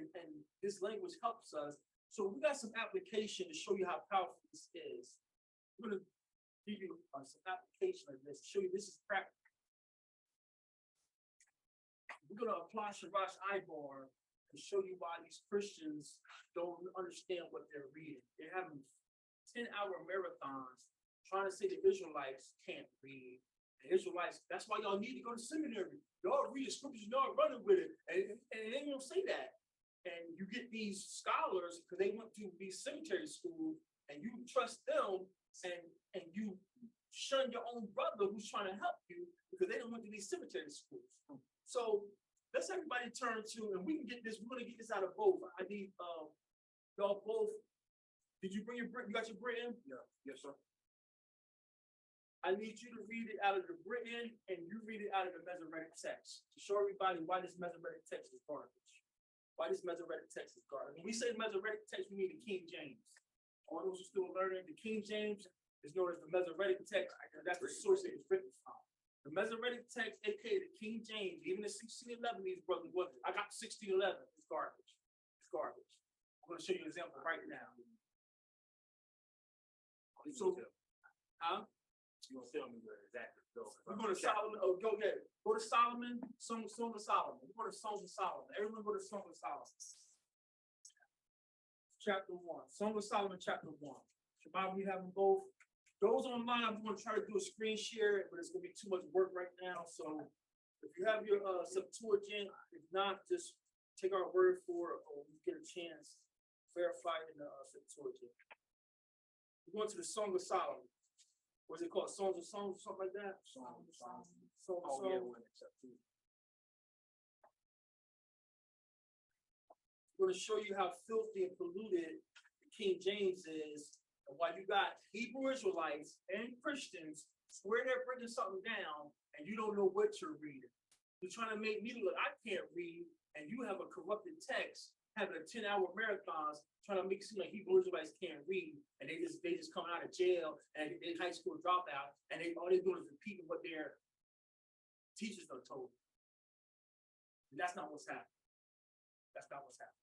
and this language helps us. So we got some application to show you how powerful this is. We're going to give you some application of this, show you this is practical. We're going to apply Sharash Ibar and show you why these Christians don't understand what they're reading. They're having 10-hour marathons trying to say the Israelites can't read. The Israelites, that's why y'all need to go to seminary. Y'all read the scriptures, y'all running with it. And they don't say that. And you get these scholars because they went to these cemetery schools, and you trust them, and you shun your own brother who's trying to help you because they don't went to these cemetery schools. So let's everybody turn to, and we can get this. We're gonna get this out of both. I need y'all both. Did you bring your Brit? You got your Britain? Yeah. Yes, sir. I need you to read it out of the Britain, and you read it out of the Masoretic text to show everybody why this Masoretic text is garbage. Why this Masoretic text is garbage. When we say Masoretic text, we mean the King James. All those who still learning, the King James is known as the Masoretic text, because that's the source it is written from. The Masoretic text, aka the King James, even the 1611, these brothers, well, I got 1611. It's garbage. It's garbage. I'm going to show you an example right now. So, huh? You gonna tell me where exactly to go? We're going to Solomon. Oh, go ahead. Go to Solomon. Song of Solomon. We're going to Song of Solomon. Everyone go to Song of Solomon. Chapter 1. Song of Solomon, chapter 1. Shabbat, we have them both. Those online, I'm going to try to do a screen share, but it's going to be too much work right now. So if you have your Septuagint, if not, just take our word for it, or we get a chance verify in the Septuagint. We're going to the Song of Solomon. What's it called? Songs of Songs or something like that? Song of Songs. Song of Songs. I'm going to show you how filthy and polluted the King James is, and why you got Hebrew Israelites and Christians swear they're bringing something down, and you don't know what you're reading. You're trying to make me look, I can't read, and you have a corrupted text, having a 10-hour marathons, trying to make it seem like Hebrew Israelites can't read, and they just coming out of jail and they high school dropout, and all they're doing is repeating what their teachers are told. And that's not what's happening. That's not what's happening.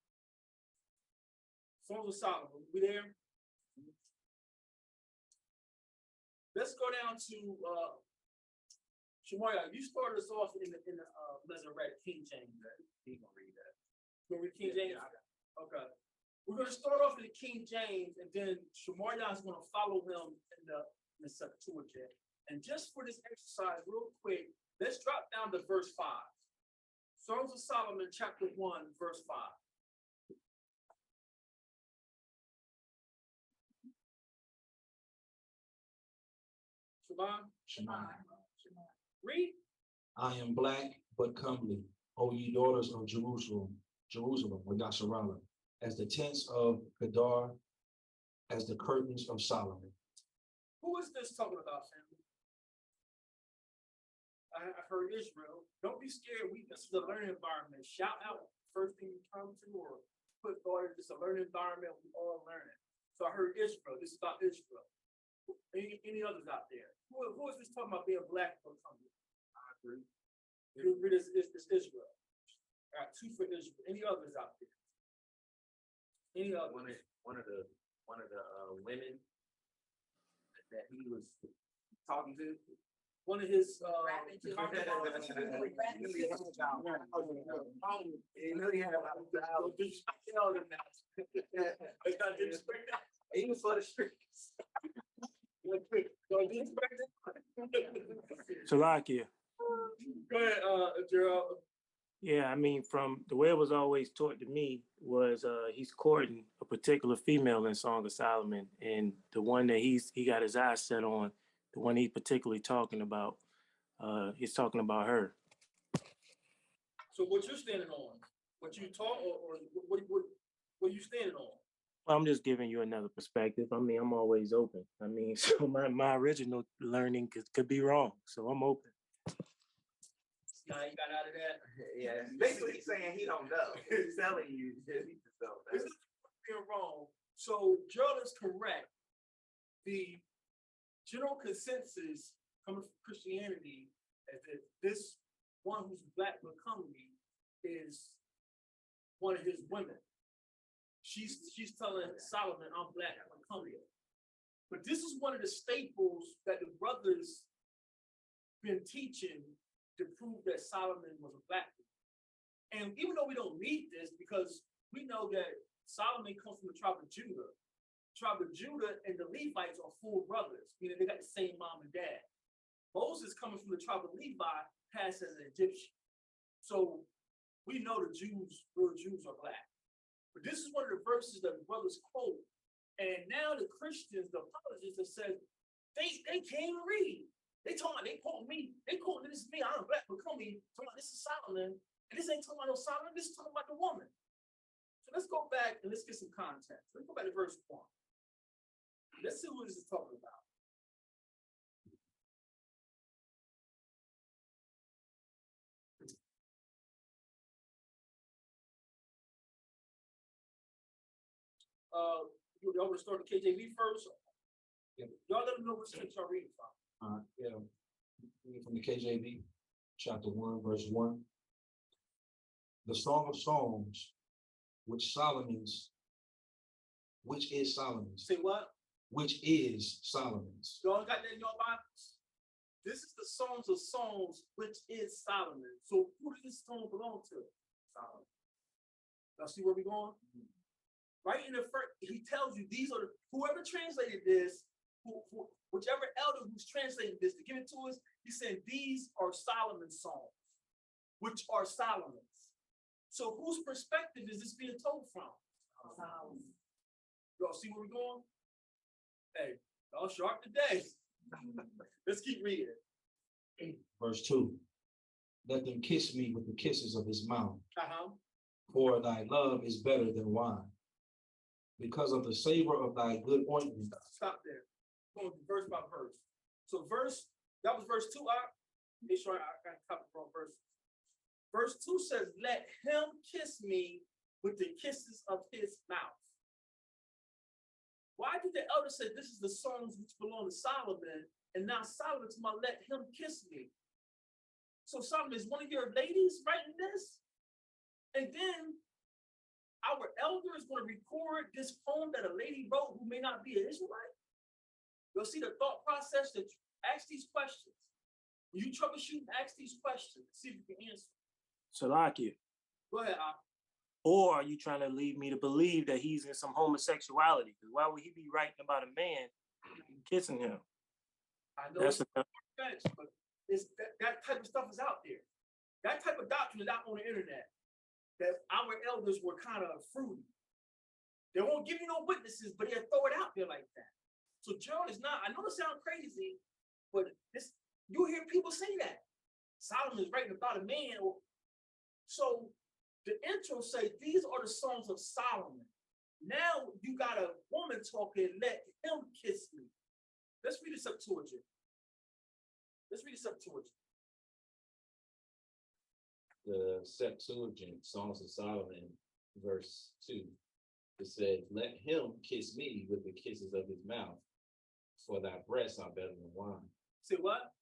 Songs of Solomon, we there? Let's go down to Shemaiah. You started us off in the Masoretic King James. He gonna read that. You gonna read King James? Okay. We're gonna start off in the King James, and then Shemaiah is gonna follow him in the Septuagint. And just for this exercise, real quick, let's drop down to verse 5. Songs of Solomon, chapter 1, verse 5. Shema. Read. I am black but comely, O ye daughters of Jerusalem, or Yasharallah, as the tents of Kedar, as the curtains of Solomon. Who is this talking about, family? I heard Israel. Don't be scared. This is a learning environment. Shout out first thing you come to, or put thought this is a learning environment. We all learning. So I heard Israel. This is about Israel. Any others out there? Who is this talking about being black or comely? I agree. It's Israel. All right, 2 for Israel. Any others out there? Any others? One of the women that he was talking to. One of his he was for the streets. Salakia. Go ahead, Gerald. Yeah, I mean, from the way it was always taught to me was he's courting a particular female in Song of Solomon, and the one that he got his eyes set on, the one he's particularly talking about, he's talking about her. So what you're standing on? What you taught, or what you standing on? I'm just giving you another perspective. I mean, I'm always open. I mean, so my original learning could be wrong, so I'm open. Now you got out of that. Yeah, basically he's saying he don't know. He's telling you he just don't know. It's not wrong. So Gerald is correct. The general consensus coming from Christianity is that this one who's black but comely is one of his women. She's telling Solomon, I'm black, I'm coming here. But this is one of the staples that the brothers been teaching to prove that Solomon was a black man. And even though we don't need this, because we know that Solomon comes from the tribe of Judah. The tribe of Judah and the Levites are full brothers, meaning they got the same mom and dad. Moses coming from the tribe of Levi passed as an Egyptian. So we know the Jews, real Jews are black. But this is one of the verses that the brothers quote. And now the Christians, the apologists that said, they can't even read. They quote me, this is me, I'm black, but come me, talking about this is Solomon. And this ain't talking about no Solomon, this is talking about the woman. So let's go back and let's get some context. Let's go back to verse 1. Let's see what this is talking about. Y'all want to start the KJV first? Yeah. Y'all let them know which text y'all reading from. Yeah. Reading from the KJV, chapter 1, verse 1. The Song of Songs, which is Solomon's. Say what? Which is Solomon's. Y'all got that in your Bibles? This is the Songs of Songs, which is Solomon. So who does this song belong to? Solomon. Y'all see where we're going? Mm-hmm. Right in the first, he tells you these are whoever translated this, whichever elder who's translated this to give it to us, he said these are Solomon's songs, which are Solomon's. So whose perspective is this being told from? Solomon. Y'all see where we're going? Hey, y'all sharp today. Let's keep reading. Verse 2. Let them kiss me with the kisses of his mouth. Uh-huh. For thy love is better than wine. Because of the savor of thy good ointment. Stop there. Going verse by verse. So that was verse 2. Make sure I got covered from verse. Verse 2 says, let him kiss me with the kisses of his mouth. Why did the elder say this is the songs which belong to Solomon, and now Solomon's going to let him kiss me? So Solomon is one of your ladies writing this? And then our elder is going to record this poem that a lady wrote who may not be an Israelite? You'll see the thought process that you ask these questions. When you troubleshoot, ask these questions. See if you can answer. Salakia. Go ahead, Or are you trying to lead me to believe that he's in some homosexuality? Because why would he be writing about a man kissing him? I know it's fetch, but that type of stuff is out there. That type of doctrine is out on the internet. That our elders were kind of fruity. They won't give you no witnesses, but they'll throw it out there like that. So John is not, I know it sounds crazy, but you'll hear people say that. Solomon is writing about a man. So the intro say, these are the songs of Solomon. Now you got a woman talking, let him kiss me. Let's read the Septuagint. The Septuagint, Songs of Solomon, verse 2. It says, let him kiss me with the kisses of his mouth, for thy breasts are better than wine. Say what?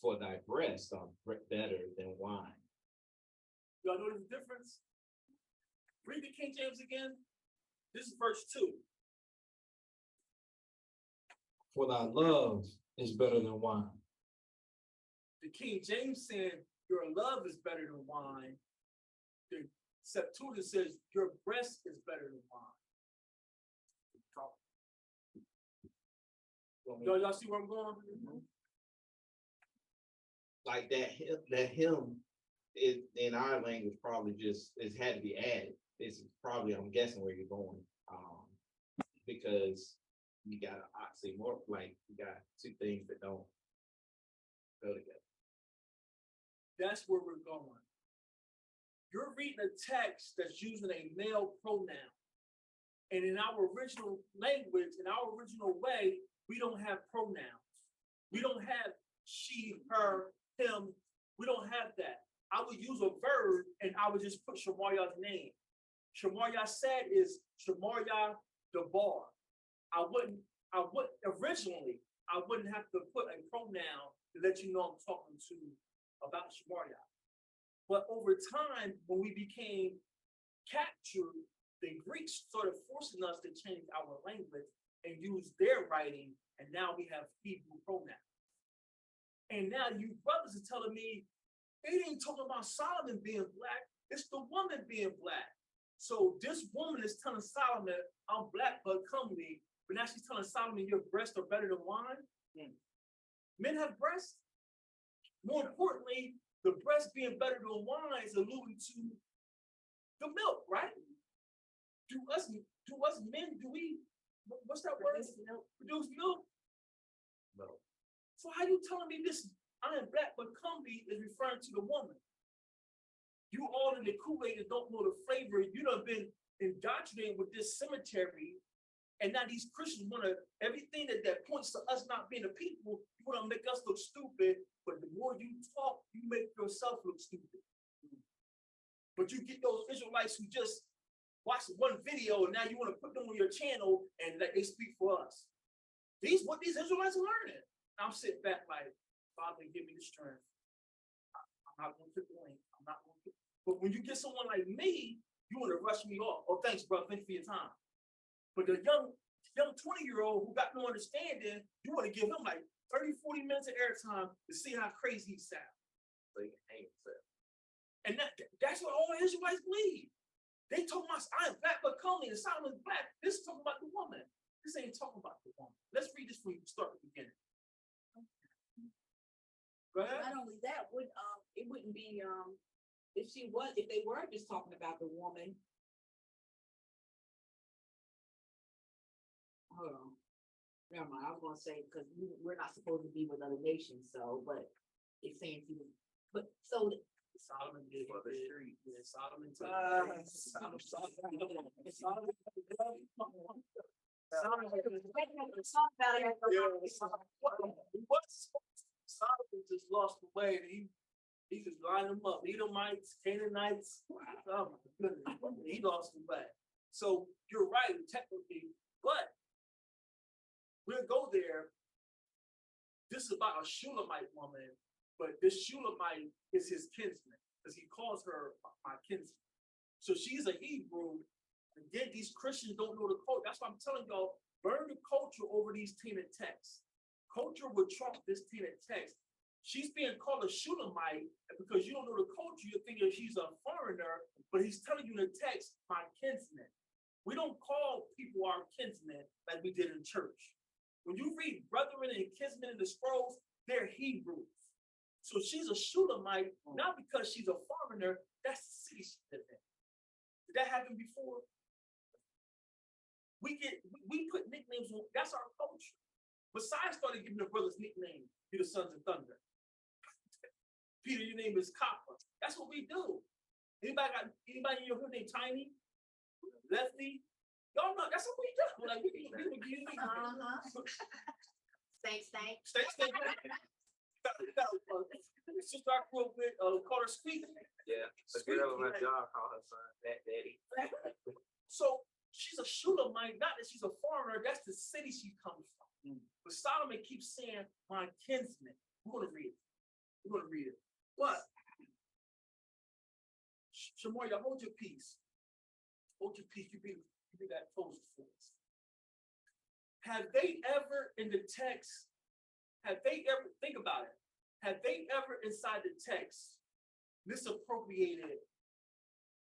For thy breasts are better than wine. Y'all know the difference? Read the King James again. This is verse 2. For thy love is better than wine. The King James said, your love is better than wine. The Septuagint says, your breast is better than wine. Y'all see where I'm going? Mm-hmm. Like that hymn is in our language probably just it had to be added. It's probably, I'm guessing where you're going. Because you got an oxymoron, like you got two things that don't go together. That's where we're going. You're reading a text that's using a male pronoun. And in our original language, in our original way, we don't have pronouns. We don't have she, her, him. We don't have that. I would use a verb and I would just put Shamarya's name. Shamarya said is Shamarya Debar. I wouldn't originally, I wouldn't have to put a pronoun to let you know I'm talking to about Shamarya. But over time, when we became captured, the Greeks started forcing us to change our language and use their writing, and now we have Hebrew pronouns. And now you brothers are telling me it ain't talking about Solomon being black, it's the woman being black. So this woman is telling Solomon, I'm black but comely, but now she's telling Solomon your breasts are better than wine. Men have breasts. More importantly, the breast being better than wine is alluding to the milk, right? Do us men, what's that word? Produce milk. No. So how you telling me this I am black but comely is referring to the woman? You all in the Kool-Aid and don't know the flavor. You done been indoctrinated with this cemetery, and now these Christians want to, everything that points to us not being a people, you want to make us look stupid, but the more you talk, you make yourself look stupid. But you get those Israelites who just watch one video, and now you want to put them on your channel and let they speak for us. What these Israelites are learning. I'm sitting back like, Father, give me the strength. I'm not going to click the link. I'm not going to. But when you get someone like me, you want to rush me off. Oh, thanks, bro. Thanks for your time. But the young 20-year-old who got no understanding, you want to give him like 30, 40 minutes of airtime to see how crazy he sounds. So you can hang yourself. And that's what all Israelites believe. They talking about, I am black but comely, and Solomon's black. This is talking about the woman. This ain't talking about the woman. Let's read this from you. Start at the beginning. Go ahead. Not only that, it wouldn't be if they were just talking about the woman. Hold on. Never mind. I was gonna say because we're not supposed to be with other nations, but it's saying to but so Solomon did for the street. Yeah, Solomon. Solomon just lost the way, and he just lined them up. Edomites, Canaanites. Oh my goodness, he lost the way. So you're right, technically, but we'll go there. This is about a Shulamite woman, but this Shulamite is his kinsman, because he calls her my kinsman. So she's a Hebrew. And then these Christians don't know the culture. That's why I'm telling y'all, burn the culture over these tainted texts. Culture would trump this tainted text. She's being called a Shulamite, and because you don't know the culture, you're thinking she's a foreigner, but he's telling you in the text, my kinsman. We don't call people our kinsmen like we did in church. When you read brethren and kinsmen in the scrolls, they're Hebrews. So she's a Shulamite, not because she's a foreigner, that's the city she lives in. Did that happen before? We put nicknames on, that's our culture. Messiah started giving the brothers nicknames, you're the sons of thunder. Peter, your name is Copper. That's what we do. Anybody in your hood named Tiny? Lefty? Y'all know, that's what we do. Like, we give Stank. Sister I grew up with, call her Sweet. Yeah. So get over my job, call her son Fat Daddy. So she's a Shulamite, not that she's a foreigner, that's the city she comes from. But Solomon keeps saying, my kinsman. We're going to read it. But, Shamoya, hold your peace. Hold your peace. You be that close for us. Have they ever in the text, think about it, have they ever inside the text misappropriated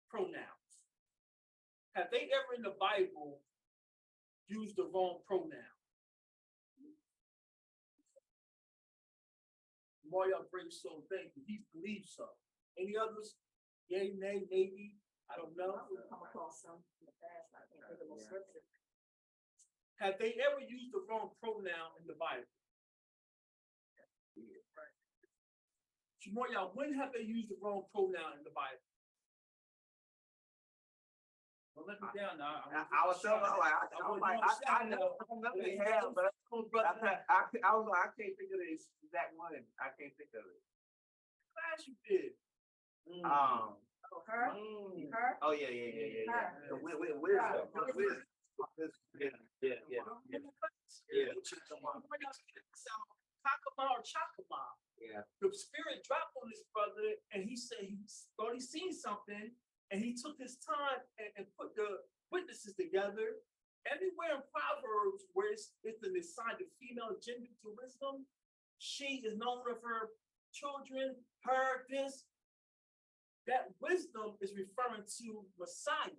pronouns? Have they ever in the Bible used the wrong pronoun? Mario brings so thank you. He believes so. Any others? Yay, nay, maybe. I don't know. Come across some in the past. I can't think of a scripture. Have they ever used the wrong pronoun in the Bible? Right. Shmoya, when have they used the wrong pronoun in the Bible? Don't let me down now. I was so like, I know they have, but I can't think of the exact one. I can't think of it. Class you did. Her? Oh yeah. Yeah. Takama or Chakama. Yeah. The spirit dropped on this brother, and he said he thought he seen something, And he took his time and put the witnesses together. Everywhere in Proverbs where it's an assigned to female gender to wisdom, she is known of her children, her this. That wisdom is referring to Messiah.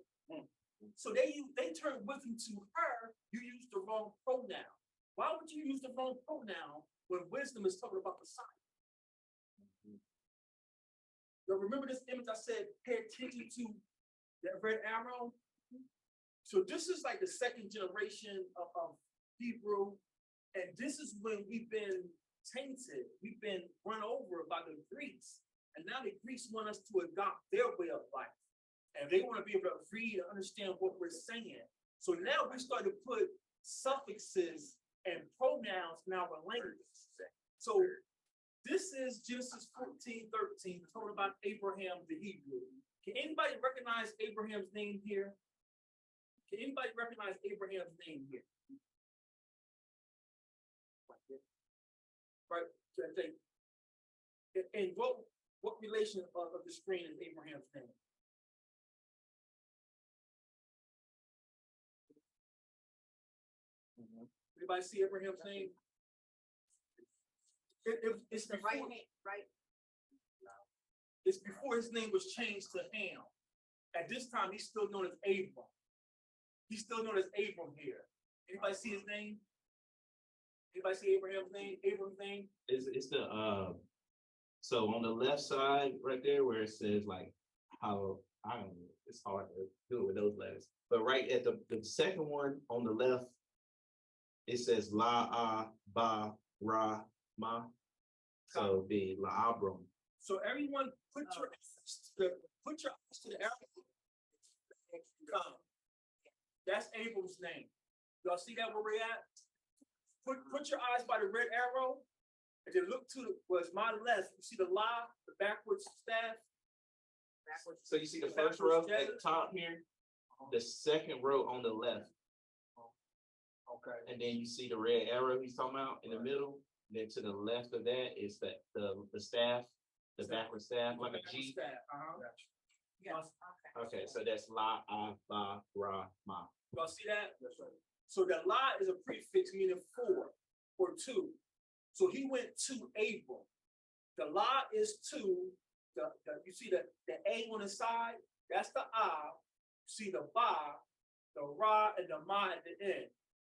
So they turn wisdom to her, you use the wrong pronoun. Why would you use the wrong pronoun when wisdom is talking about Messiah? Now remember this image I said, pay attention to that red arrow? So this is like the second generation of Hebrew, and this is when we've been tainted, we've been run over by the Greeks, and now the Greeks want us to adopt their way of life. And they want to be able to read and understand what we're saying. So now we start to put suffixes and pronouns in our language. So this is Genesis 14:13, talking about Abraham the Hebrew. Can anybody recognize Abraham's name here? Can anybody recognize Abraham's name here? Right. And what relation of the screen is Abraham's name? Anybody see Abraham's name? It's The before, right hand, right? it's before his name was changed to Ham. At this time, he's still known as Abram. He's still known as Abram here. Anybody see his name? Anybody see Abraham's name? Abram's name? It's the so on the left side right there where it says like how I don't know, it's hard to do it with those letters. But right at the second one on the left, it says La Ba Ra Ma. So it'd be La Abram. So everyone put your eyes to the arrow. Come. That's Abram's name. Y'all see that where we're at? Put your eyes by the red arrow, and then look to was my left. You see the La, the backwards staff. Backwards. So you see the first row at the top here, the second row on the left, Okay. and then you see the red arrow he's talking about in the middle. Then to the left of that is the staff, the backward staff, like a G. Staff. Yes, okay. Okay, so that's La Ba Ra Ma. Y'all see that? That's right. So the La is a prefix meaning four or two. So he went to Abram. The La is two. You see the A on the side? That's the Ah. You see the Ba, the Ra, and the Ma at the end.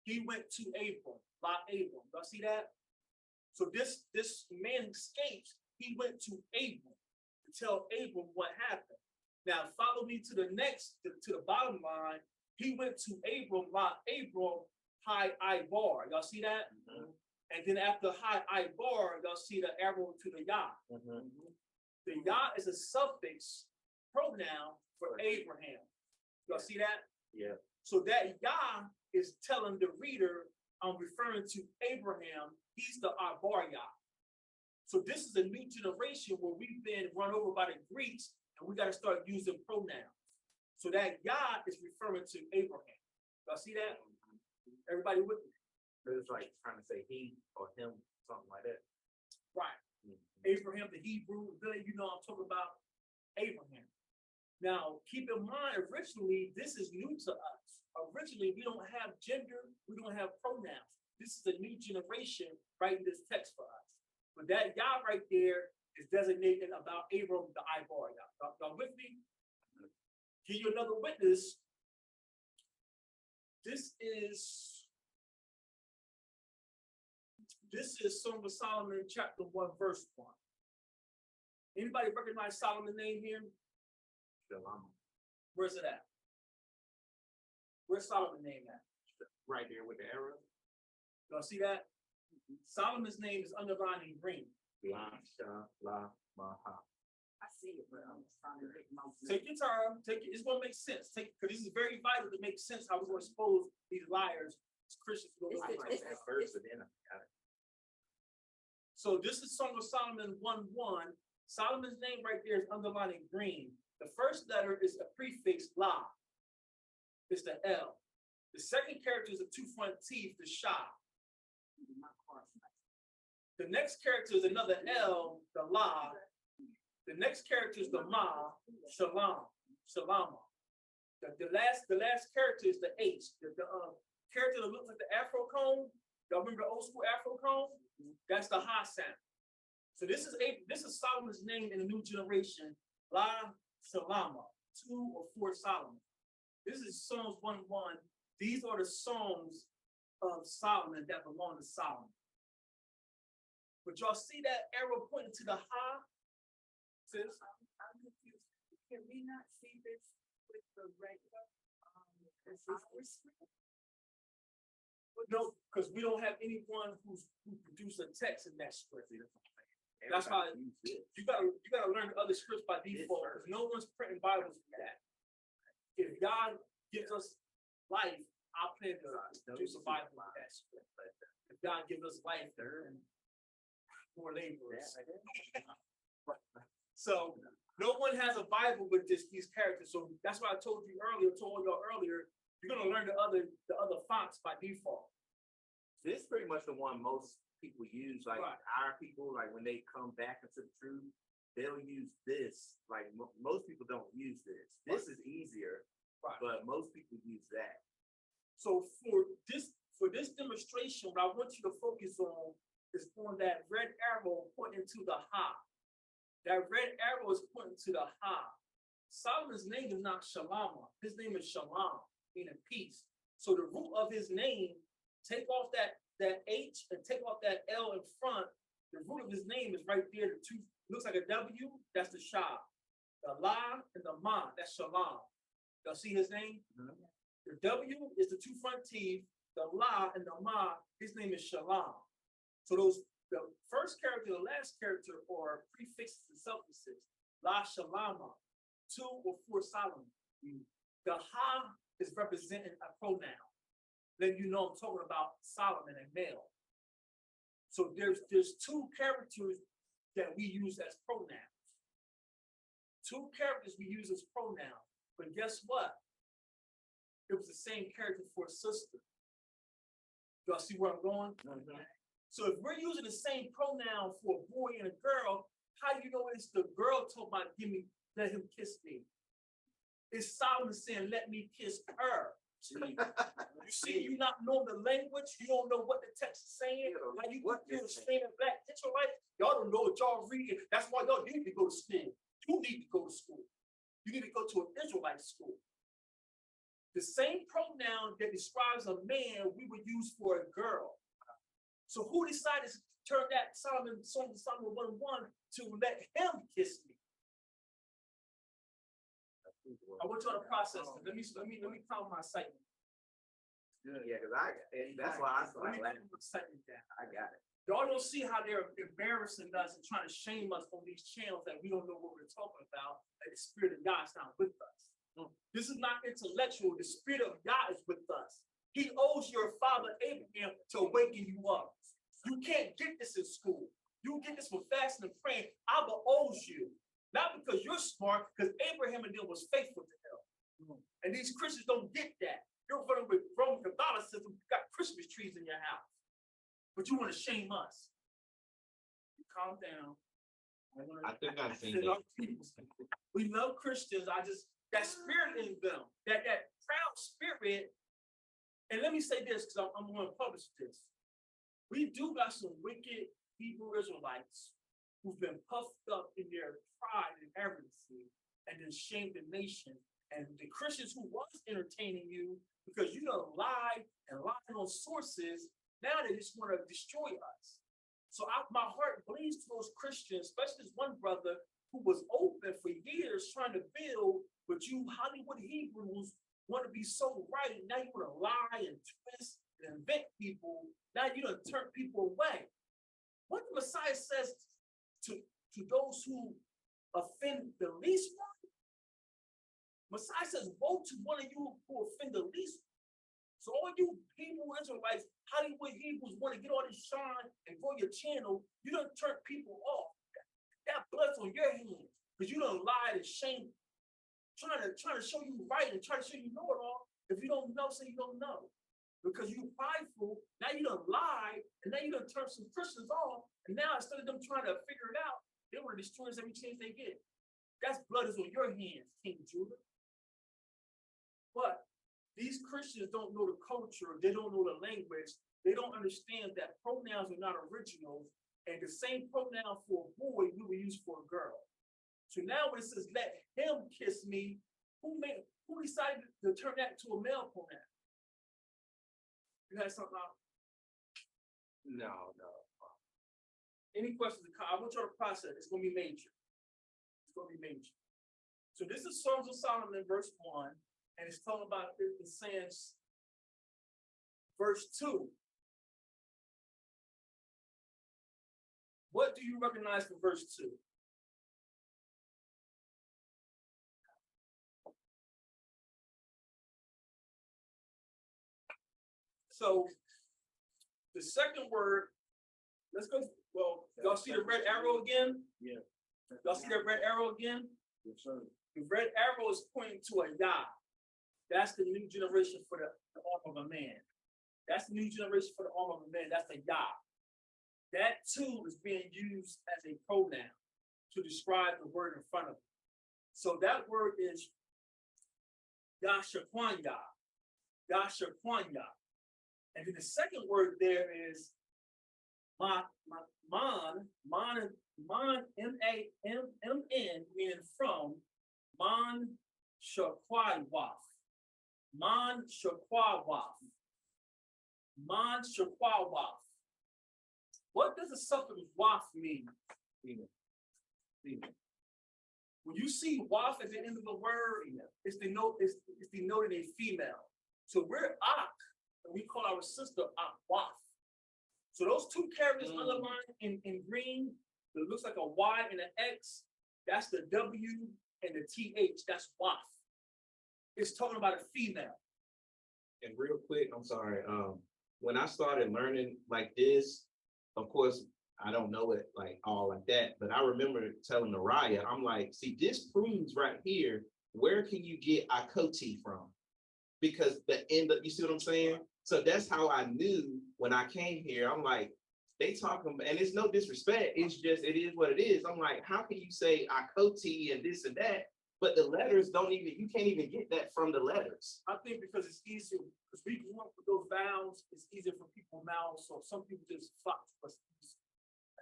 He went to Abram. La Abram. Y'all see that? So this man escapes. He went to Abram to tell Abram what happened. Now follow me to the next, to the bottom line. He went to Abram, La Abram, Hi Ibar. Y'all see that? Mm-hmm. And then after Hi Ibar, y'all see the arrow to the Yah. Mm-hmm. The Yah is a suffix pronoun for Abraham. Y'all see that? Yeah. So that Yah is telling the reader, I'm referring to Abraham. He's the Ibar Yah. So this is a new generation where we've been run over by the Greeks, and we got to start using pronouns. So that Yah is referring to Abraham. Y'all see that? Everybody with me? It's like trying to say he or him, something like that. Right. Mm-hmm. Abraham, the Hebrew, Billy, you know I'm talking about Abraham. Now, keep in mind, originally, this is new to us. Originally, we don't have gender, we don't have pronouns. This is a new generation writing this text for us. But that Yah right there is designated about Abram, the Ibar Yah. Y'all with me? Give you another witness. This is Song of Solomon, chapter 1, verse 1. Anybody recognize Solomon's name here? Where's it at? Where's Solomon's name at? Right there with the arrow. Y'all see that? Solomon's name is underlined in green. La Sha La Ma Ha. I see it, but I'm just trying to make my. Take your time. Take it. It's gonna make sense. Because this is very vital to make sense how we're gonna expose these liars as Christians. So this is Song of Solomon 1:1. Solomon's name right there is underlined in green. The first letter is a prefix La. It's the L. The second character is the two front teeth, the Sha. The next character is another L, the La. The next character is the Ma, Shalom. Shalama. The last character is the H. The character that looks like the Afro cone. Y'all remember the old school Afro cone? That's the ha sound. So this is Solomon's name in the new generation. La Shalama, 2 or 4 Solomon. This is Psalms 1:1. These are the songs of Solomon that belong to Solomon. But y'all see that arrow pointing to the ha? Sis? I'm confused. Can we not see this with the regular, No, because we don't have anyone who produced a text in that script. That's why you gotta learn the other scripts by default, because no one's printing Bibles for that. If God gives us life, I plan to produce a Bible with that script. If God gives us life, there are more laborers. So no one has a Bible with these characters. So that's why I told y'all earlier, you're gonna learn the other fonts by default. This is pretty much the one most people use, like Right. our people, like when they come back into the truth, they'll use this. Like most people don't use this. This is easier, Right. but most people use that. So for this demonstration, what I want you to focus on is on that red arrow pointing to the ha. That red arrow is pointing to the ha. Solomon's name is not Shalama. His name is Shalom, meaning peace. So the root of his name, take off that H and take off that L in front. The root of his name is right there. The two looks like a W. That's the Shah. The La and the Ma. That's Shalom. Y'all see his name? The W is the 2 front teeth. The La and the Ma. His name is Shalom. So the first character, the last character, are prefixes and suffixes. La Shalama, 2 or 4 Solomon. The Ha is representing a pronoun. Then you know I'm talking about Solomon and male. So there's 2 characters that we use as pronouns. 2 characters we use as pronouns. But guess what? It was the same character for a sister. Y'all see where I'm going? So if we're using the same pronoun for a boy and a girl, how do you know it's the girl told about let him kiss me? It's Solomon saying, let me kiss her. You see, you not know the language, you don't know what the text is saying. Like you understand Black Israelites, y'all don't know what y'all reading. That's why y'all need to go to school. You need to go to school. You need to go to an Israelite school. The same pronoun that describes a man we would use for a girl. So who decided to turn that Solomon 1:1 to let him kiss me? I want y'all to process it. Let me calm my excitement. Yeah, because that's why I started laughing. I got it. Y'all don't see how they're embarrassing us and trying to shame us on these channels that we don't know what we're talking about, and the Spirit of God is not with us. This is not intellectual. The Spirit of God is with us. He owes your father Abraham to waken you up. You can't get this in school. You get this from fasting and praying. Abba owes you. Not because you're smart, because Abraham and them was faithful to him. And these Christians don't get that. You're running with Roman Catholicism, you got Christmas trees in your house. But you want to shame us. Calm down. I think I've seen that. We love Christians. That spirit in them, that proud spirit. And let me say this, because I'm going to publish this. We do got some wicked Hebrew Israelites who've been puffed up in their pride and arrogancy and then shamed the nation. And the Christians who was entertaining you because you don't lie and lie on sources, now they just want to destroy us. So my heart bleeds to those Christians, especially this one brother who was open for years trying to build, but you Hollywood Hebrews want to be so right. Now you want to lie and twist and invent people. Now you don't turn people away. What the Messiah says to those who offend the least one, Messiah says, woe to one of you who offend the least. So all you Hebrew Israelites, Hollywood Hebrews want to get all this shine and grow your channel, you don't turn people off. That blood's on your hands because you don't lie and shame, trying to show you right and trying to show you know it all. If you don't know, say you don't know. Because you prideful, now you don't lie, and now you don't turn some Christians off, and now instead of them trying to figure it out, they want to destroy us every chance they get. That's blood is on your hands, King Judah. But these Christians don't know the culture, they don't know the language, they don't understand that pronouns are not original, and the same pronoun for a boy we will use for a girl. So now when it says let him kiss me, who decided to turn that to a male pronoun? You had something out? No. Any questions? I want you to process. It's gonna be major. It's gonna be major. So this is Songs of Solomon, verse 1, and it's talking about it saying verse 2. What do you recognize from verse 2? So the second word, let's go. Well, y'all see the red arrow again? Yeah. Y'all see that red arrow again? Yes, sir. The red arrow is pointing to a Yah. That's the new generation for the arm of a man. That's the new generation for the arm of a man. That's a Yah. That too is being used as a pronoun to describe the word in front of it. So that word is Yashaquanya. Yashaquanya. And then the second word there is man, M-A-M-M-N, meaning from, man shakwawaf. Man shakwawaf. Man shakwawaf. What does the suffix waf mean? When you see waf at the end of the word, it's denoting a female. So we're ak, and we call our sister ak waf. So those two characters underlined in green, it looks like a Y and an X, that's the W and the TH, that's waf. It's talking about a female. And real quick, I'm sorry. When I started learning like this, of course, I don't know it like all like that, but I remember telling Naraya, I'm like, see, this proves right here, where can you get Akoti from? Because the end of, you see what I'm saying? So that's how I knew when I came here. I'm like, they talking, and it's no disrespect. It's just, it is what it is. I'm like, how can you say Akoti and this and that? But the letters don't even, you can't even get that from the letters. I think because it's easier, because we grew up with those vowels, it's easier for people's mouths. So some people just fuck.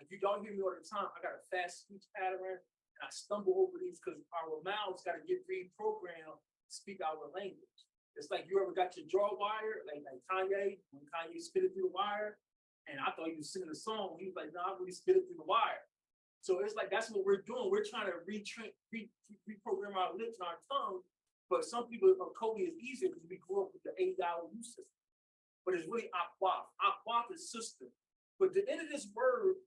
If you don't hear me all the time, I got a fast speech pattern, and I stumble over these because our mouths got to get reprogrammed to speak our language. It's like you ever got your jaw wired, like Kanye, when Kanye spit it through the wire, and I thought he was singing a song. He was like, no, I really spit it through the wire. So it's like, that's what we're doing. We're trying to reprogram our lips and our tongue, but some people, coding is easier because we grew up with the $8 system. But it's really akwaf. Akwaf is sister. But the end of this word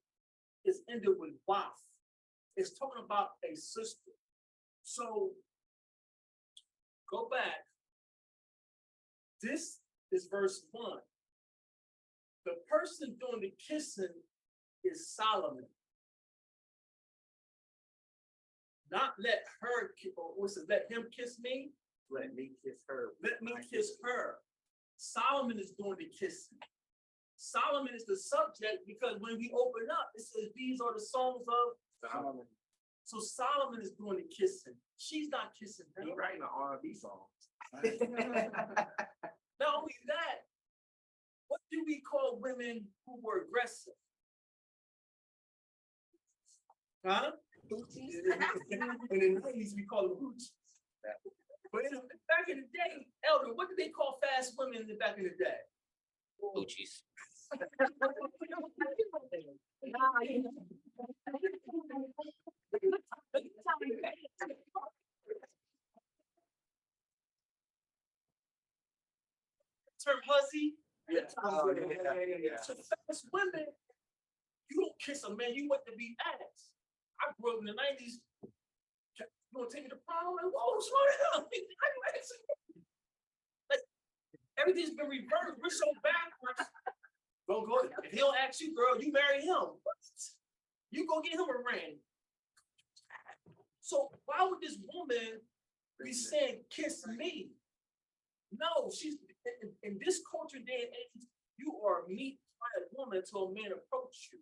is ended with waf. It's talking about a sister. So go back. This is verse 1. The person doing the kissing is Solomon. Not let her, or what's it, let him kiss me? Let me kiss her. Let me kiss her. Solomon is doing the kissing. Solomon is the subject because when we open up, it says these are the songs of Solomon. So Solomon is doing the kissing. She's not kissing him. He writing an R&B song. Not only that, what do we call women who were aggressive? Huh? In the 90s, we call them hoochies. But back in the day, Elder, what did they call fast women back in the day? Hoochies. Term hussy? Yeah. So fast women, you don't kiss a man, you want to be asked. I grew up in the 90s. You want to take me to prom? Like, whoa, slow down. Like, everything's been reversed. We're so backwards. Don't go. If he don't ask you, girl, you marry him. What? You go get him a ring. So why would this woman be saying, kiss me? No, she's in this culture day and age, you are meet by a woman till a man approach you.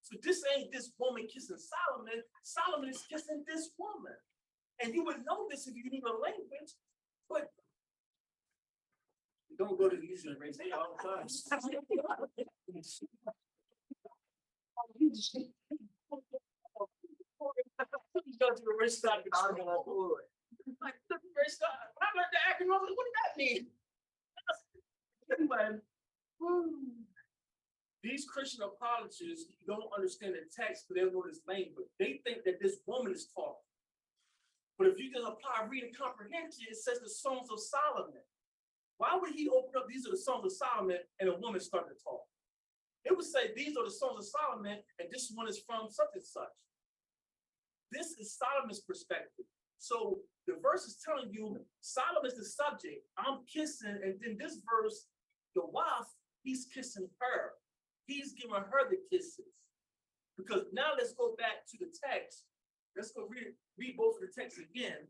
So this ain't this woman kissing Solomon. Solomon is kissing this woman. And you would know this if you knew the language, but Don't go to the usual race. They all the time. Go to the rich side. Like, the rich side. When I learned the acronym, I was like, what does that mean? Anyway, these Christian apologists don't understand the text, but they don't know this language. They think that this woman is talking. But if you just apply reading comprehension, it says the Songs of Solomon. Why would he open up, these are the Songs of Solomon, and a woman start to talk? It would say, these are the Songs of Solomon, and this one is from such and such. This is Solomon's perspective. So the verse is telling you, Solomon's the subject, I'm kissing, and then this verse, the wife, he's kissing her. He's giving her the kisses. Because now let's go back to the text. Let's go read both of the texts again.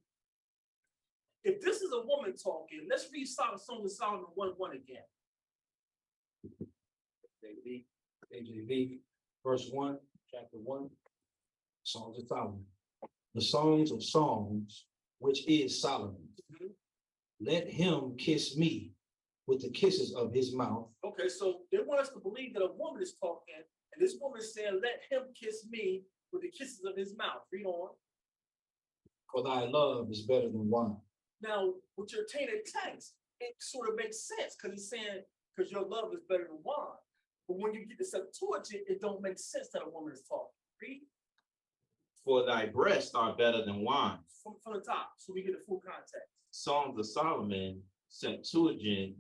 If this is a woman talking, let's read Songs of Solomon 1:1 again. KJV, verse 1, chapter 1, Songs of Solomon. The songs of songs, which is Solomon. Let him kiss me with the kisses of his mouth. Okay, so they want us to believe that a woman is talking, and this woman is saying, let him kiss me with the kisses of his mouth. Read on. For thy love is better than wine. Now, with your tainted text, it sort of makes sense because it's saying, because your love is better than wine. But when you get the Septuagint, it don't make sense that a woman is talking. Read. For thy breasts are better than wine. From the top, so we get the full context. Songs of Solomon, Septuagint,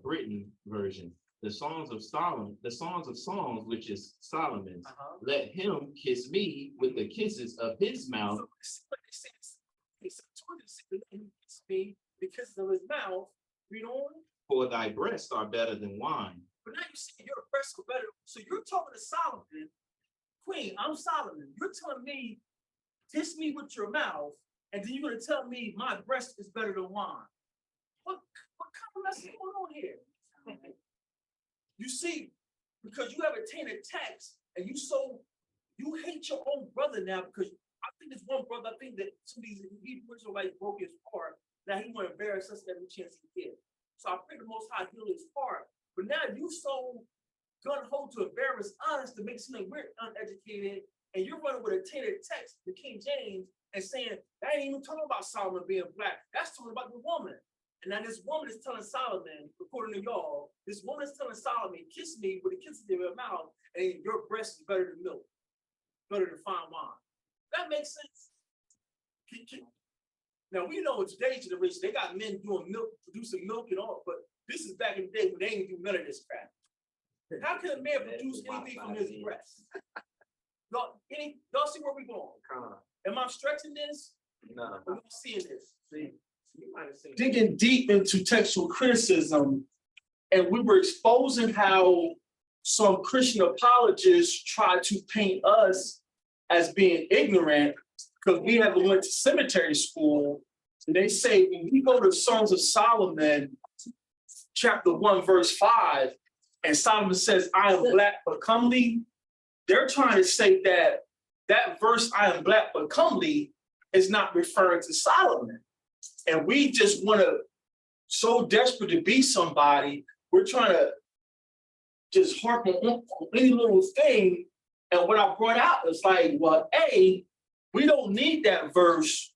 Britain version. The Songs of Solomon, the Songs of Songs, which is Solomon's. Let him kiss me with the kisses of his mouth. So the Septuagint says, let him kiss me with the kisses of his mouth. Read on. For thy breasts are better than wine. But now you see your breasts are better. So you're talking to Solomon. Queen, I'm Solomon. You're telling me, kiss me with your mouth, and then you're going to tell me my breast is better than wine. What kind of mess is going on here? You see, because you have a tainted text, and you hate your own brother now, because I think there's one brother, I think that some of these Hebrew Israelites broke his heart, that he want to embarrass us every chance he gets. So I pray the Most High heal his heart. But now you so gun-ho to embarrass us to make it seem like we're uneducated, and you're running with a tainted text, the King James, and saying, that ain't even talking about Solomon being black. That's talking about the woman. And now this woman is telling Solomon, according to y'all, this woman is telling Solomon, kiss me with the kisses of your mouth, and your breast is better than milk, better than fine wine. That makes sense. Now, we know in today's generation, they got men doing milk, producing milk and all, but this is back in the day when they didn't do none of this crap. How can a man produce anything from his breast? Y'all see where we going? Am I stretching this? No. Are you seeing this? See, you might have seen Digging deep into textual criticism, and we were exposing how some Christian apologists try to paint us as being ignorant because we haven't went to cemetery school. And they say when we go to Songs of Solomon, chapter 1, verse 5, and Solomon says, I am black but comely, they're trying to say that that verse, I am black but comely, is not referring to Solomon. And we just want to, so desperate to be somebody, we're trying to just harp on any little thing. And what I brought out is like, well, A, we don't need that verse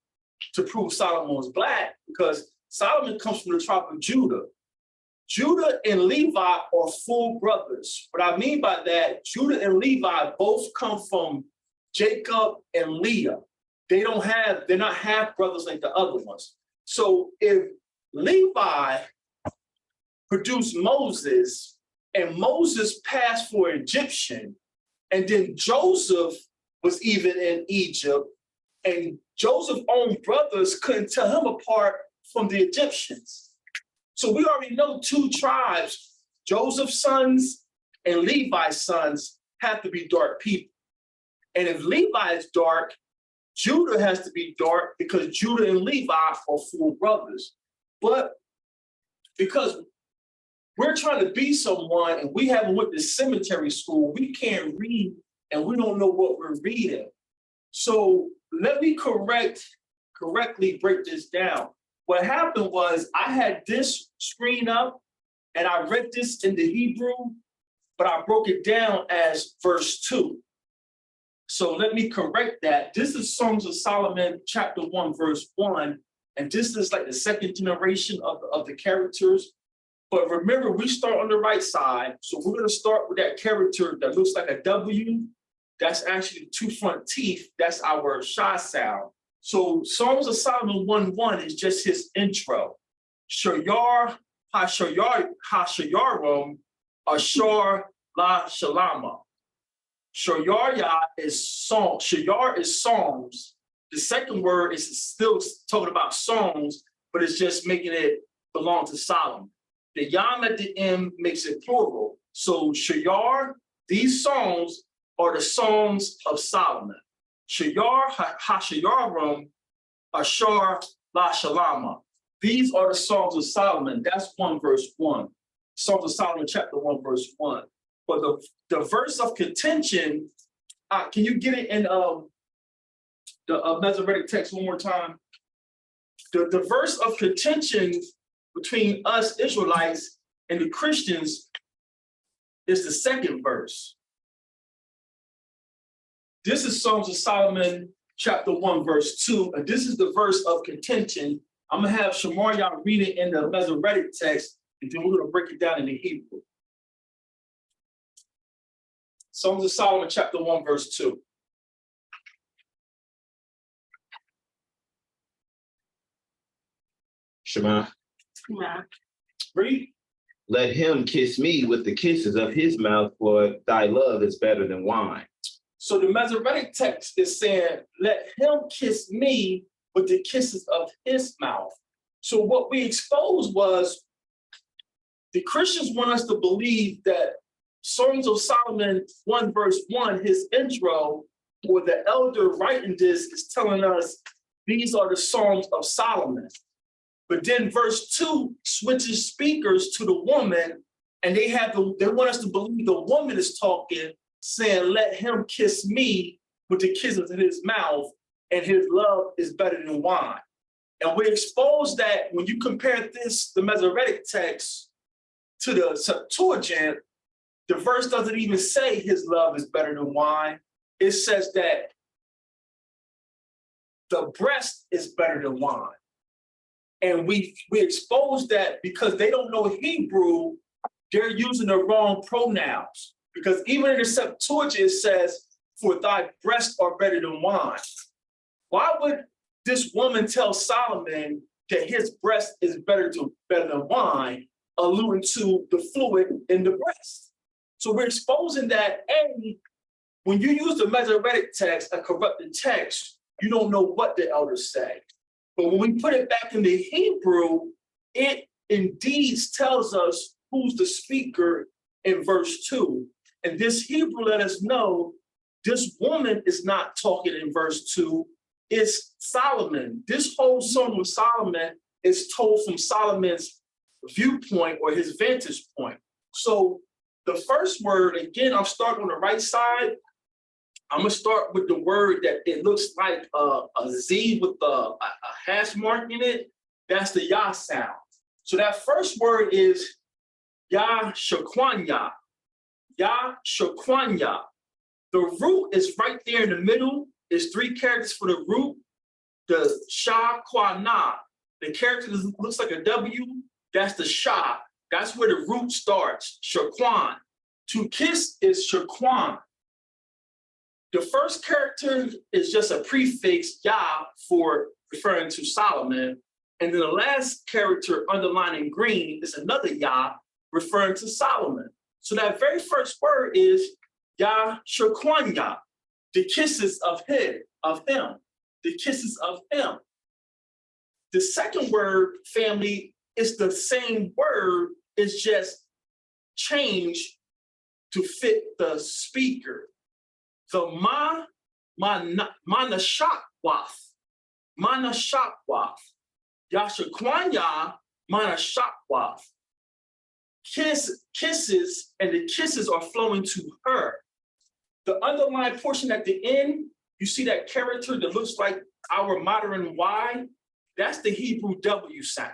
to prove Solomon was black, because Solomon comes from the tribe of Judah. Judah and Levi are full brothers. What I mean by that, Judah and Levi both come from Jacob and Leah. They're not half brothers like the other ones. So if Levi produced Moses and Moses passed for Egyptian, and then Joseph was even in Egypt, and Joseph's own brothers couldn't tell him apart from the Egyptians. So we already know two tribes, Joseph's sons and Levi's sons, have to be dark people. And if Levi is dark, Judah has to be dark, because Judah and Levi are full brothers. But because we're trying to be someone and we haven't went to cemetery school, we can't read and we don't know what we're reading. So let me correctly break this down. What happened was I had this screen up And I read this in the Hebrew, but I broke it down as verse 2. So let me correct that. This is Songs of Solomon, chapter 1, verse 1. And this is like the second generation of the characters. But remember, we start on the right side. So we're going to start with that character that looks like a W. That's actually the 2 front teeth. That's our shy sound. So Songs of Solomon 1:1 is just his intro. Shayar ha-shayarum, ashar la shalama. Shayar is song. Shayar is songs. The second word is still talking about songs, but it's just making it belong to Solomon. The yam at the end makes it plural. So Shayar, these songs are the songs of Solomon. Shayar ha-shayarum, ashar la shalama. These are the songs of Solomon. That's 1 verse 1. Songs of Solomon, chapter 1, verse 1. But the verse of contention, can you get it in the Masoretic text one more time? The verse of contention between us Israelites and the Christians is the second verse. This is Songs of Solomon, chapter 1, verse 2, and this is the verse of contention. I'm gonna have Shamaria read it in the Masoretic text, and then we're gonna break it down in the Hebrew. Songs of Solomon, chapter 1, verse 2. Shema. Read. Let him kiss me with the kisses of his mouth, for thy love is better than wine. So the Masoretic text is saying, let him kiss me with the kisses of his mouth. So what we exposed was the Christians want us to believe that Songs of Solomon 1 verse 1, his intro, or the elder writing this is telling us these are the Songs of Solomon. But then verse 2 switches speakers to the woman, and they want us to believe the woman is talking, saying, let him kiss me with the kisses of his mouth, and his love is better than wine. And we expose that when you compare this, the Masoretic text, to the Septuagint, the verse doesn't even say his love is better than wine. It says that the breast is better than wine. And we expose that because they don't know Hebrew, they're using the wrong pronouns. Because even in the Septuagint, it says, for thy breasts are better than wine. Why would this woman tell Solomon that his breast is better than wine, alluding to the fluid in the breast? So we're exposing that, A, when you use the Masoretic text, a corrupted text, you don't know what the elders say. But when we put it back in the Hebrew, it indeed tells us who's the speaker in verse 2. And this Hebrew let us know this woman is not talking in verse 2, it's Solomon. This whole Song of Solomon is told from Solomon's viewpoint or his vantage point. So the first word, again, I'm starting on the right side. I'm gonna start with the word that it looks like a Z with a hash mark in it. That's the Yah sound. So that first word is Yah Shakwanya. Yah Shakwanya. The root is right there in the middle. It's 3 characters for the root. The Shakwana. The character that looks like a W, that's the Sha. That's where the root starts, Shakwan. To kiss is Shakwan. The first character is just a prefix, Yah, for referring to Solomon. And then the last character underlined in green is another Yah, referring to Solomon. So that very first word is Yah Shakwanya, the kisses of him, the kisses of him. The second word, family, is the same word, it's just changed to fit the speaker. The manashakwath, Yashakwanya, manashakwath. Kisses, and the kisses are flowing to her. The underlined portion at the end, you see that character that looks like our modern Y? That's the Hebrew W sound.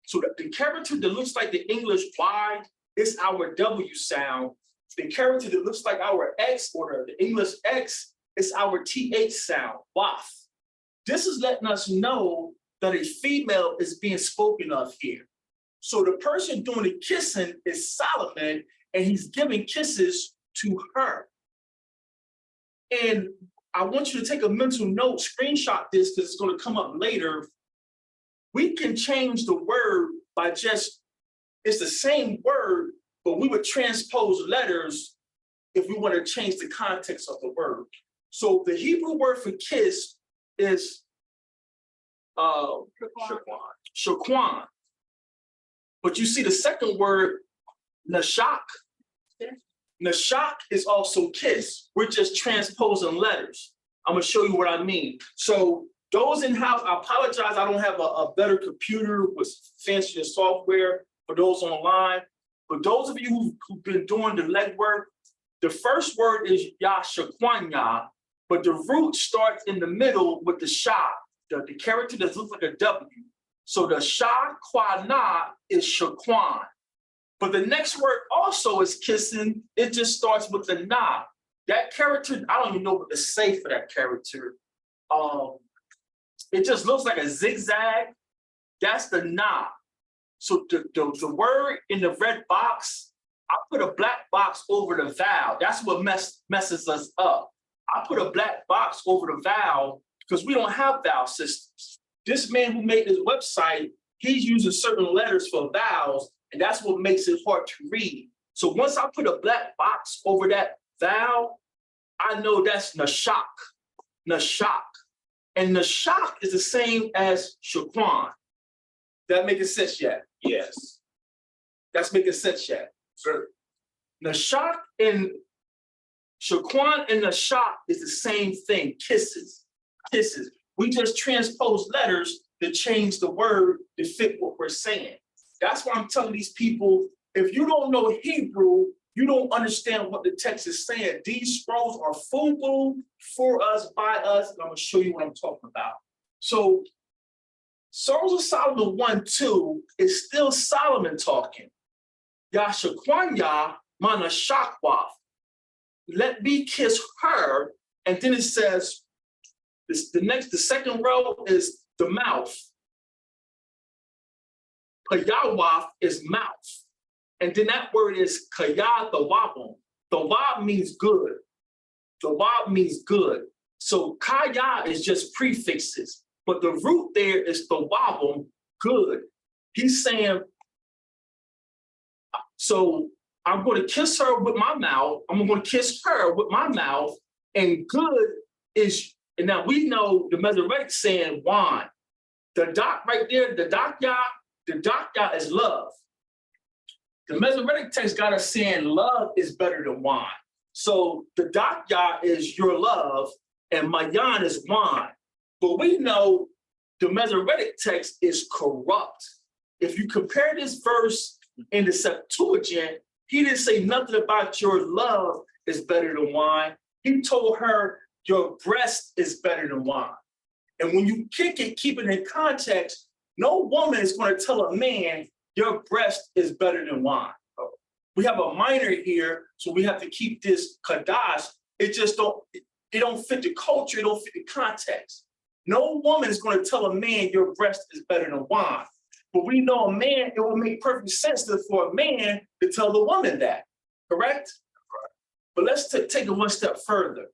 So the character that looks like the English Y is our W sound. The character that looks like our X or the English X is our TH sound, WAF. This is letting us know that a female is being spoken of here. So the person doing the kissing is Solomon, and he's giving kisses to her. And I want you to take a mental note, screenshot this because it's going to come up later. We can change the word by just, it's the same word, but we would transpose letters if we want to change the context of the word. So the Hebrew word for kiss is shakwan. But you see the second word, nashak. Nashak is also kiss. We're just transposing letters. I'm gonna show you what I mean. So those in house, I apologize, I don't have a better computer with fancier software for those online. But those of you who've been doing the legwork, the first word is Yashakwanya, but the root starts in the middle with the sha, the character that looks like a W. So the Shakwana is Shakwan. But the next word also is kissing. It just starts with the na. That character, I don't even know what to say for that character. It just looks like a zigzag. That's the na. So the word in the red box, I put a black box over the vowel. That's what messes us up. I put a black box over the vowel because we don't have vowel systems. This man who made this website, he's using certain letters for vowels, and that's what makes it hard to read. So once I put a black box over that vowel, I know that's nashak, nashak. And nashak is the same as shakwan. That making sense yet? Yes. That's making sense yet? Sure. Nashak and shakwan and nashak is the same thing, kisses, kisses. We just transpose letters to change the word to fit what we're saying. That's why I'm telling these people, if you don't know Hebrew, you don't understand what the text is saying. These scrolls are fubu, for us, by us, and I'm going to show you what I'm talking about. So, Songs of Solomon 1:2 is still Solomon talking. Yashakwanya mana shakwa. Let me kiss her, and then it says, the second row is the mouth. Kayawaf is mouth. And then that word is kaya thawabum. Thawab means good. Thawab means good. So kaya is just prefixes, but the root there is thawabum, good. He's saying, so I'm going to kiss her with my mouth. I'm going to kiss her with my mouth. And good is, and now we know the Masoretic saying wine. The dot right there, the dakya is love. The Masoretic text got us saying love is better than wine. So the dakya is your love, and mayan is wine. But we know the Masoretic text is corrupt. If you compare this verse in the Septuagint, he didn't say nothing about your love is better than wine. He told her your breast is better than wine. And when you kick it, keep it in context, no woman is going to tell a man your breast is better than wine. We have a minor here, so we have to keep this kadash. It just don't fit the culture, it don't fit the context. No woman is going to tell a man your breast is better than wine. But we know a man, it will make perfect sense for a man to tell the woman that, correct? But let's take it one step further.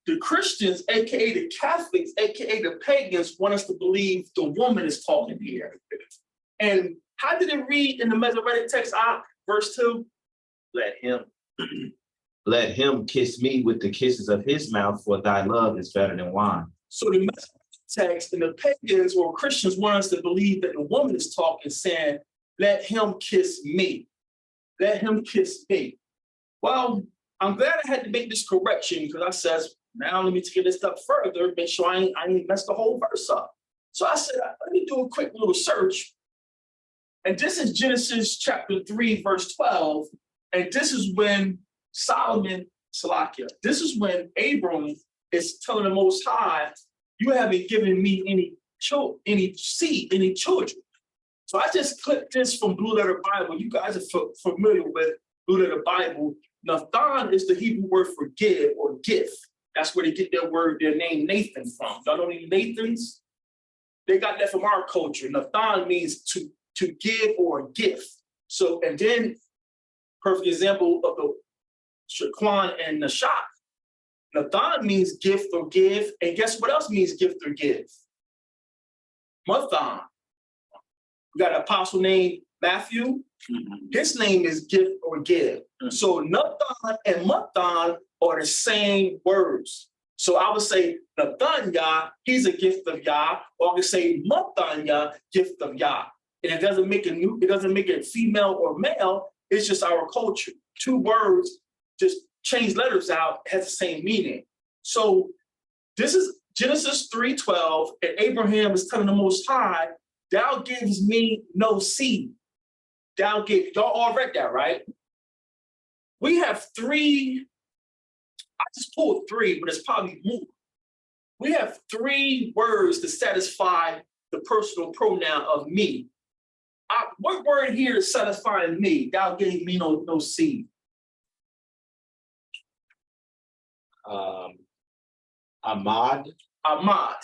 The Christians, AKA the Catholics, AKA the pagans, want us to believe the woman is talking here. And how did it read in the Masoretic text, verse 2? Let him kiss me with the kisses of his mouth, for thy love is better than wine. So the Masoretic text and the pagans or Christians want us to believe that the woman is talking, saying, let him kiss me. Let him kiss me. Well, I'm glad I had to make this correction because I says, now let me take it a step further, make sure I ain't messed the whole verse up. So I said, let me do a quick little search. And this is Genesis chapter 3, verse 12. And this is when Solomon, Salakia, this is when Abram is telling the Most High, you haven't given me any seed, any children. So I just clipped this from Blue Letter Bible. You guys are familiar with Blue Letter Bible. Nathan is the Hebrew word for give or gift. That's where they get their name Nathan from. Y'all know any Nathans? They got that from our culture. Nathan means to give or gift. So, and then perfect example of the Shaquan and Nashak. Nathan means gift or give. And guess what else means gift or give? Mathan. We got an apostle named Matthew. His name is gift or give. So Nathan and Mathan are the same words. So I would say Nathan Yah, he's a gift of Yah, or I could say Mathan Yah, gift of Yah. And it doesn't make it female or male, it's just our culture. Two words, just change letters out, has the same meaning. So this is Genesis 3:12, and Abraham is telling the Most High, thou gives me no seed. Y'all all read that, right? We have three, I just pulled three, but it's probably more. We have three words to satisfy the personal pronoun of me. What word here is satisfying me? Thou gave me no seed. Ahmad. Ahmad.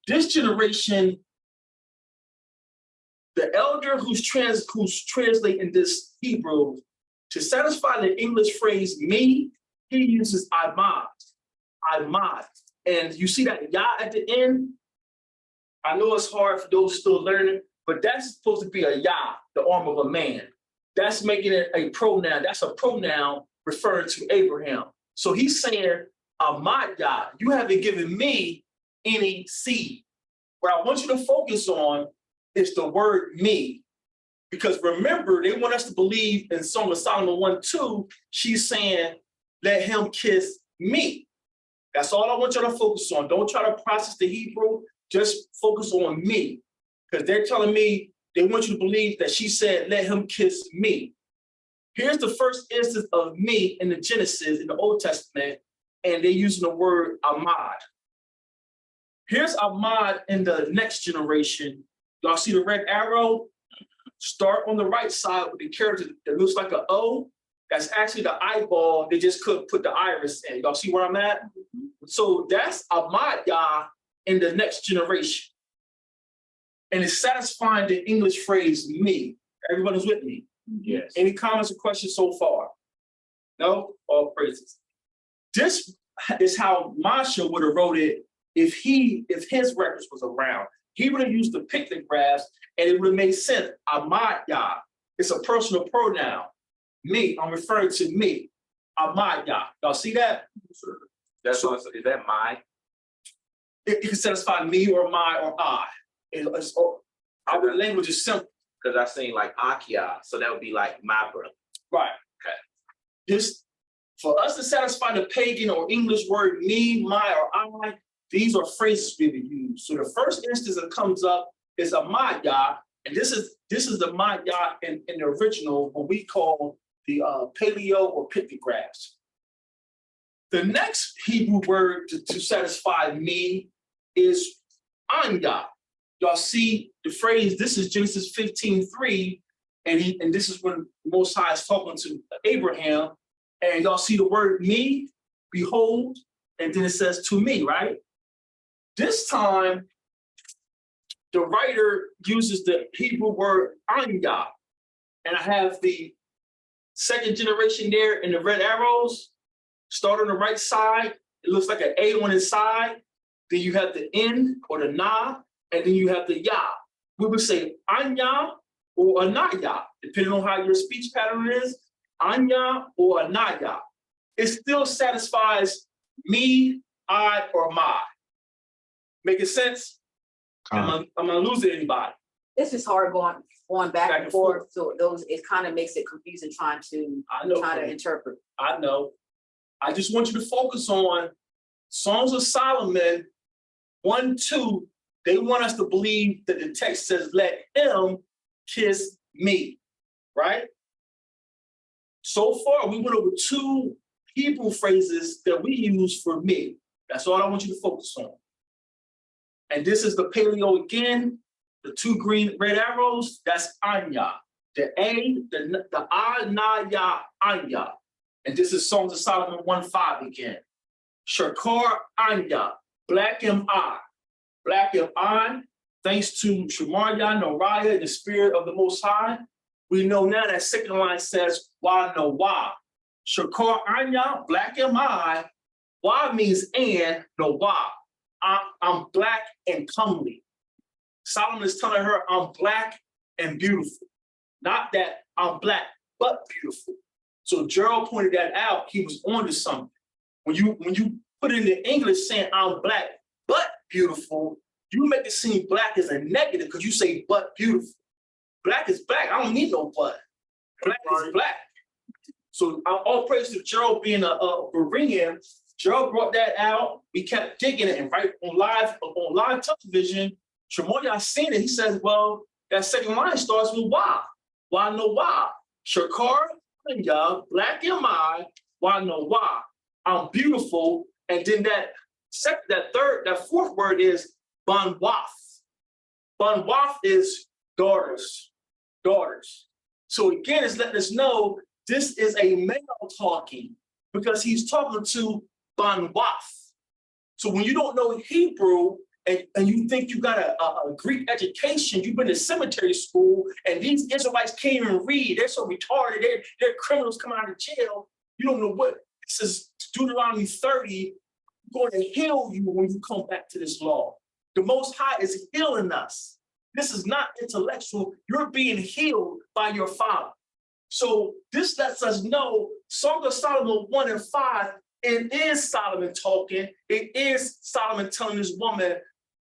This generation, the elder who's translating this Hebrew to satisfy the English phrase me, he uses Ahmad. Ahmad. And you see that Yah at the end? I know it's hard for those still learning, but that's supposed to be a Yah, the arm of a man. That's making it a pronoun. That's a pronoun referring to Abraham. So he's saying, Ahmad Yah, you haven't given me any seed. What I want you to focus on is the word me. Because remember, they want us to believe in Song of Solomon 1:2, she's saying, let him kiss me. That's all I want you to focus on. Don't try to process the Hebrew, just focus on me. Because they're telling me, they want you to believe that she said, let him kiss me. Here's the first instance of me in the Genesis, in the Old Testament, and they're using the word Ahmad. Here's Ahmad in the next generation. Y'all see the red arrow? Start on the right side with the character that looks like an O. That's actually the eyeball. They just couldn't put the iris in. Y'all see where I'm at? So that's Ahmad Yah in the next generation. And it's satisfying the English phrase me. Everybody's with me? Yes. Any comments or questions so far? No? All praises. This is how Masha would have wrote it if his records was around. He would have used the pictographs and it would have made sense. Ahmad Yah. It's a personal pronoun. Me, I'm referring to me. Ahmad Yah. Y'all see that? That's also, is that my? It can satisfy me or my or I. Our language is simple. Because I seen like Akia, so that would be like my brother. Right. Okay. Just for us to satisfy the pagan or English word me, my, or I, these are phrases we would use. So the first instance that comes up is Ahmad Yah, and this is the Ahmad Yah in the original, what we call the paleo or pictographs. The next Hebrew word to satisfy me is Anya. Y'all see the phrase, this is Genesis 15:3, and this is when Most High is talking to Abraham, and y'all see the word me, behold, and then it says to me, right? This time, the writer uses the Hebrew word Anya, and I have the second generation there in the red arrows. Start on the right side, it looks like an A on the side. Then you have the N or the Na, and then you have the Ya. We would say Anya or Anaya, depending on how your speech pattern is, Anya or Anaya. It still satisfies me, I, or my. Making sense? I'm not losing anybody. This is hard going back and forth. So it kind of makes it confusing trying to interpret. I know. I just want you to focus on Songs of Solomon 1:2. They want us to believe that the text says, let him kiss me, right? So far, we went over two Hebrew phrases that we use for me. That's all I want you to focus on. And this is the paleo again. the two green red arrows, that's Anya. The A, the A, Na, Ya, Anya. And this is Songs of Solomon 1:5 again. Shakar Anya, black am I. Black am I, thanks to Shemarya, Noriah, the spirit of the Most High. We know now that second line says, Wa no Wa. Shakar Anya, black am I. Wa means and, no Wa. I'm black and comely. Solomon is telling her, I'm black and beautiful. Not that I'm black, but beautiful. So Gerald pointed that out. He was on to something. When you put it in the English saying I'm black but beautiful, you make it seem black as a negative because you say but beautiful. Black is black. I don't need no but. Black is black. So all praise to Gerald being a Berean. Gerald brought that out. We kept digging it, and right on live television, Shemoya seen it. He says, well, that second line starts with why. Why no why? Shakar and Yah, black am I, why no why? I'm beautiful. And then that fourth word is banwath. Banwath is daughters. Daughters. So again, it's letting us know this is a male talking because he's talking to banwath. So when you don't know Hebrew, and you think you got a Greek education, you've been to cemetery school, and these Israelites can't even read. They're so retarded. They're criminals coming out of jail. You don't know what this is. Deuteronomy 30 going to heal you when you come back to this law. The Most High is healing us. This is not intellectual. You're being healed by your Father. So this lets us know Song of Solomon 1 and 5. It is Solomon talking. It is Solomon telling this woman,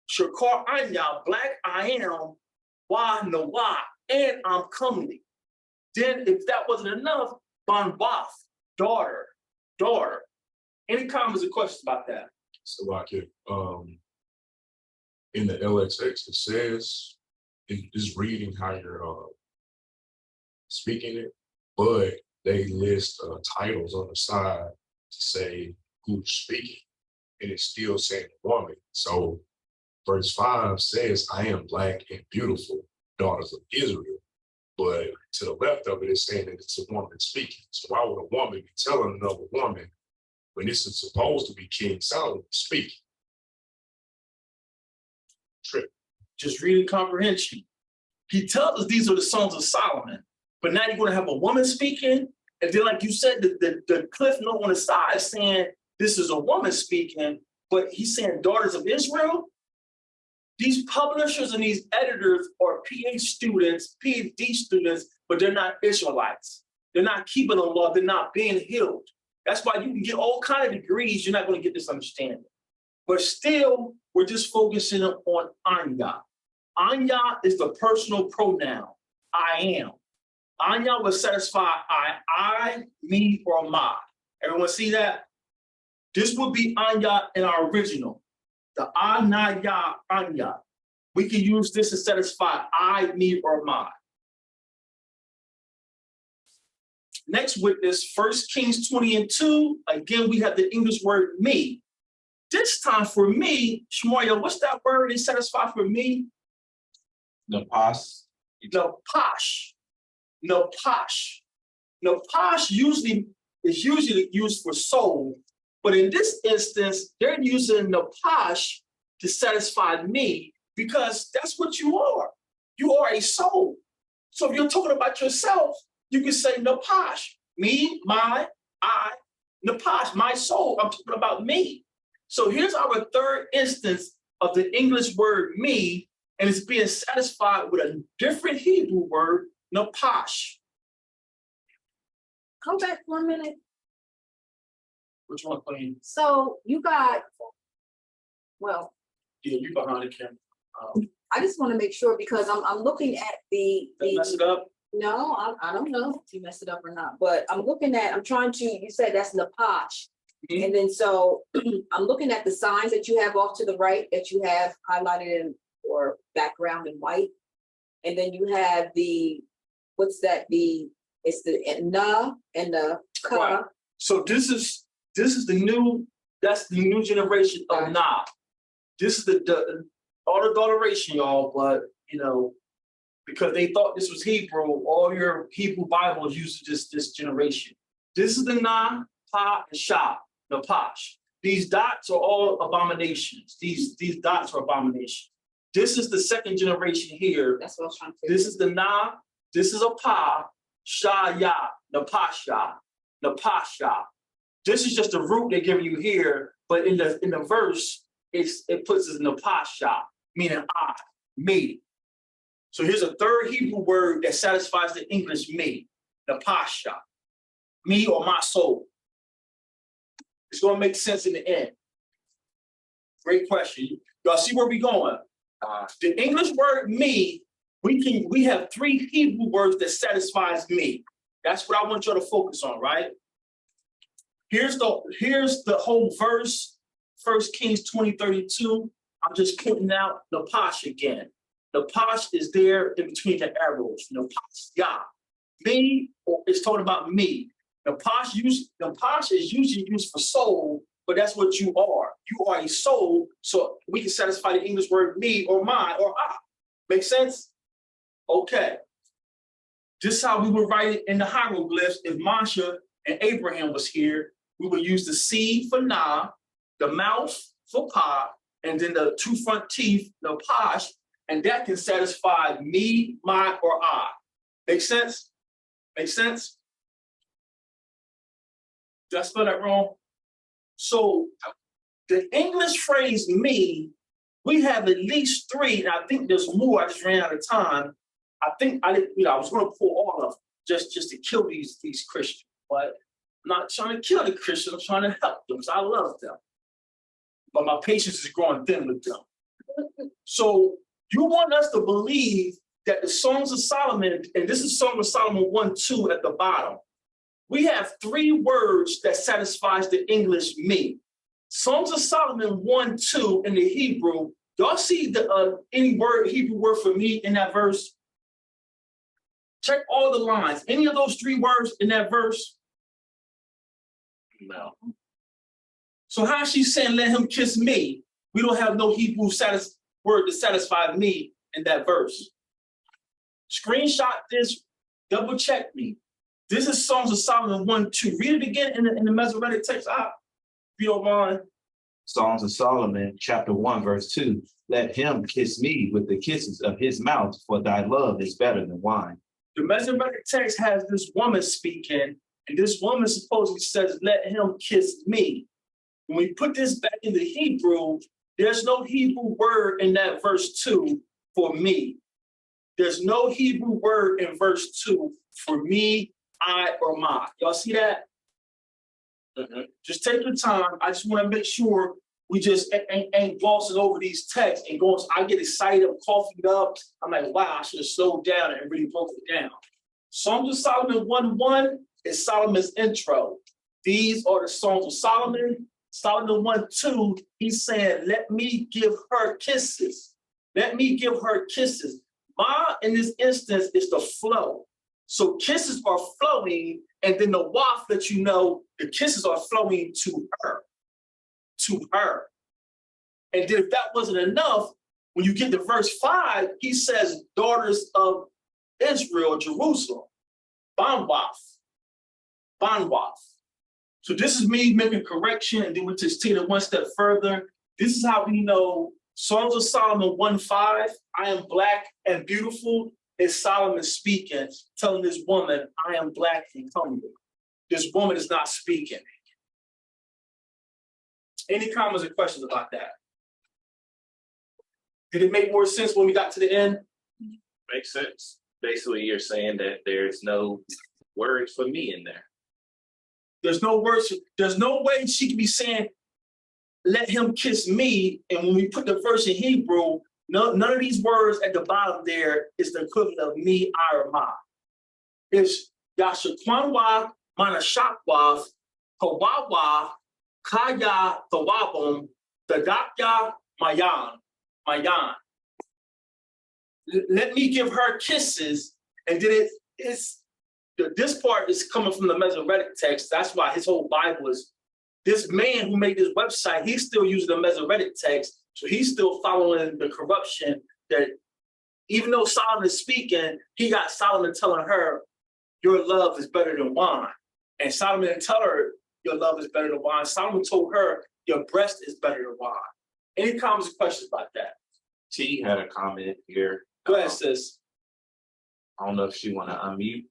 Shakar Anya, black I am, why no why, and I'm comely. Then if that wasn't enough, Banwath, daughter. Any comments or questions about that? So like it, in the LXX, it says, it's reading how you're speaking it, but they list titles on the side to say who's speaking, and it's still saying woman. So verse 5 says, I am black and beautiful, daughters of Israel. But to the left of it, it's saying that it's a woman speaking. So why would a woman be telling another woman when this is supposed to be King Solomon speaking? Trip. Just reading comprehension. He tells us these are the Songs of Solomon, but now you're going to have a woman speaking, and then like you said, the cliff note on the side saying this is a woman speaking, but he's saying daughters of Israel. These publishers and these editors are PhD students, but they're not Israelites. They're not keeping the law. They're not being healed. That's why you can get all kinds of degrees. You're not going to get this understanding. But still, we're just focusing on Anya. Anya is the personal pronoun. I am. Anya will satisfy I, me, or my. Everyone see that? This would be Anya in our original. The Anaya Anya. We can use this to satisfy I, me, or my. Next witness, 1 Kings 20 and 2. Again, we have the English word me. This time for me, Shmoya, what's that word that satisfy for me? Napas. Napash. Napash. Napash is usually used for soul, but in this instance, they're using Napash to satisfy me because that's what you are. You are a soul. So if you're talking about yourself, you can say Napash, me, my, I, Napash, my soul. I'm talking about me. So here's our third instance of the English word me, and it's being satisfied with a different Hebrew word, Napash. Come back for a minute. Which one, Queen? So you got, well, Yeah, you behind the camera. I just want to make sure because I'm looking at Mess it up. No, I don't know if you messed it up or not, but I'm trying to, you said that's Napash. Mhm. And then so I'm looking at the signs that you have off to the right that you have highlighted in or background in white. And then you have it's the na and the ka. Right. So this is the new generation of Na. This is the adulteration, y'all, but you know, because they thought this was Hebrew. All your Hebrew Bibles used this generation. This is the Na, Pa, and Sha, the Pash. These dots are all abominations. These dots are abominations. This is the second generation here. That's what I was trying to. This is the Na, this is a Pa, Sha, Ya, the Pasha, the Pasha. This is just the root they're giving you here, but in the verse, it puts it in the Pasha, meaning I, me. So here's a third Hebrew word that satisfies the English me, the Pasha, me or my soul. It's gonna make sense in the end. Great question. Y'all see where we going? The English word me, we have three Hebrew words that satisfies me. That's what I want y'all to focus on, right? Here's the whole verse, 1 Kings 20:32. I'm just putting out the Pash again. The Pash is there in between the arrows. The Pash, Yah. Me, it's talking about me. The Pash is usually used for soul, but that's what you are. You are a soul, so we can satisfy the English word me or mine or I. Make sense? Okay. This is how we would write it in the hieroglyphs. If Masha and Abraham was here, we would use the C for Na, the mouth for Pa, and then the two front teeth, the Pash, and that can satisfy me, my, or I. Make sense? Make sense? Did I spell that wrong? So the English phrase me, we have at least three, and I think there's more. I just ran out of time. I think I was going to pull all of them just to kill these Christians, but I'm not trying to kill the Christians. I'm trying to help them. So I love them, but my patience is growing thin with them. So you want us to believe that the Songs of Solomon, and this is Song of Solomon 1:2 at the bottom. We have three words that satisfies the English me. Songs of Solomon 1:2 in the Hebrew. Y'all see any Hebrew word for me in that verse? Check all the lines. Any of those three words in that verse? No. So how is she saying, let him kiss me? We don't have no Hebrew word to satisfy me in that verse. Screenshot this, double check me. This is Songs of Solomon 1:2. Read it again in the Masoretic text, if you don't mind. Songs of Solomon, chapter 1, verse 2. Let him kiss me with the kisses of his mouth, for thy love is better than wine. The Masoretic text has this woman speaking, and this woman supposedly says, let him kiss me. When we put this back into Hebrew, there's no Hebrew word in that verse 2 for me. There's no Hebrew word in verse 2 for me, I, or my. Y'all see that? Just take your time. I just want to make sure we just ain't glossing over these texts and going. I get excited, I'm coughing up. I'm like, wow, I should have slowed down and really broke it down. Songs of Solomon 1:1 is Solomon's intro. These are the Songs of Solomon. Solomon 1:2, he's saying, let me give her kisses. Let me give her kisses. Ma, in this instance, is the flow. So kisses are flowing, and then the waf lets you know the kisses are flowing to her. To her. And then if that wasn't enough, when you get to verse 5, he says, daughters of Israel, Jerusalem, Banwaf. Banwaf. So this is me making correction, and then we just take it one step further. This is how we know Songs of Solomon 1:5, I am black and beautiful, is Solomon speaking, telling this woman, I am black and comely. This woman is not speaking. Any comments or questions about that? Did it make more sense when we got to the end? Makes sense. Basically, you're saying that there's no words for me in there. There's no words. There's no way she could be saying, let him kiss me. And when we put the verse in Hebrew, none of these words at the bottom there is the equivalent of me, I, or ma. It's Yashakwanwa, Manashakwa, Kawawa, Kaya, Tawabum, Dadakya, Mayan. Mayan. Let me give her kisses. And then this part is coming from the Masoretic text. That's why his whole Bible is, this man who made this website, he's still using the Masoretic text. So he's still following the corruption that even though Solomon is speaking, he got Solomon telling her, your love is better than wine. And Solomon didn't tell her, your love is better than wine. Solomon told her, your breast is better than wine. Any comments or questions about that? T had a comment here. Go ahead, sis. I don't know if she want to unmute.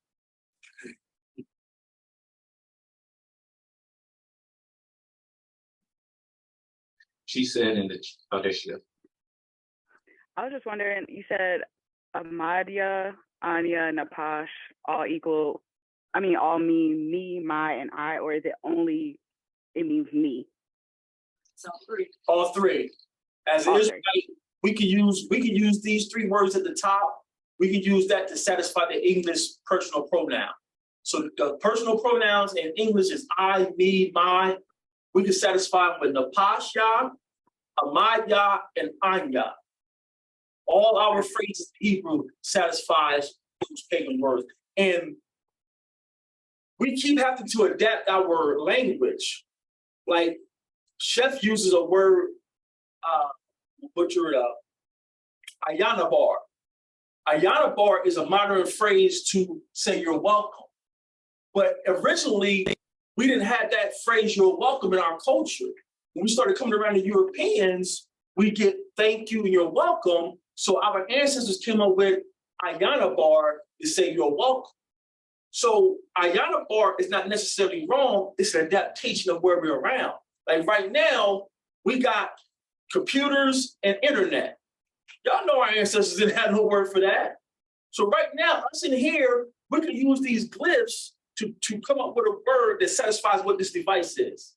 She said in the, oh, there she goes. I was just wondering, you said Amadia, Anya, Napash, all equal, I mean, all mean me, my, and I, or is it only, it means me? So three. All three. As it All is, three. we can use these three words at the top. We can use that to satisfy the English personal pronoun. So the personal pronouns in English is I, me, my. We can satisfy them with Napashya, Amadya, and Anya. All our phrases in Hebrew satisfies those pagan words. And we keep having to adapt our language. Like Chef uses a word, butcher it up, Ayanabar. Ayanabar is a modern phrase to say you're welcome. But originally, we didn't have that phrase, you're welcome, in our culture. When we started coming around the Europeans, we get thank you and you're welcome. So our ancestors came up with Ayanabar to say you're welcome. So Ayanabar is not necessarily wrong, it's an adaptation of where we're around. Like right now, we got computers and internet. Y'all know our ancestors didn't have no word for that. So right now, us in here, we can use these glyphs to come up with a word that satisfies what this device is.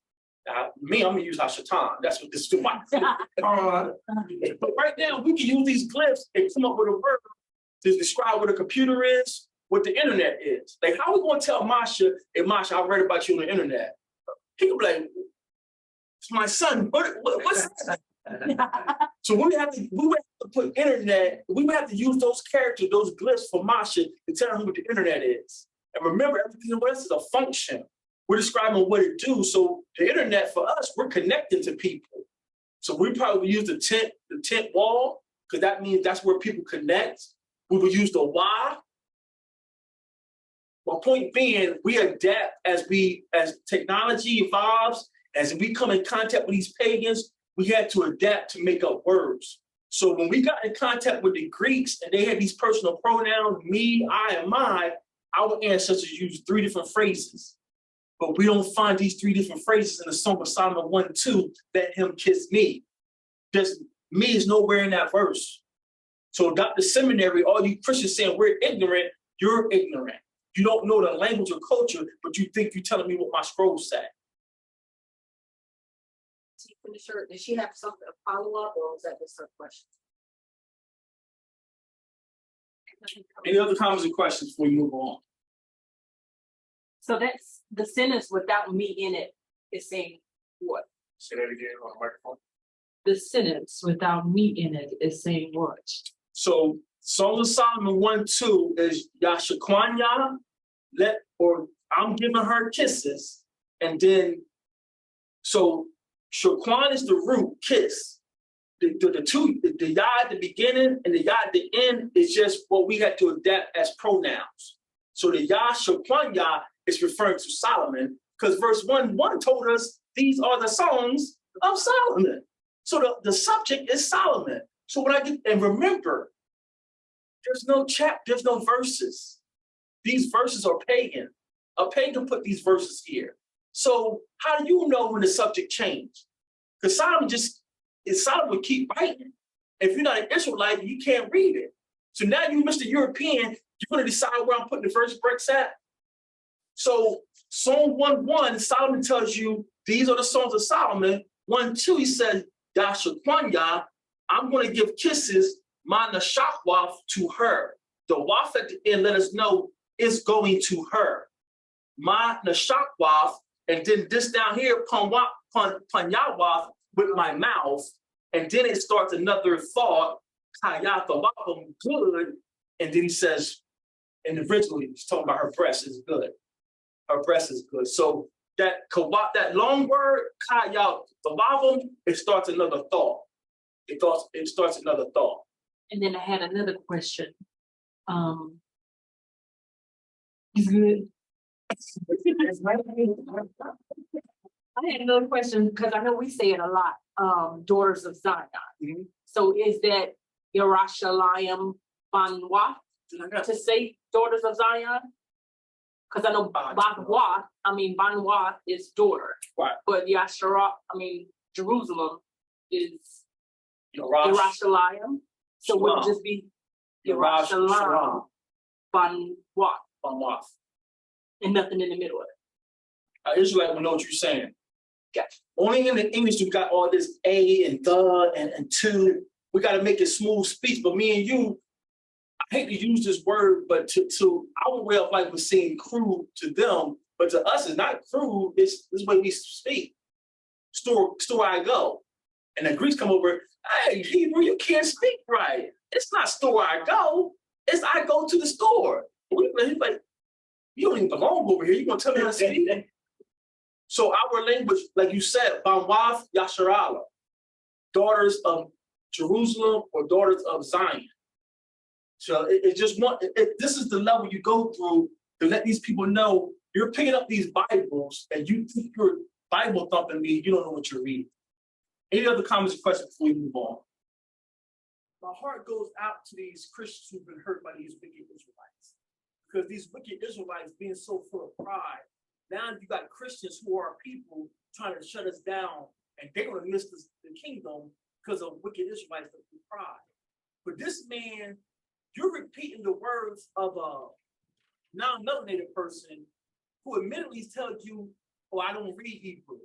Me, I'm gonna use Hashatan. That's what this device is. But right now, we can use these glyphs and come up with a word to describe what a computer is, what the internet is. Like, how are we gonna tell Masha, hey, Masha, I read about you on the internet? He could be like, it's my son, what's that? So we would have to put internet, we would have to use those characters, those glyphs for Masha to tell him what the internet is. And remember, everything else is a function. We're describing what it do. So the internet for us, we're connecting to people. So we probably use the tent wall, because that means that's where people connect. We will use the why. My point being, we adapt as technology evolves, as we come in contact with these pagans, we had to adapt to make up words. So when we got in contact with the Greeks and they had these personal pronouns, me, I, and my, our ancestors used 3 different phrases. But we don't find these 3 different phrases in the Song of Solomon 1:2, let him kiss me. Just me is nowhere in that verse. So Dr. Seminary, all you Christians saying we're ignorant, you're ignorant. You don't know the language or culture, but you think you're telling me what my scrolls say. Did she have something to follow up, or was that just her question? Any other comments or questions before we move on? So that's the sentence without me in it is saying what? Say that again on the microphone. The sentence without me in it is saying what? So Song of Solomon 1:2 is Yashakwanya, or I'm giving her kisses, and then so Shakwan is the root, kiss. The yah at the beginning and the yah at the end is just what we had to adapt as pronouns. So the yah Shakwanya is referring to Solomon, because verse 1 told us these are the songs of Solomon. So the subject is Solomon. So when I get, and remember, there's no verses. These verses are pagan. A pagan put these verses here. So how do you know when the subject changed? Because Solomon would keep writing. If you're not an Israelite, you can't read it. So now you, Mr. European, you're going to decide where I'm putting the verse breaks at. So Psalm 1:1, Solomon tells you these are the songs of Solomon. 1:2, he says, Yashakwanya, I'm going to give kisses, my nashakwath, to her. The waf at the end let us know it's going to her. My nashakwath, and then this down here, panyawath, with my mouth, and then it starts another thought, good, and then he says, and originally he's talking about her breast is good. Her breast is good. So that long word, it starts another thought. It starts another thought. And then I had another question. Is good. I had another question because I know we say it a lot, daughters of Zion. Mhm. So is that Yerushalayim Banwa to say daughters of Zion? Because I know Banwa, Banwa is daughter. Right. But Jerusalem is Yerash, Yerushalayim. So would it just be Yerushalayim Banwa Banwath. and nothing in the middle of it? Israelite will know what you're saying. Gotcha. Only in the English we got all this a and the and to. We got to make it smooth speech. But me and you, I hate to use this word, but to our way of life was seem crude to them, but to us it's not crude. It's this way we speak. Store I go, and the Greeks come over. Hey, Hebrew, you can't speak right. It's not store I go. It's I go to the store. He's like, you don't even belong over here. You gonna tell me how to speak? So our language, like you said, Banwath Yasharala, daughters of Jerusalem or daughters of Zion. So it just this is the level you go through to let these people know you're picking up these Bibles and you think you're Bible thumping me, you don't know what you're reading. Any other comments or questions before we move on? My heart goes out to these Christians who've been hurt by these wicked Israelites. Because these wicked Israelites being so full of pride, now you got Christians who are people trying to shut us down, and they're going to miss the kingdom because of wicked Israelites with pride. But this man, you're repeating the words of a non-melanated person who admittedly tells you, oh, I don't read Hebrew.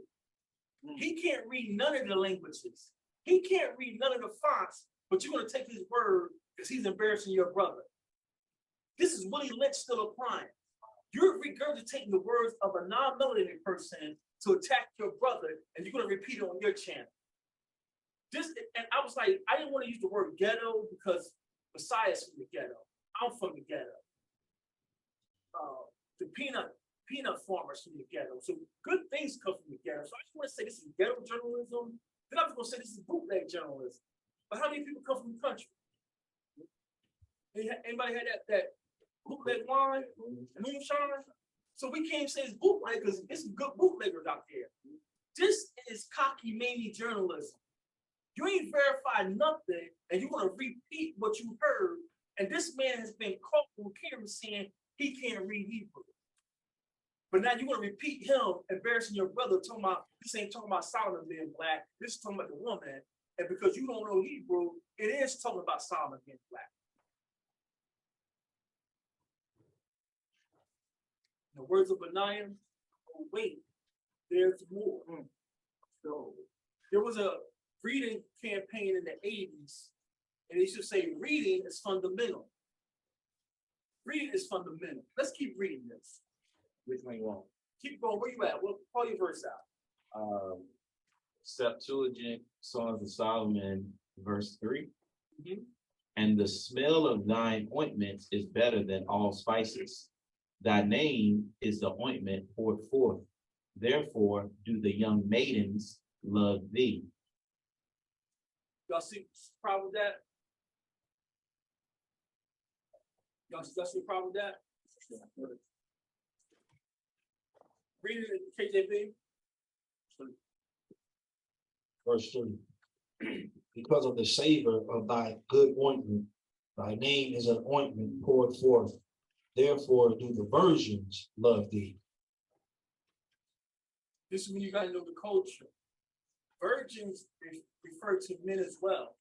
He can't read none of the languages. He can't read none of the fonts, but you're going to take his word because he's embarrassing your brother. This is Willie Lynch still applying. You're regurgitating the words of a non-melanated person to attack your brother, and you're going to repeat it on your channel. And I was like, I didn't want to use the word ghetto because Messiah's from the ghetto. I'm from the ghetto. The peanut farmers from the ghetto. So good things come from the ghetto. So I just want to say this is ghetto journalism. Then I was going to say this is bootleg journalism. But how many people come from the country? Anybody had that bootleg wine, moonshine? So we can't say it's bootleg because it's good bootleggers out there. This is cockamamie journalism. You ain't verified nothing, and you want to repeat what you heard. And this man has been caught on camera saying he can't read Hebrew. But now you want to repeat him embarrassing your brother, talking about this ain't talking about Solomon being black. This is talking about the woman. And because you don't know Hebrew, it is talking about Solomon being black. The words of Benaiah, oh wait, there's more. So there was a reading campaign in the 80s, and they should say reading is fundamental. Reading is fundamental. Let's keep reading this. Which one you want? Keep going. Where you at? Well, call your verse out. Septuagint, Songs of Solomon, verse 3. Mhm. And the smell of thine ointments is better than all spices. Thy name is the ointment poured forth. Therefore do the young maidens love thee. Y'all see the problem with that? Y'all see the problem with that? Read it in KJV. Verse 3. Because of the savor of thy good ointment, thy name is an ointment poured forth. Therefore do the virgins love thee. This is when you gotta know the culture. Virgins refer to men as well.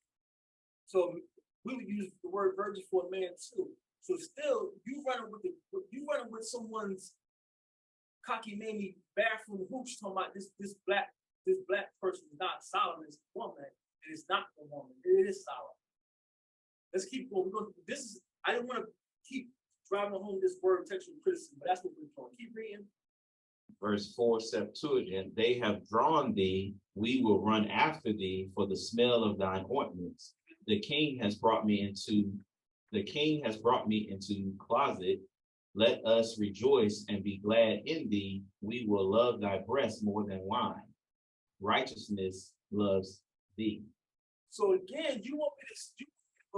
So we would use the word virgin for a man too. So still, you running with someone's cockamamie bathroom hoops talking about this black person is not Solomon, it's a woman, and it's not the woman. It is Solomon. Let's keep going. I didn't want to keep driving home this word textual criticism, but that's what we're doing. Keep reading. Verse 4, Septuagint, they have drawn thee, we will run after thee for the smell of thine ointments. The king has brought me into closet. Let us rejoice and be glad in thee. We will love thy breast more than wine. Righteousness loves thee. So again, you want me to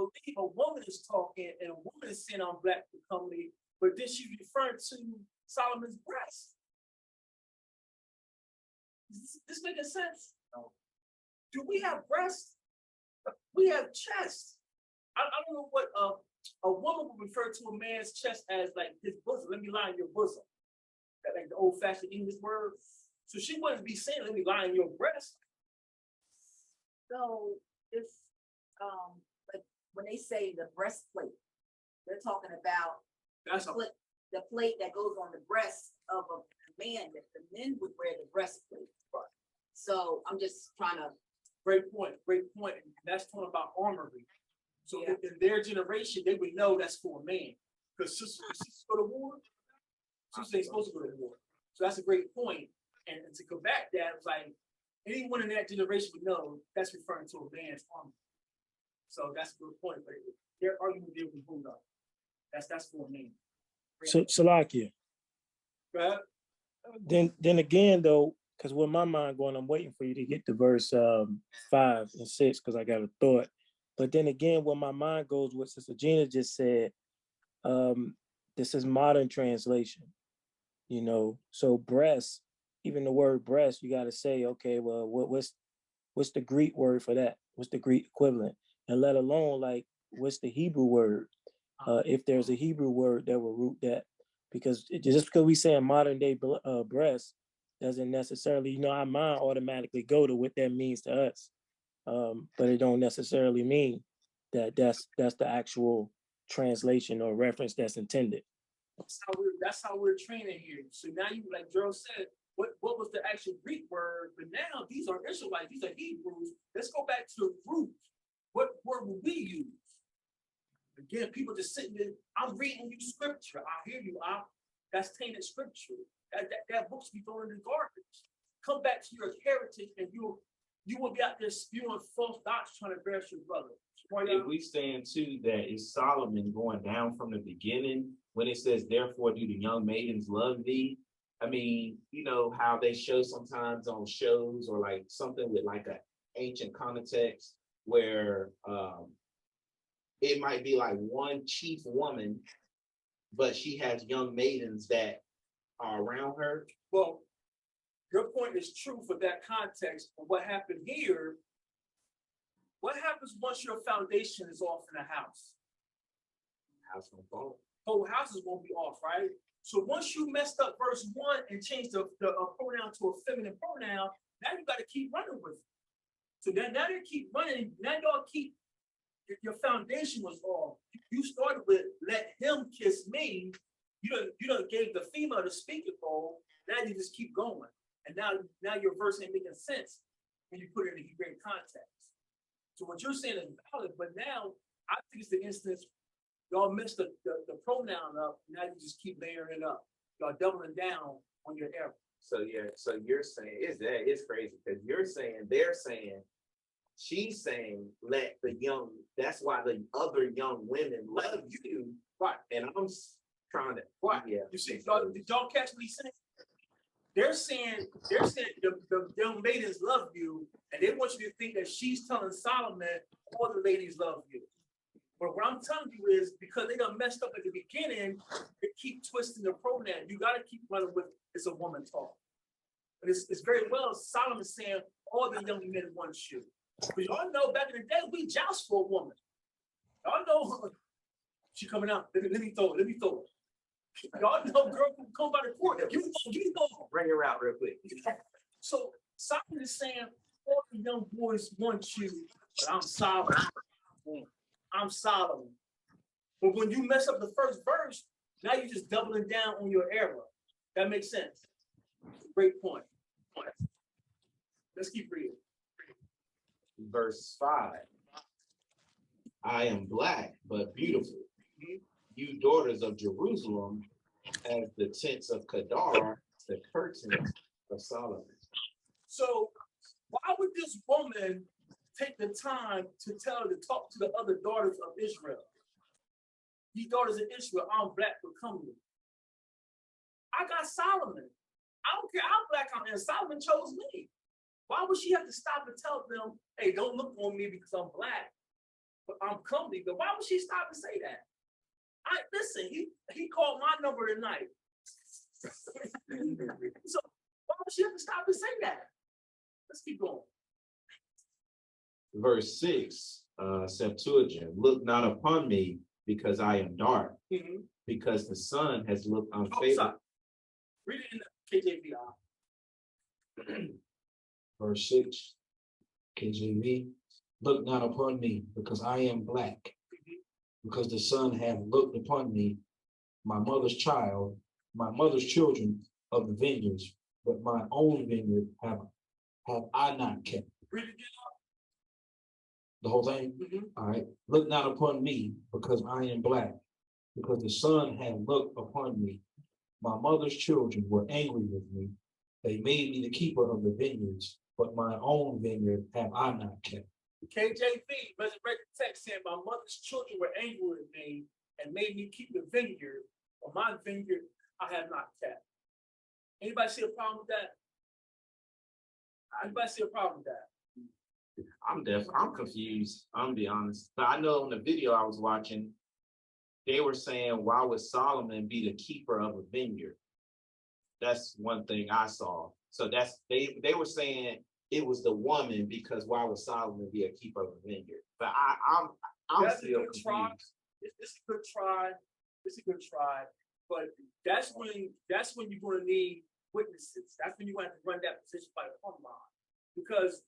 believe a woman is talking and a woman is saying I'm black becoming, but then she's referring to Solomon's breast. Is this making sense? No. Do we have breasts? We have chest. I don't know what a woman would refer to a man's chest as, like his bosom. Let me lie in your bosom. That, like the old-fashioned English word. So she wouldn't be saying, let me lie in your breast. So if, like when they say the breastplate, they're talking about That's a the plate that goes on the breast of a man, that the men would wear the breastplate. Right. So I'm just trying to. great point, great point. And that's talking about armory. So Yeah. in their generation, they would know that's for a man. Because sisters go to war, sisters ain't supposed to go to war. So that's a great point. And to combat that, it's like anyone in that generation would know that's referring to a man's armor. So that's a good point. But their argument there was hold up. That's for a man. So Salakia. Right? Then again though, because with my mind going, I'm waiting for you to get to verse 5 and 6 because I got a thought. But then again, where my mind goes, what Sister Gina just said, this is modern translation, you know. So breast, even the word breast, you got to say, okay, well, what's the Greek word for that? What's the Greek equivalent? And let alone like, what's the Hebrew word? If there's a Hebrew word that will root that, because just because we say modern day breast doesn't necessarily, you know, our mind automatically go to what that means to us. But it don't necessarily mean that that's the actual translation or reference that's intended. That's how we're training here. So now you, like Gerald said, what was the actual Greek word? But now these are Israelites, these are Hebrews. Let's go back to the root. What word will we use? Again, people just sitting there, I'm reading you scripture. I hear you, that's tainted scripture. That book's be thrown in the garbage. Come back to your heritage and you will be out there spewing false doctrine trying to embarrass your brother. If we stand too that it's Solomon going down from the beginning when it says, therefore do the young maidens love thee. I mean, you know how they show sometimes on shows or like something with like an ancient context where it might be like one chief woman, but she has young maidens that are around her. Well, your point is true for that context, but what happened here, what happens once your foundation is off in a house? House gonna fall. Whole houses won't be off, right? So once you messed up verse 1 and changed the pronoun to a feminine pronoun, now you got to keep running with it. So then now they keep running, now y'all keep, your foundation was off. You started with let him kiss me. You don't gave the female the speaking role. Now you just keep going. And now your verse ain't making sense when you put it in the Hebrew context. So what you're saying is valid, but now I think it's the instance y'all messed the pronoun up. Now you just keep layering it up. Y'all doubling down on your error. So yeah, so you're saying it's crazy because they're saying she's saying let the young, that's why the other young women love you. Right. And I'm trying to Yeah. You see, did y'all catch what he's saying? They're saying the young maidens love you, and they want you to think that she's telling Solomon all the ladies love you. But what I'm telling you is because they done messed up at the beginning, they keep twisting the pronoun. You got to keep running with it's a woman talk. But it's very well Solomon saying all the young men want you. But y'all know back in the day we joust for a woman. Y'all know she coming out. Let me throw it. Y'all know girl come by the court. Give me go. bring her out real quick. So Solomon is saying all the young boys want you, but I'm Solomon. I'm Solomon. But when you mess up the first verse, now you're just doubling down on your error. That makes sense. Great point. Let's keep reading. Verse 5. I am black, but beautiful. You daughters of Jerusalem, as the tents of Kedar, the curtains of Solomon. So why would this woman take the time to tell her to talk to the other daughters of Israel? These daughters of Israel, I'm black, but come with. I got Solomon. I don't care how black I am. Solomon chose me. Why would she have to stop and tell them, hey, don't look on me because I'm black? but I'm comely. But why would she stop and say that? Listen, he called my number tonight. So why would she have to stop and say that? Let's keep going. Verse 6, Septuagint, look not upon me because I am dark, because the sun has looked unfavorable. Read it in the KJV. Verse 6, KJV, look not upon me because I am black, because the sun hath looked upon me, my mother's child, my mother's children of the vineyards, but my own vineyard have I not kept. Read it again. The whole thing? All right. Look not upon me because I am black, because the sun hath looked upon me. My mother's children were angry with me. They made me the keeper of the vineyards, but my own vineyard have I not kept. KJV, resurrected text saying, my mother's children were angry with me and made me keep the vineyard, but my vineyard I have not kept. Anybody see a problem with that? Anybody see a problem with that? I'm confused. I'm gonna be honest. But I know in the video I was watching, they were saying, why would Solomon be the keeper of a vineyard? That's one thing I saw. So that's they were saying it was the woman, because why would Solomon be a keeper of a vineyard? But I'm That's still a good try. confused. It's a good try. It's a good try. But that's when you're going to need witnesses. That's when you have to run that position by the front line. Because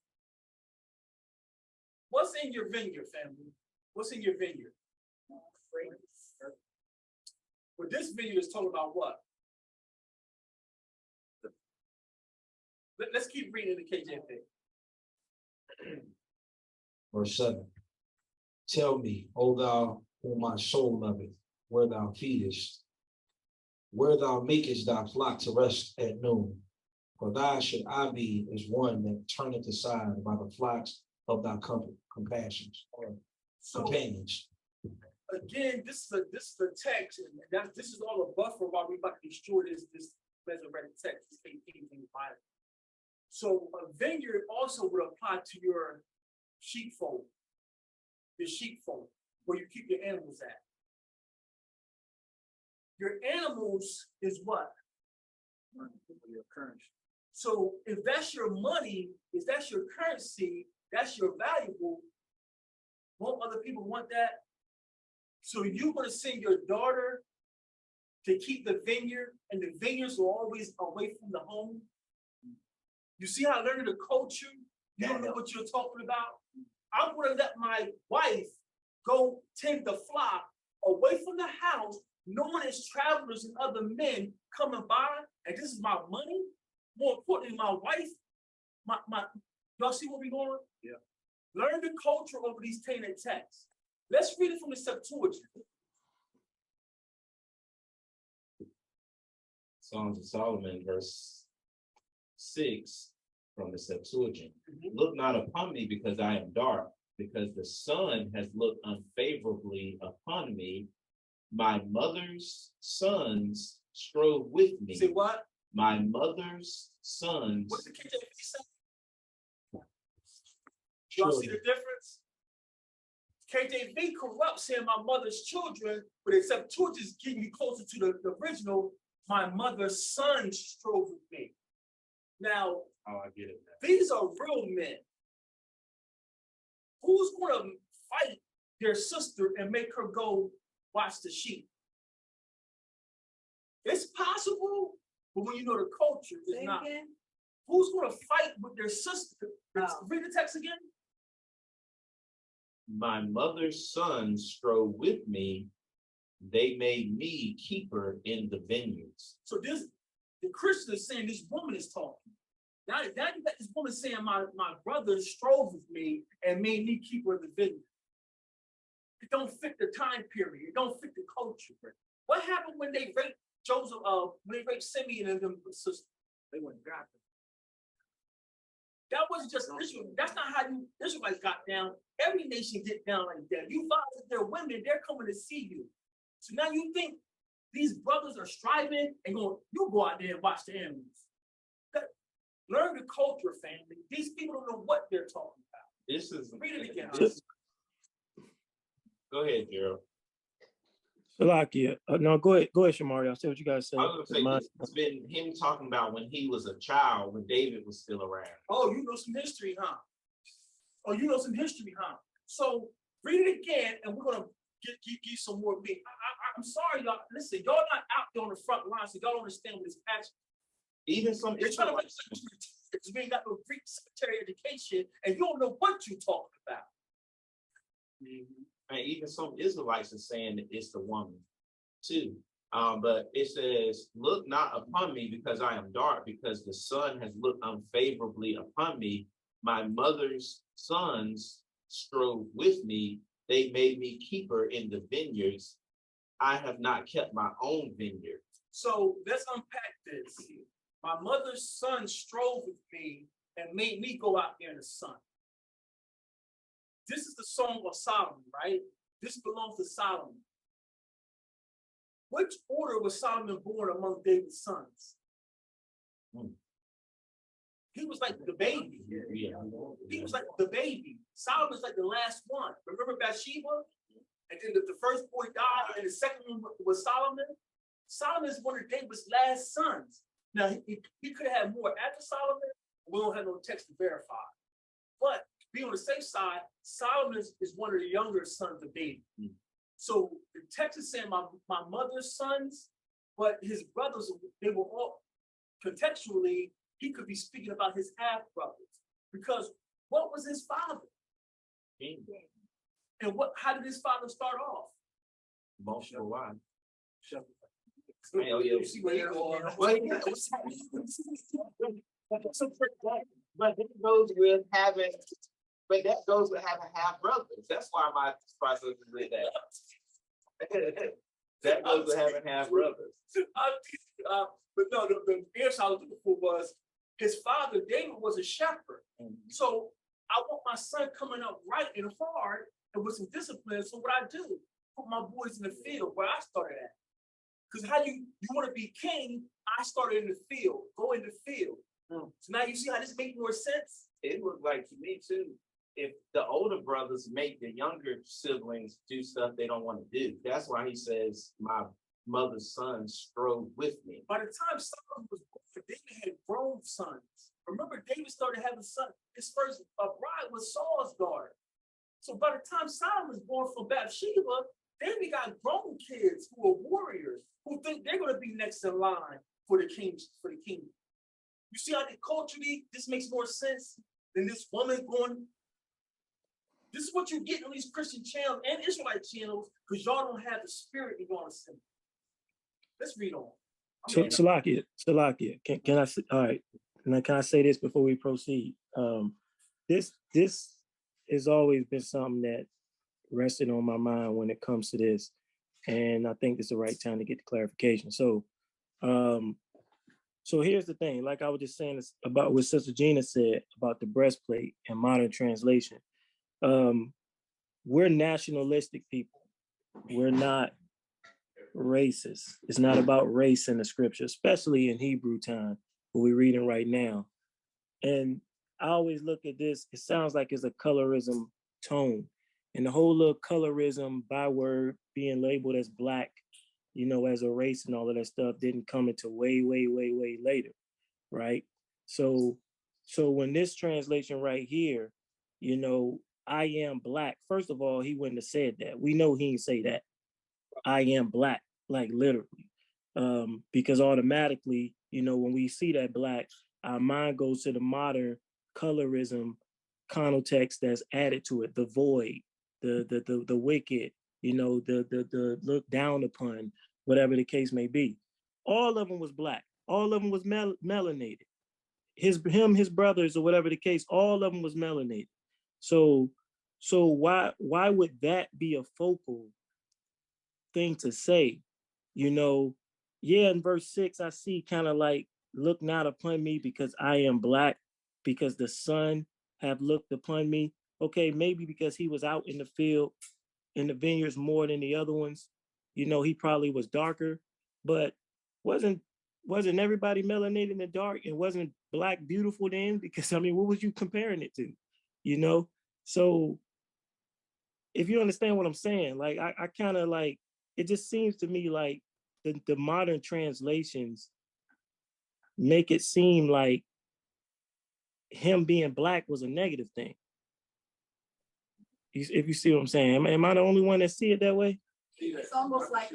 what's in your vineyard, family? What's in your vineyard? Well, this vineyard is talking about what? Let's keep reading the KJV. Verse 7. Tell me, O thou whom my soul loveth, where thou feedest, where thou makest thy flock to rest at noon. For thy should I be as one that turneth aside by the flocks of thy compassions or companions. Again, this is the text, and this is all a buffer while we about to destroy this resurrected text, this 18th in the Bible. So a vineyard also would apply to your sheepfold, where you keep your animals at. Your animals is what? Your currency. So if that's your money, if that's your currency, that's your valuable, won't other people want that? So you're going to send your daughter to keep the vineyard, and the vineyards are always away from the home? You see how learning the culture, you don't know what you're talking about? I'm going to let my wife go tend the flock away from the house, knowing it's travelers and other men coming by, and this is my money. More importantly, my wife, y'all see where we're going? Yeah. Learn the culture over these tainted texts. Let's read it from the Septuagint. Songs of Solomon, verse 6 from the Septuagint. Look not upon me because I am dark, because the sun has looked unfavorably upon me. My mother's sons strove with me. Say what? My mother's sons. What's the KJV say? Y'all see the difference? KJV corrupts saying my mother's children, but the Septuagint is getting you closer to the original. My mother's sons strove with me. Now, I get it. These are real men. Who's going to fight their sister and make her go watch the sheep? It's possible, but when you know the culture, it's not. Again? Who's going to fight with their sister? Read the text again. My mother's sons strove with me. They made me keeper in the vineyards. So the Christian is saying this woman is talking. Now you got this woman saying my brother strove with me and made me keeper of the vineyard. It don't fit the time period. It don't fit the culture. What happened when they raped Joseph? When they raped Simeon and them sisters? They went and got them. That wasn't just Israel. That's not how you Israelites got down. Every nation get down like that. You violate their women, they're coming to see you. So now you think these brothers are striving and you go out there and watch the animals. Learn the culture, family. These people don't know what they're talking about. This is Read it again. Go ahead, Gerald. Salakia. No, go ahead, Shamari. I'll say what you guys say. I was gonna say it's been him talking about when he was a child, when David was still around. Oh, you know some history, huh? Oh, you know some history, huh? So read it again, and we're gonna give you some more meat. I'm sorry, y'all. Listen, y'all not out there on the front line, so y'all don't understand what it's actually. Even some You're trying to Israelites, because we ain't got no Greek secretary education, and you don't know what you're talking about. and even some Israelites are saying that it's the woman too. But it says, look not upon me because I am dark, because the sun has looked unfavorably upon me. My mother's sons strove with me. They made me keeper in the vineyards. I have not kept my own vineyard. So let's unpack this. My mother's son strove with me and made me go out there in the sun. This is the Song of Solomon, right? This belongs to Solomon. Which order was Solomon born among David's sons? He was like the baby. He was like the baby. Solomon's like the last one. Remember Bathsheba? And then the first boy died, and the second one was Solomon. Solomon is one of David's last sons. Now, he could have had more after Solomon. We don't have no text to verify. But to be on the safe side, Solomon is one of the younger sons of David. So the text is saying my mother's sons, but his brothers, they were all, contextually, he could be speaking about his half brothers. Because what was his father? And how did his father start off? Multiple wives. You see where you're going. But that goes with having, half brothers. That's why my process is with that. That goes with having half brothers. But no, the answer I was looking for was his father, David, was a shepherd. So I want my son coming up right and hard and with some discipline. So what I do, put my boys in the field where I started at. Because how you want to be king, I started in the field, go in the field. So now you see how this makes more sense? It looked like to me too, if the older brothers make the younger siblings do stuff they don't want to do. That's why he says, my mother's son strove with me. By the time Solomon was born, David had grown sons. Remember, David started having sons. His first bride was Saul's daughter. So by the time Solomon was born from Bathsheba, David got grown kids who are warriors, who think they're going to be next in line for the kingdom. You see how culturally this makes more sense than this woman going. This is what you get on these Christian channels and Israelite channels because y'all don't have the spirit you want to sing. Let's read on. So, Salakia, can I say, all right, and can I say this before we proceed? This has always been something that rested on my mind when it comes to this, and I think it's the right time to get the clarification. So, so here's the thing, like I was just saying about what Sister Gina said about the breastplate and modern translation. We're nationalistic people. We're not racist. It's not about race in the scripture, especially in Hebrew time, what we're reading right now. And I always look at this, it sounds like it's a colorism tone. And the whole little colorism byword being labeled as Black, you know, as a race and all of that stuff didn't come into way later, right? So when this translation right here, you know, I am Black, first of all, he wouldn't have said that. We know he didn't say that. I am Black, like literally. Because automatically, you know, when we see that Black, our mind goes to the modern colorism context that's added to it, the void, the wicked, you know, the look down upon, whatever the case may be. All of them was Black. All of them was melanated. His brothers, or whatever the case, all of them was melanated. So why would that be a focal thing to say? You know, yeah, in verse 6, I see kind of like, look not upon me because I am Black, because the sun have looked upon me. Okay, maybe because he was out in the field, in the vineyards more than the other ones. You know, he probably was darker, but wasn't everybody melanated and dark, and wasn't Black beautiful then? Because I mean, what was you comparing it to? You know, so if you understand what I'm saying, like I kind of like, it just seems to me like the modern translations make it seem like him being black was a negative thing. If you see what I'm saying, am I the only one that see it that way? It's almost like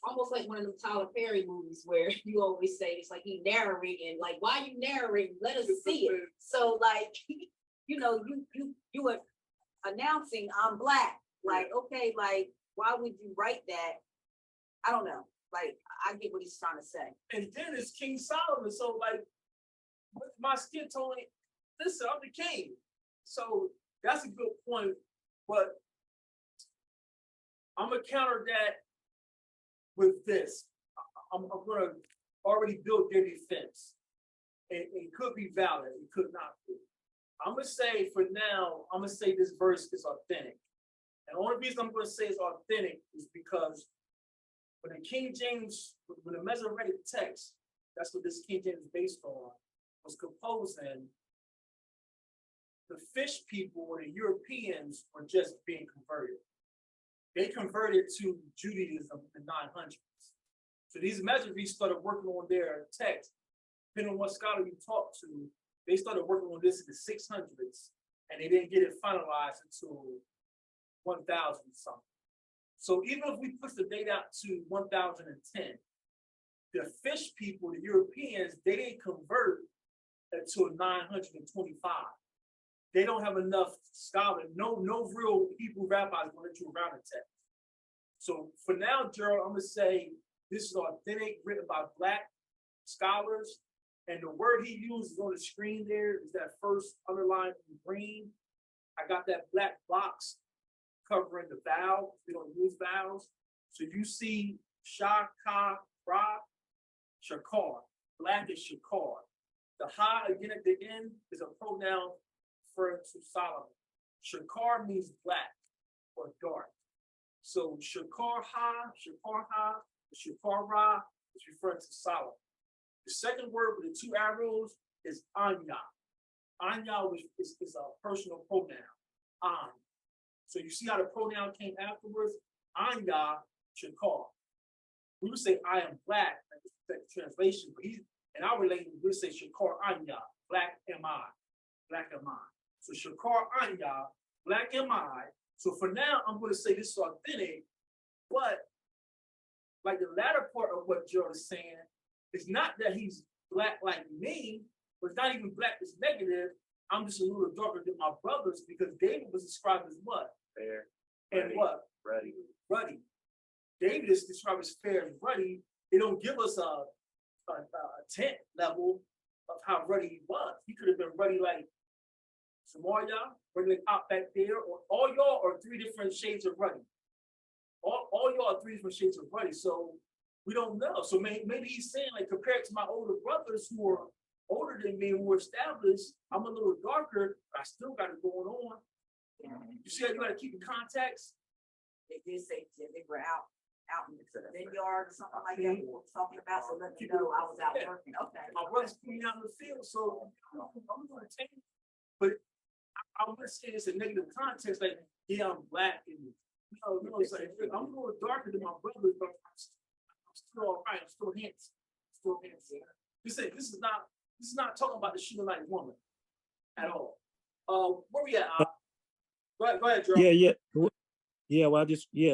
almost like one of them Tyler Perry movies where you always say it's like he narrating, like, why you narrating? Let us see it. So like, you know, you are announcing I'm black. Like, okay, like, why would you write that? I don't know. Like, I get what he's trying to say. And then it's King Solomon. So like, my skin tone, listen, I'm the king. So that's a good point. But I'm gonna counter that with this. I'm gonna already build their defense. It could be valid, it could not be. I'm gonna say for now, I'm gonna say this verse is authentic. And the only reason I'm gonna say it's authentic is because when the King James, when the Masoretic text, that's what this King James is based on, was composing, the fish people or the Europeans were just being converted. They converted to Judaism in the 900s. So these Masoretes started working on their text. Depending on what scholar you talk to, they started working on this in the 600s, and they didn't get it finalized until 1000 something. So even if we push the date out to 1010, the fish people, the Europeans, they didn't convert until 925. They don't have enough scholars, no real Hebrew rabbis going to around the text. So for now, Gerald, I'm gonna say this is authentic, written by Black scholars, and the word he uses on the screen there is that first underlined in green. I got that black box covering the vowel. We don't use vowels. So you see Shah, Ka, Ra, Shakar. Black is Shakar. The Ha again at the end is a pronoun referring to Solomon. Shakar means black or dark. So Shakar Ha, Shakar Ra is referring to Solomon. The second word with the two arrows is Anya. Anya is a personal pronoun. An. So you see how the pronoun came afterwards? Anya Shakar. We would say I am black, like the translation, but in our language, we would say Shakar Anya, black am I, black am I. So Shakar Anya, black am I. So for now, I'm going to say this is authentic, but like the latter part of what Gerald is saying, it's not that he's black like me, but it's not even black that's negative. I'm just a little darker than my brothers because David was described as what? Fair. And Ruddy. what? Ruddy. Ruddy. David is described as fair and ruddy. They don't give us a tent level of how ruddy he was. He could have been ruddy like Samaria, ruddy like out back there, or all y'all are three different shades of ruddy. All y'all are three different shades of ruddy. So we don't know. So maybe he's saying, like, compared to my older brothers who are older than me, who are established, I'm a little darker, but I still got it going on. You see how you got to keep in context? They did say they were out in the vineyard or something like that. Talking about, so let me know I was out working. Okay. My brother's putting me out in the field, so I'm going to take it. But I'm going to say this in negative context, like, yeah, I'm black. And, no, it's like, I'm a little darker than my brothers, but I'm still all right. I'm still handsome. Still handsome. This is not talking about the Shunammite woman at all. Where we at? Go ahead, Joe. Yeah. Well,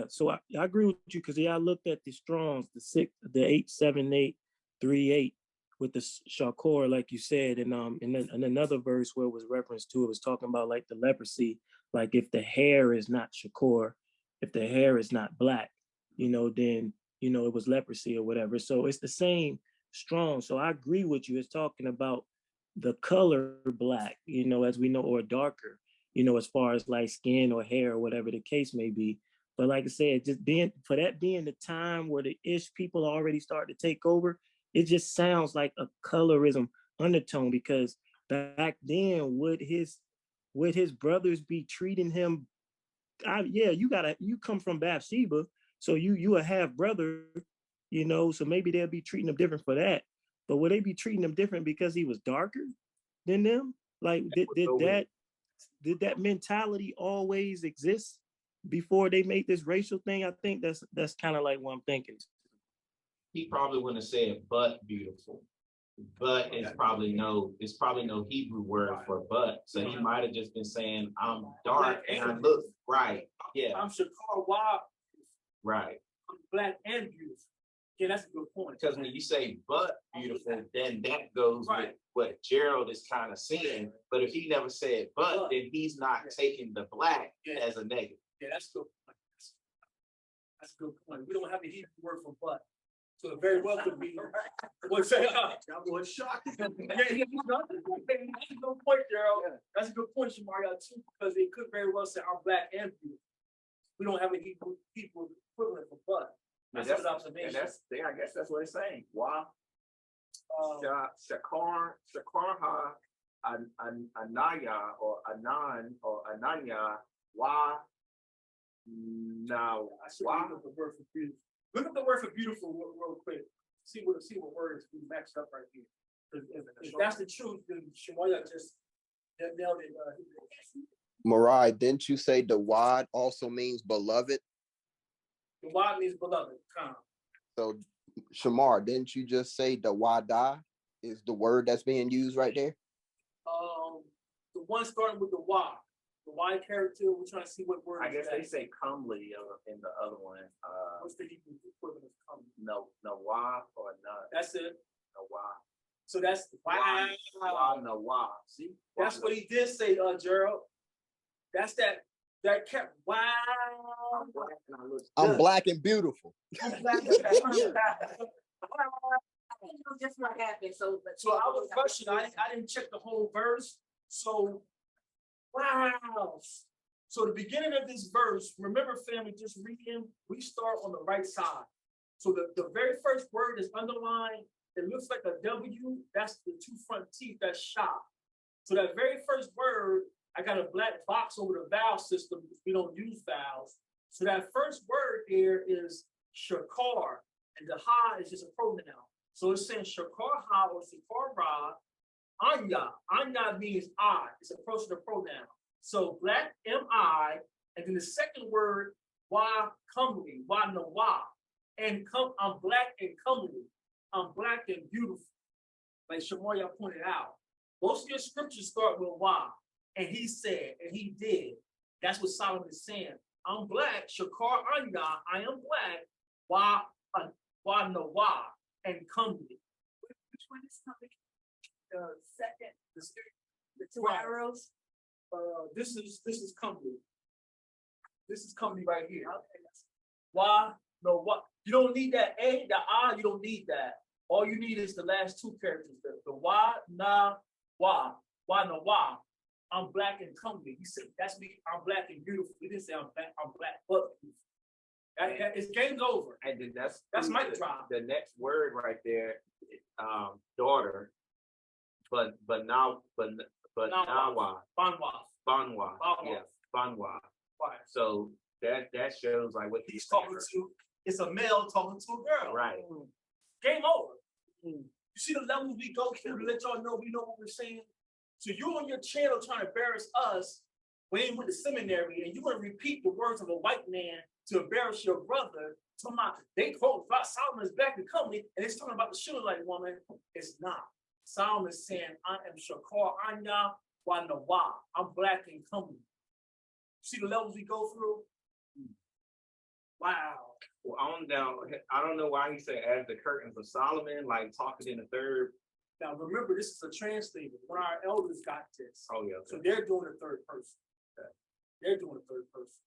So I agree with you because I looked at the Strongs, the 87838 with the Shakor, like you said, and then another verse where it was referenced to, it was talking about like the leprosy, like if the hair is not Shakor, if the hair is not black, then it was leprosy or whatever. So it's the same Strong. So I agree with you. It's talking about the color black, as we know, or darker, as far as like skin or hair or whatever the case may be. But like I said, just being the time where the Ish people already start to take over, it just sounds like a colorism undertone, because back then would his brothers be treating him? You come from Bathsheba, so you a half brother, so maybe they'll be treating him different for that. But would they be treating him different because he was darker than them? Like did that? did that mentality always exist before they made this racial thing? I think that's kind of like what I'm thinking. He probably wouldn't have said but beautiful. But it's probably no Hebrew word for but. So he might have just been saying, I'm dark and I look right. Yeah. I'm Shakar Wild, Right. I'm black and beautiful. Yeah, that's a good point. Because when you say but beautiful, then that goes with what Gerald is kind of saying. But if he never said but, then he's not taking the black as a negative. Yeah, that's a good point. That's a good point. We don't have a Hebrew word for but. So it very well could be. What's that? I was shocked. Yeah, that's a good point, Gerald. That's a good point, Shamaria, too, because it could very well say I'm black and beautiful. We don't have a Hebrew equivalent for but. That's an observation. I guess that's what it's saying. Why? Shakarha Anaya or Anan or Ananya. Why? Now, I should look up the word for beautiful. Look up the word for beautiful real quick. See what words we matched up right here. If that's the truth, then Shemaiah just nailed it. Marai, didn't you say the wad also means beloved? The wad means beloved. So Shamar, didn't you just say the wada is the word that's being used right there? The one starting with the wad. The Y character, we're trying to see what word. I guess they say comely in the other one. What's the Hebrew equivalent of comely? No, wah or not. That's it. No wah. So that's wow. No wah. See, that's what he did say, Gerald. That's that kept wow. I'm black and beautiful. I'm black and just what happened. So I was questioning. I didn't check the whole verse. So wow. So the beginning of this verse, remember, family, just reading, we start on the right side. So the very first word is underlined. It looks like a W. That's the two front teeth. That's shop. So that very first word, I got a black box over the vowel system because we don't use vowels. So that first word here is shakar, and the ha is just a pronoun. So it's saying shakar ha or shakar ra. Anya. Anya means I. It's a personal pronoun. So black M-I, and then the second word, wa comely, wa no wa. And I'm black and comely. I'm black and beautiful. Like Shamoya pointed out. Most of your scriptures start with wa. And he said, and he did. That's what Solomon is saying. I'm black, Shakar Anya, I am black, wa no wa, and comely. Which one is comely? The second, the two arrows. This is comely. This is comely right here. Why? No, what? You don't need that A, the I, you don't need that. All you need is the last two characters. The wa, na, wa no wa. I'm black and comely. He said, that's me. I'm black and beautiful. He didn't say I'm black but beautiful. It's game's over. And then that's mic drop. The next word right there, daughter. But now Banwa. Yeah, Banwa. So that shows like what he's talking to. It's a male talking to a girl. Right. Game over. You see the levels we go through to let y'all know we know what we're saying. So you on your channel trying to embarrass us when you went to seminary, and you want to repeat the words of a white man to embarrass your brother. Talking about they quote about Solomon's black and comely, and it's talking about the Shulamite woman. It's not. Solomon is saying, I am Shakar Anya wa Nawa. I'm black and comely. See the levels we go through? Wow. Well, on down, I don't know why he said as the curtains of Solomon, like talking in the third. Now remember, this is a translator. When our elders got this, oh yeah, okay. So they're doing a third person. Okay. They're doing a third person.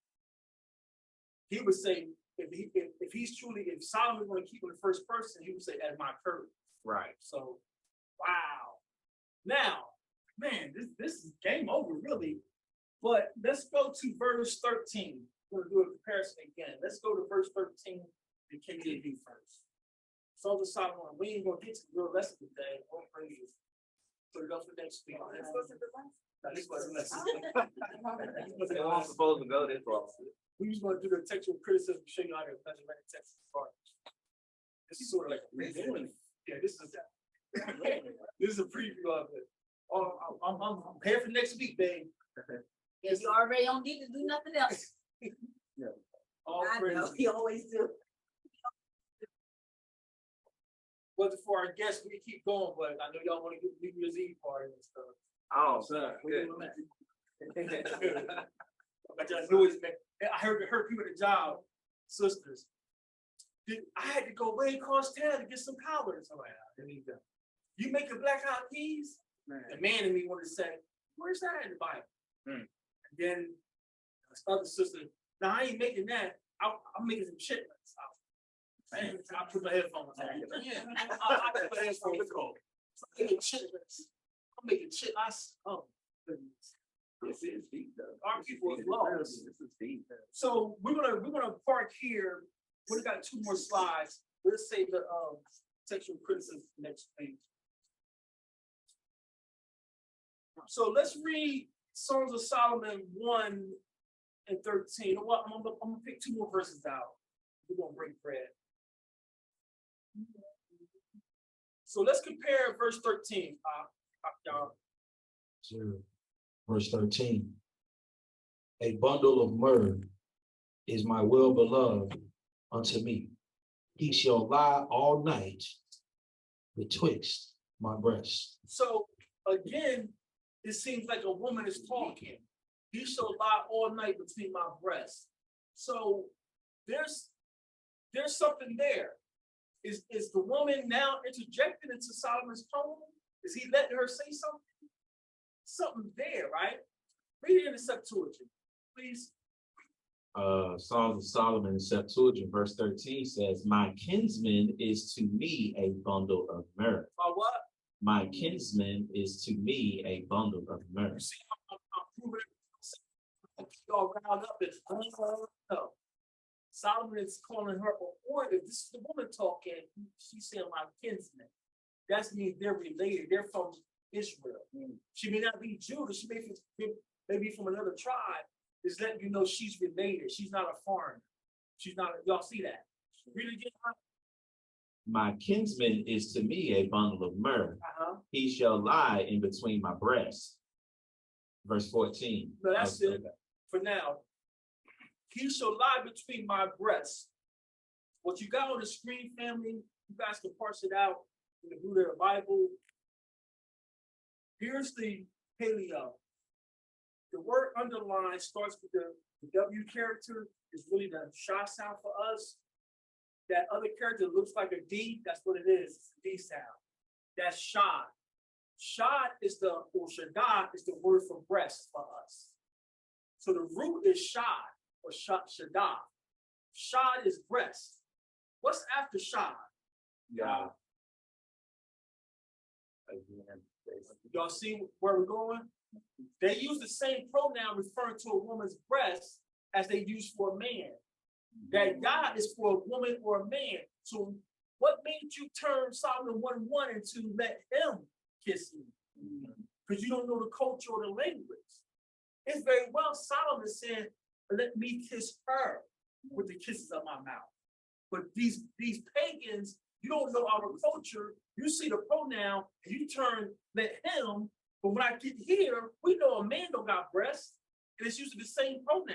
He would say, if Solomon want to keep in the first person, he would say as my curtain. Right. So, wow. Now, man, this is game over, really. But let's go to verse 13. We're gonna do a comparison again. Let's go to verse 13 in KJV first. So the Solomon, we ain't gonna get to the real lesson today. We'll bring you. Put it up for next week. This wasn't lesson. They weren't supposed to go this far. We just want to do the textual criticism, show you how to measure text part. This is sort of like a preview. Yeah, this is a preview of it. Oh, I'm prepared for next week, babe. Yes, you already don't need to do nothing else. All I know, praises. you always do. But for our guests, we can keep going, but I know y'all want to get New Year's Eve party and stuff. Oh, sir. We're Good. doing that. I just knew it, man. I heard people at the job, sisters. I had to go way across town to get some collars. I'm like, I need them. You make a black eyed peas? The man in me wanted to say, where's that in the Bible? And then this other sister, now I ain't making that. I'm making some chitlins. Man, I put my headphones on. Yeah, I put my headphones on. I'm making chitlins. I'm making chitlins. Oh, goodness. This is deep, though. Our people are lost. This is deep. So we're gonna park here. We've got 2 more slides. Let's say the sexual criticism next page. So let's read Songs of Solomon 1 and 13. You know what? I'm gonna pick 2 more verses out. We're gonna break bread. So let's compare verse 13. Y'all. Sure. Verse 13. A bundle of myrrh is my well-beloved unto me. He shall lie all night betwixt my breasts. So again, it seems like a woman is talking. He shall lie all night between my breasts. So there's something there. Is the woman now interjected into Solomon's poem? Is he letting her say something? Something there, right? Read it in the Septuagint, please. Songs of Solomon, Septuagint, verse 13 says, my kinsman is to me a bundle of myrrh. What? My kinsman is to me a bundle of myrrh. See, I'm proving it. Y'all round up and no. Solomon is calling her, or if this is the woman talking, she's saying my kinsman. That means they're related. They're from Israel. She may not be Judah. She may be from another tribe. Is letting you know she's related. She's not a foreigner. She's not. Y'all see that? Read it again. My kinsman is to me a bundle of myrrh. He shall lie in between my breasts. Verse 14. No, that's it. For now, he shall lie between my breasts. What you got on the screen, family, you guys can parse it out in the Blue Letter Bible. Here's the paleo. The word underline starts with the W character, is really the sha sound for us. That other character looks like a D, that's what it is. It's a D sound. That's shad. Shad is or shadah is the word for breast for us. So the root is shad or shadah. Shad is breast. What's after shad? Yeah. Y'all see where we're going? They use the same pronoun referring to a woman's breast as they use for a man. That God is for a woman or a man. So what made you turn Solomon 1:1 into let him kiss me? Because you don't know the culture or the language. It's very well Solomon saying, let me kiss her with the kisses of my mouth. But these pagans, you don't know our culture. You see the pronoun and you turn let him. But when I get here, we know a man don't got breasts, and it's usually the same pronoun.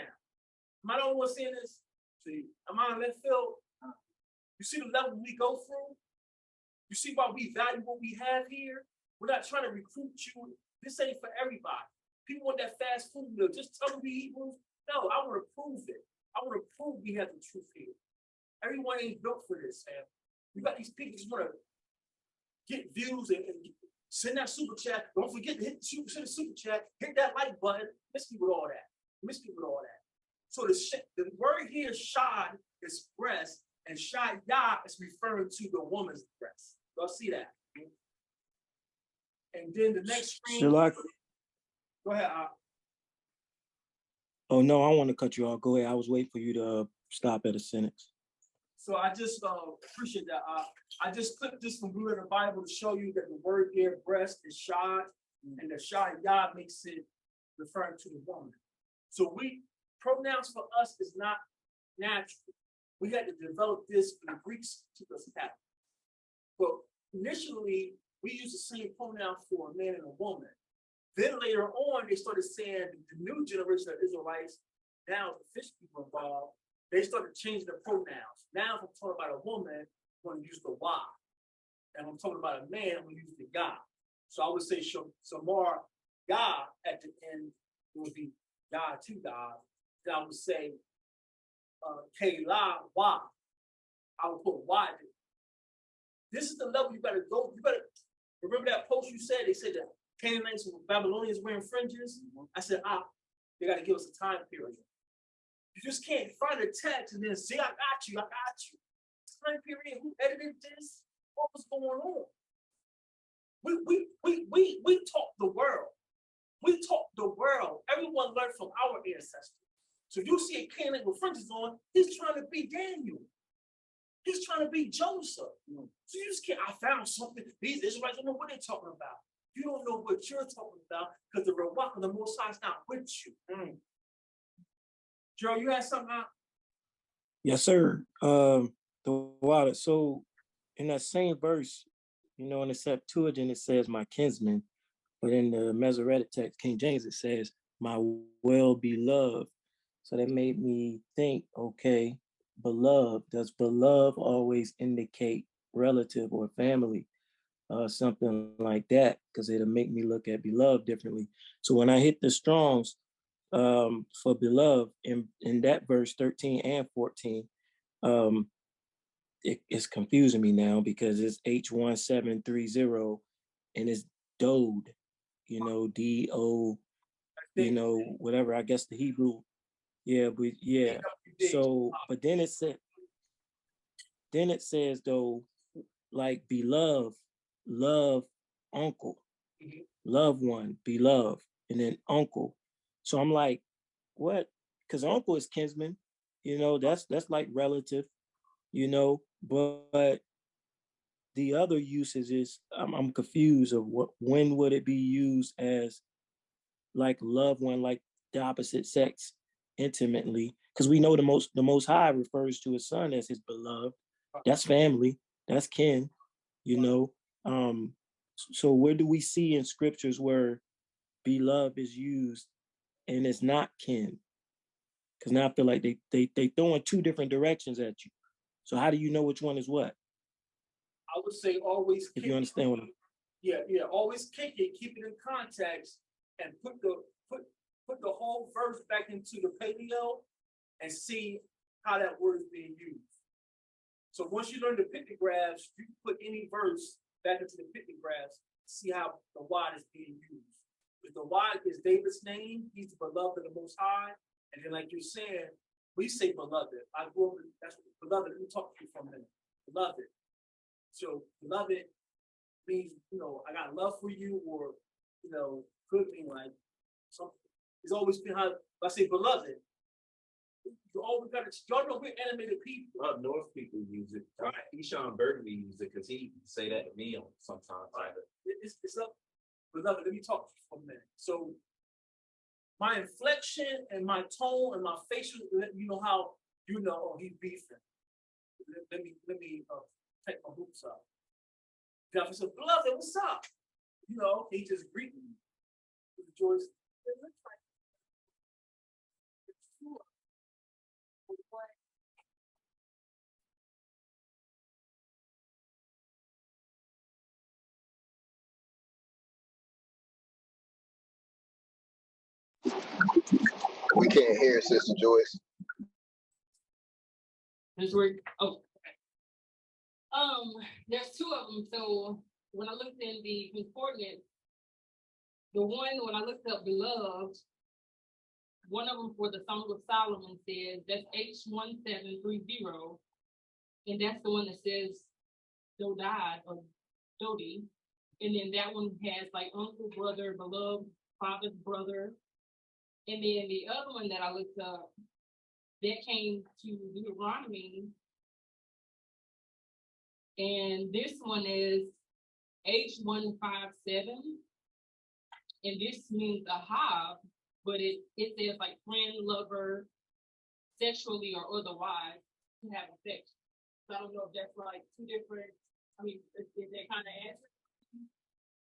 Am I the only one saying this? See, am I in left field? You see the level we go through? You see why we value what we have here? We're not trying to recruit you. This ain't for everybody. People want that fast food meal. Just tell them we Hebrews. No, I want to prove it. I want to prove we have the truth here. Everyone ain't built for this, man. You got these people just want to get views and send that super chat. Don't forget to send the super chat. Hit that like button. Miss me with all that. Miss me with all that. So the word here, shad, is breast, and shayah is referring to the woman's breast. Y'all see that? And then the next screen. SELAH. Go ahead. Oh no, I want to cut you off. Go ahead. I was waiting for you to stop at a sentence. So I just appreciate that. I just clipped this from Blue Letter Bible to show you that the word here, breast, is shad, and the shayah makes it referring to the woman. So pronouns for us is not natural. We had to develop this for the Greeks to us that. But initially, we use the same pronoun for a man and a woman. Then later on, they started saying the new generation of Israelites, now the fish people involved, they started changing the pronouns. Now if I'm talking about a woman, I'm going to use the wah. And if I'm talking about a man, I'm going to use the Yah. So I would say Shamar Yah at the end, it would be Yah to God. Then I would say Keilah Wah. I would put Wah there. This is the level you better go. You better remember that post you said, they said that Canaanites and Babylonians wearing fringes. I said, they got to give us a time period. You just can't find a text and then say, I got you. Time period, who edited this? What was going on? We taught the world. We taught the world. Everyone learned from our ancestors. So you see a Canaanite with fringes on, he's trying to be Daniel. He's trying to be Joseph. So you just can't, I found something. These Israelites don't know what they're talking about. You don't know what you're talking about because the Ruach of the Most High is not with you. Joe, you had something out? Yes, sir. The water. So in that same verse, in the Septuagint, it says my kinsman, but in the Masoretic text, King James, it says my well-beloved. So that made me think, okay, beloved, does beloved always indicate relative or family? Something like that, because it'll make me look at beloved differently. So when I hit the Strongs for beloved in that verse 13 and 14, it's confusing me now because it's H1730 and it's Dode, D-O, whatever, I guess the Hebrew. Yeah, but yeah. So, but then it says though, like beloved, love, uncle, loved one, beloved, and then uncle. So I'm like, what? Because uncle is kinsman, that's like relative, but the other uses is I'm confused of when would it be used as like loved one, like the opposite sex intimately, because we know the most high refers to his son as his beloved. That's family, that's kin, so where do we see in scriptures where beloved is used and it's not kin? Because now I feel like they throwing two different directions at you. So how do you know which one is what? I would say always if you understand what always kick it, keep it in context, and put the whole verse back into the paleo and see how that word is being used. So once you learn the pictographs, you can put any verse back into the pictographs, see how the word is being used. If the word is David's name, he's the beloved of the Most High, and then like you're saying, we say beloved. I grew up with, that's what beloved. Let me talk to you for a minute. Beloved. So beloved means, I got love for you, or, could mean like something. It's always been how I say beloved. You always got to, y'all know we're animated people. Up north people use it. Right. Eshawn Burgundy used it because he say that to me on sometimes. Right. It's up. Beloved, let me talk to you for a minute. So my inflection and my tone and my facial, you know how he's beefing. Let me take my boots up. God said, beloved, what's up? He just greeted me with Joyce. It looks like it's true. We can't hear Sister Joyce. This work. Oh, there's two of them. So when I looked in the concordance, the one when I looked up beloved, one of them for the Song of Solomon says that's H1730, and that's the one that says Dodad or Dodi, and then that one has like uncle, brother, beloved, father's brother, and then the other one that I looked up that came to Deuteronomy. And this one is H157. And this means a hob, but it says like friend, lover, sexually or otherwise to have sex. So I don't know if that's like two different, is that kind of answer?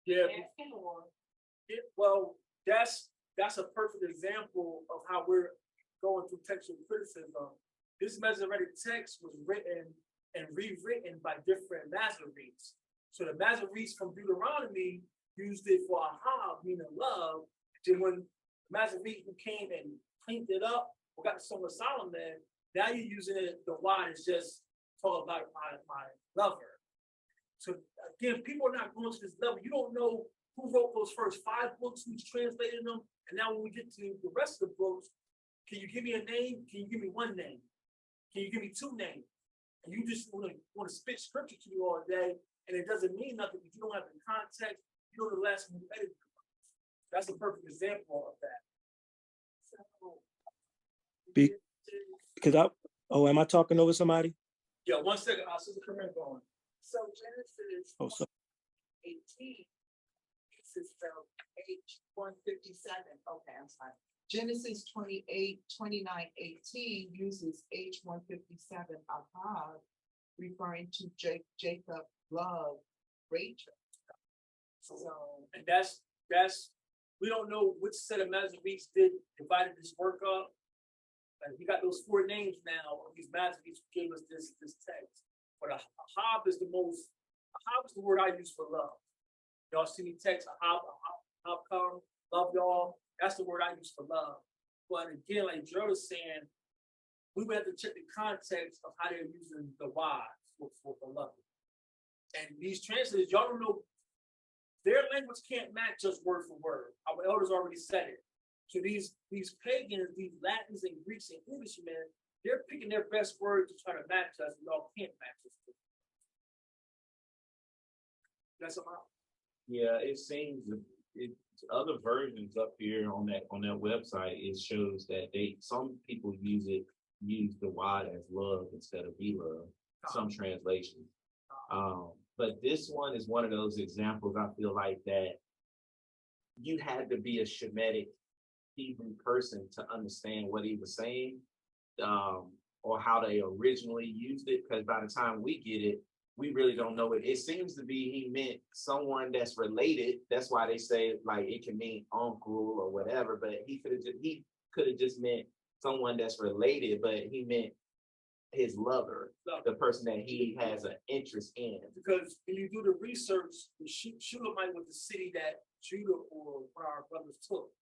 Yeah. Asking or Well, that's a perfect example of how we're going through textual criticism. This Masoretic text was written and rewritten by different Masoretes. So the Masoretes from Deuteronomy used it for aha, meaning love. Then when Masorete who came and cleaned it up, or got the Song of Solomon, now you're using it, the why is just talk about my lover. So again, people are not going to this level. You don't know who wrote those first 5 books, who's translated them. And now when we get to the rest of the books, can you give me a name? Can you give me one name? Can you give me 2 names? And you just want to spit scripture to you all day, and it doesn't mean nothing because you don't have the context. You know the last one you edited. That's a perfect example of that. Am I talking over somebody? Yeah, 1 second. I'll see the comment going. So Genesis 18 uses spelled H157. Okay, I'm sorry. Genesis 29:18 uses H157 Ahab, referring to Jacob love Rachel. So, and that's we don't know which set of Masoretes divided this work up. And we got those 4 names now of these Masoretes who gave us this text. But Ahab is the word I use for love. Y'all see me text Ahab come, love y'all. That's the word I use for love. But again, like Joe was saying, we would have to check the context of how they're using the why for love. And these translators, y'all don't know, their language can't match us word for word. Our elders already said it. So these pagans, these Latins and Greeks and Englishmen, they're picking their best word to try to match us, and y'all can't match us. That's about. Yeah, it seems other versions up here on that website, it shows that some people use the word as love instead of be love. Some translations. But this one is one of those examples I feel like that you had to be a Shemitic Hebrew person to understand what he was saying, or how they originally used it, because by the time we get it, we really don't know it. It seems to be he meant someone that's related. That's why they say like it can mean uncle or whatever, but he could have just meant someone that's related, but he meant his lover, the person that he has an interest in. Because when you do the research, the Shulamite was the city that Judah or one of our brothers took.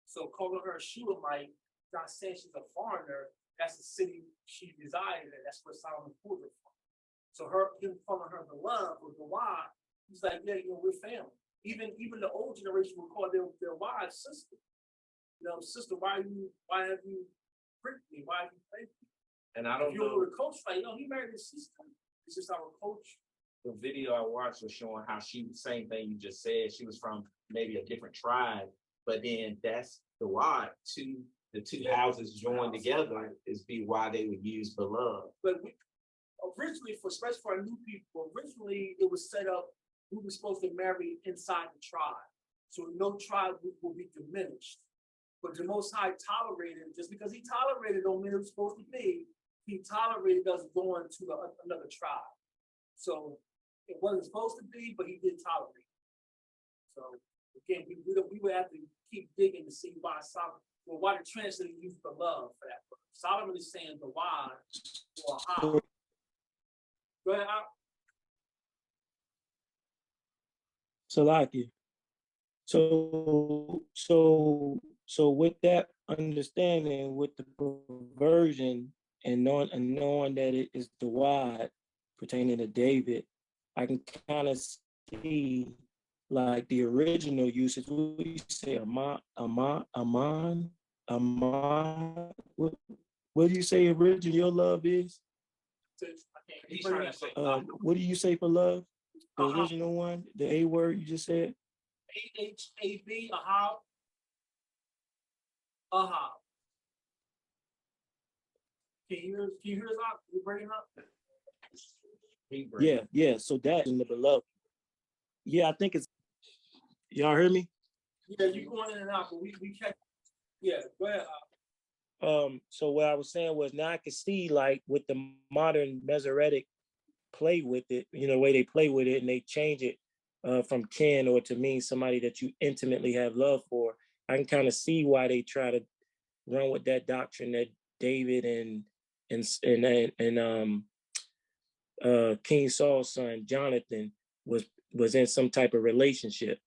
So calling her a Shulamite, not saying she's a foreigner, that's the city she resided in. That's where Solomon pulled her from. So him calling her the love or the wife, he's like, yeah, we're family. Even the old generation would call their wives sister. Sister, why have you pricked me? Why have you played me? And I don't know. You were a coach, like, he married his sister. It's just our coach. The video I watched was showing how same thing you just said. She was from maybe a different tribe, but then that's the why the two houses joined together is be why they would use beloved. But originally, especially for our new people, originally it was set up, we were supposed to marry inside the tribe. So no tribe will be diminished. But the Most High tolerated, just because he tolerated don't mean it was supposed to be, he tolerated us going to another tribe. So it wasn't supposed to be, but he did tolerate. So again, we would have to keep digging to see why why the translator used the love for that word. Solomon is saying the why or how. Go ahead, Al. Salaki. So with that understanding, with the perversion and knowing that it is the word pertaining to David, I can kind of see like the original usage. What do you say, Amon? What do you say original your love is? He's trying to say, what do you say for love? The original one, the A word you just said? AHAB, Ahab. Ahab. Can you hear us out? You bring it up? Yeah. So that in the beloved. Yeah, I think it's. Y'all hear me? Yeah, you going in and out, but we catch. Yeah, go ahead. So what I was saying was now I can see like with the modern Masoretic play with it, the way they play with it and they change it. from kin or to mean somebody that you intimately have love for, I can kind of see why they try to run with that doctrine that David and King Saul's son Jonathan was in some type of relationship.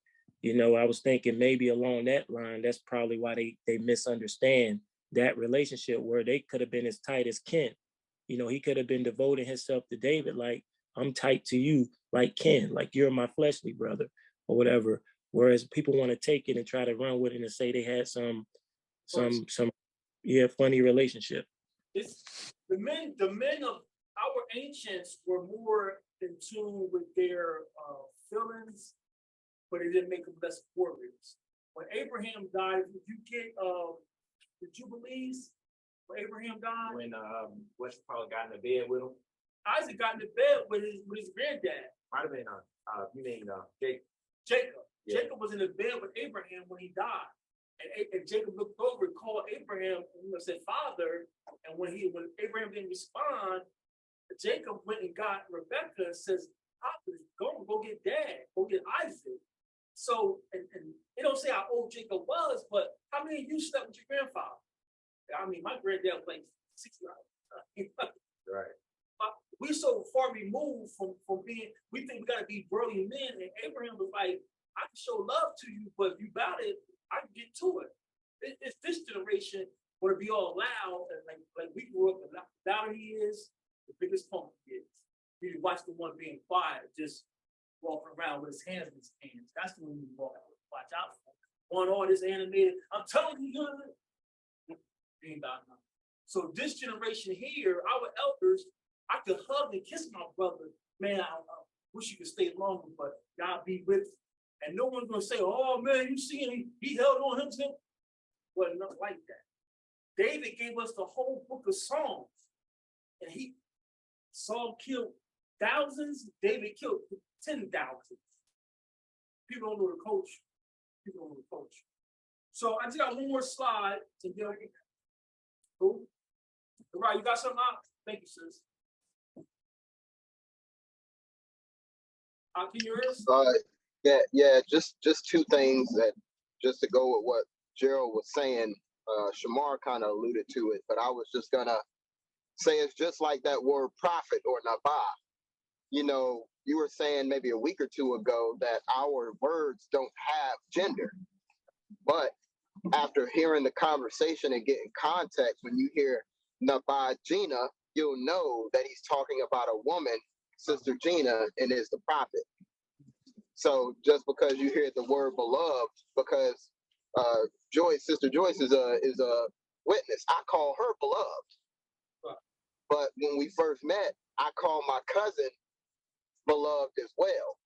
You know, I was thinking maybe along that line, that's probably why they misunderstand that relationship, where they could have been as tight as kin. You know, he could have been devoting himself to David like, I'm tight to you like kin, like you're my fleshly brother or whatever. Whereas people want to take it and try to run with it and say they had some funny relationship. It's the men of our ancients were more in tune with their feelings, but it didn't make them less warriors. When Abraham died, if you get the Jubilees, when Abraham died, When Westfall got in the bed with him, Isaac got into bed with his granddad. might have been you mean Jake. Jacob. Yeah. Jacob was in the bed with Abraham when he died. And Jacob looked over and called Abraham and said, Father. And when Abraham didn't respond, Jacob went and got Rebecca and says, Papa, go get Dad, go get Isaac. So, and they don't say how old Jacob was, but how many of you slept with your grandfather? I mean, my granddad was like 60. Right. But we so far removed from being, we think we gotta be burly men. And Abraham was like, I can show love to you, but if you about it, I can get to it. It's this generation want to be all loud and like we grew up. The louder he is, the biggest punk he is. You watch the one being quiet, just walking around with his hands in his hands. That's the one you watch out for. One all this animated. I'm telling you, ain't about nothing. So this generation here, our elders, I could hug and kiss my brother. Man, I wish you could stay longer, but God be with you. And no one's gonna say, oh man, you see him, he held on him. Well, nothing like that. David gave us the whole book of Psalms. And Saul killed thousands, David killed 10,000. People don't know the culture. People don't know the culture. So I just got one more slide to get. Cool. All right, you got something out? Thank you, sis. Can you hear us? Yeah, just two things that just to go with what Gerald was saying. Shamar kind of alluded to it, but I was just gonna say it's just like that word prophet or nabah. You know, you were saying maybe a week or two ago that our words don't have gender, but after hearing the conversation and getting context, when you hear nabah Gina, you'll know that he's talking about a woman, Sister Gina, and is the prophet. So just because you hear the word beloved, because Sister Joyce is a witness. I call her beloved. But when we first met, I called my cousin beloved as well.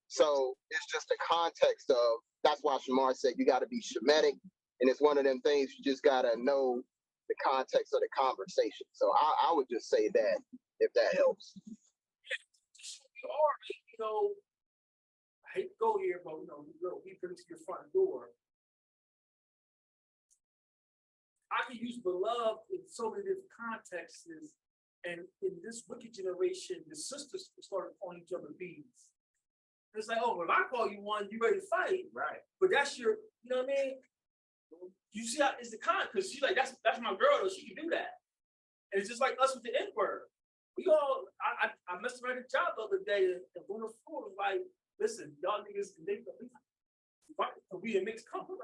So it's just the context of, that's why Shamar said you got to be Shemitic. And it's one of them things you just got to know the context of the conversation. So I would just say that, if that helps. You know, I hate to go here, but we bring to your front door. I can use beloved in so many different contexts, and in this wicked generation, the sisters started calling each other bees. It's like, oh, if I call you one, you ready to fight, right? But that's your, you know what I mean? You see how it's the because she's like, that's my girl, though. She can do that, and it's just like us with the N word. We all, I messed around at the job the other day, and on the floor was like, listen, y'all niggas, we didn't mix company.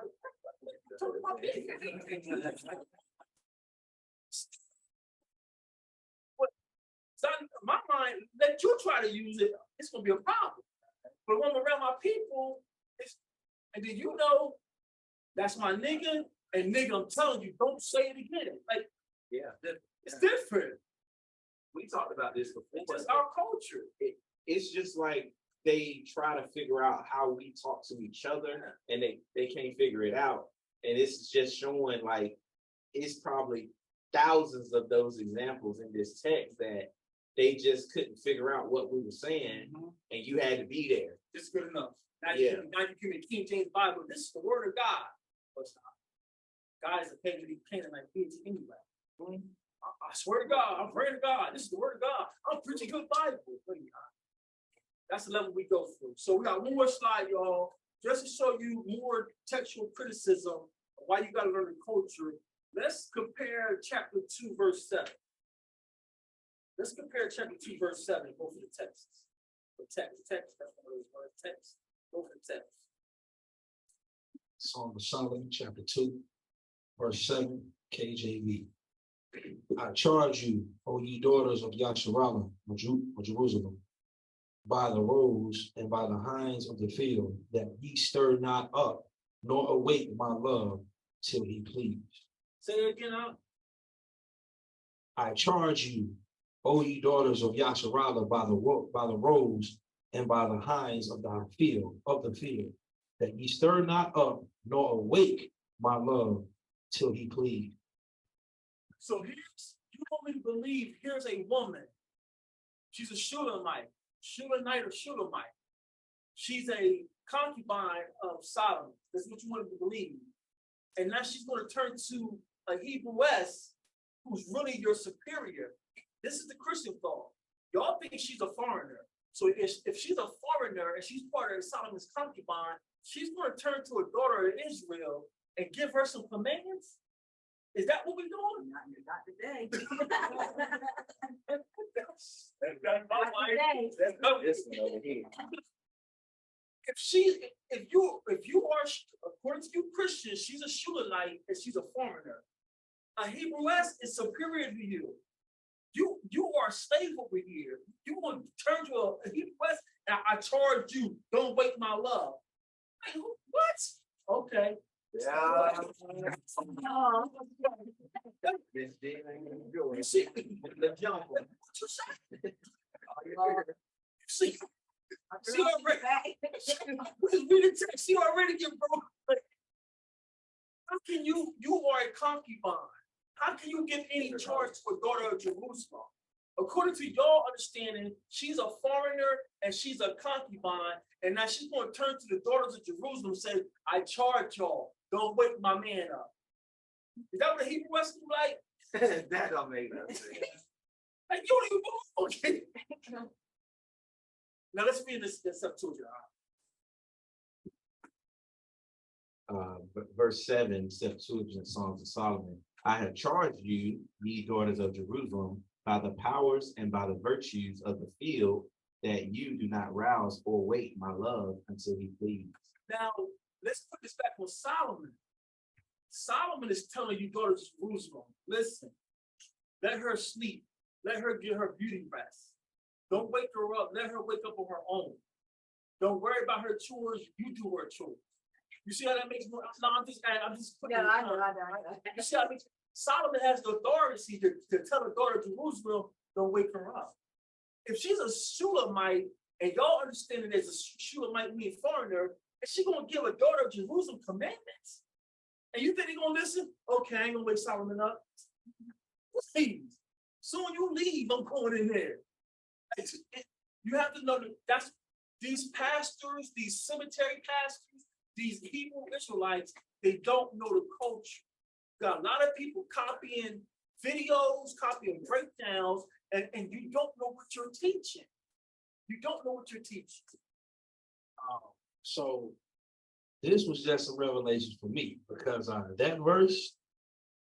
My mind, let you try to use it, it's gonna be a problem. But when I'm around my people, and then that's my nigga, and nigga, I'm telling you, don't say it again. Like, yeah, it's different. We talked about this before. It's just our culture. It's just like they try to figure out how we talk to each other, and they can't figure it out. And it's just showing like it's probably thousands of those examples in this text that they just couldn't figure out what we were saying, and you had to be there. It's good enough. Now you can make King James Bible. This is the word of God. But God is a pagan Canaanite deity anyway. I swear to God, I'm praying to God. This is the word of God. I'm preaching good Bible. That's the level we go through. So we got one more slide, y'all, just to show you more textual criticism of why you gotta learn the culture. Let's compare chapter 2, verse 7. Let's compare chapter 2, verse 7, both of the texts. The text, that's one of those words, text, both of the texts. Song of Solomon, chapter 2, verse 7, KJV. I charge you, O ye daughters of Yasharallah, or Jerusalem, by the roes and by the hinds of the field, that ye stir not up, nor await my love till he please. Say it again out. I charge you, O ye daughters of Yasharallah, by the roes and by the hinds of the field, that ye stir not up, nor awake my love till he please. So here's, you only believe, here's a woman. She's a Shulamite or Shulamite. She's a concubine of Solomon. That's what you want to believe. And now she's going to turn to a Hebrewess who's really your superior. This is the Christian thought. Y'all think she's a foreigner. So if she's a foreigner and she's part of Solomon's concubine, she's going to turn to a daughter of Israel and give her some commands? Is that what we're doing? Not today. If you are, according to you Christians, she's a Shulamite and she's a foreigner. A Hebrewess is superior to you. You are a slave over here. You want to turn to a Hebrewess and I charge you, don't wait my love. Hey, what? Okay. Yeah. You see, see already. Read the text. See already get broke. How can you are a concubine? How can you give any charge to a daughter of Jerusalem? According to your understanding, she's a foreigner and she's a concubine, and now she's going to turn to the daughters of Jerusalem and say, I charge y'all, don't wake my man up. Is that what the Hebrew West do like? That don't make no sense. Like, you don't even believe, okay. Now let's read this Septuagint. Verse 7, Septuagint, Songs of Solomon. I have charged you, ye daughters of Jerusalem, by the powers and by the virtues of the field, that you do not rouse or wait my love until he please. Now, let's put this back on Solomon. Solomon is telling you, daughters of Jerusalem, listen, let her sleep. Let her get her beauty rest. Don't wake her up. Let her wake up on her own. Don't worry about her chores. You do her chores. You see how that makes more? No, I'm just putting Yeah, I know. You see how Solomon has the authority to tell the daughter of Jerusalem, don't wake her up. If she's a Shulamite, and y'all understand it as a Shulamite mean foreigner, is she gonna give a daughter of Jerusalem commandments? And you think they're gonna listen? Okay, I ain't gonna wake Solomon up. Please. Soon you leave, I'm going in there. You have to know that that's these pastors, these cemetery pastors, these Hebrew Israelites, they don't know the culture. Got a lot of people copying videos, copying breakdowns, and you don't know what you're teaching. You don't know what you're teaching. So this was just a revelation for me, because that verse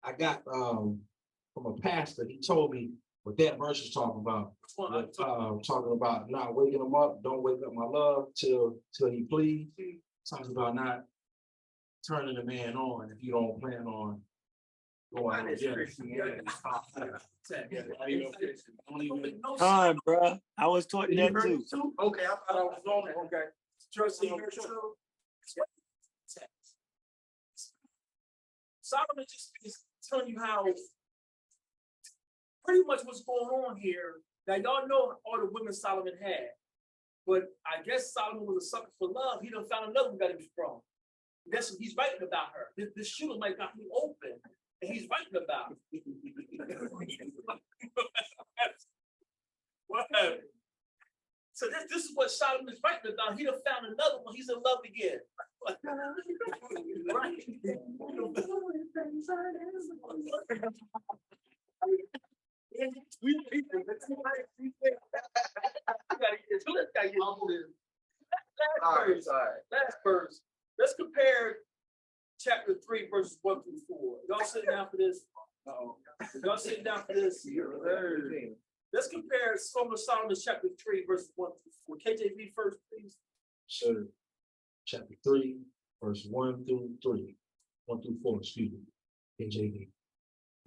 I got from a pastor. He told me what that verse is talking about. Talking about not waking him up, don't wake up my love till he please. Talking about not turning the man on if you don't plan on going again. Time, bro. I was taught that too. Okay, I thought I was on it. Okay. Solomon just is telling you how pretty much what's going on here. Now y'all know all the women Solomon had, but I guess Solomon was a sucker for love. He done found another one that he was strong. That's what he's writing about her. This shooter might got me open, and he's writing about it. What? So this is what Solomon is writing about. He done found another one. He's in love again. verse. Last verse. Let's compare chapter 3, verses 1 through 4. Y'all sitting down for this? Y'all sitting down for this? Let's compare Song of Solomon chapter 3, verses 1 through 4. KJV first, please. Sir, chapter 3, verse 1 through 4, excuse me, KJV.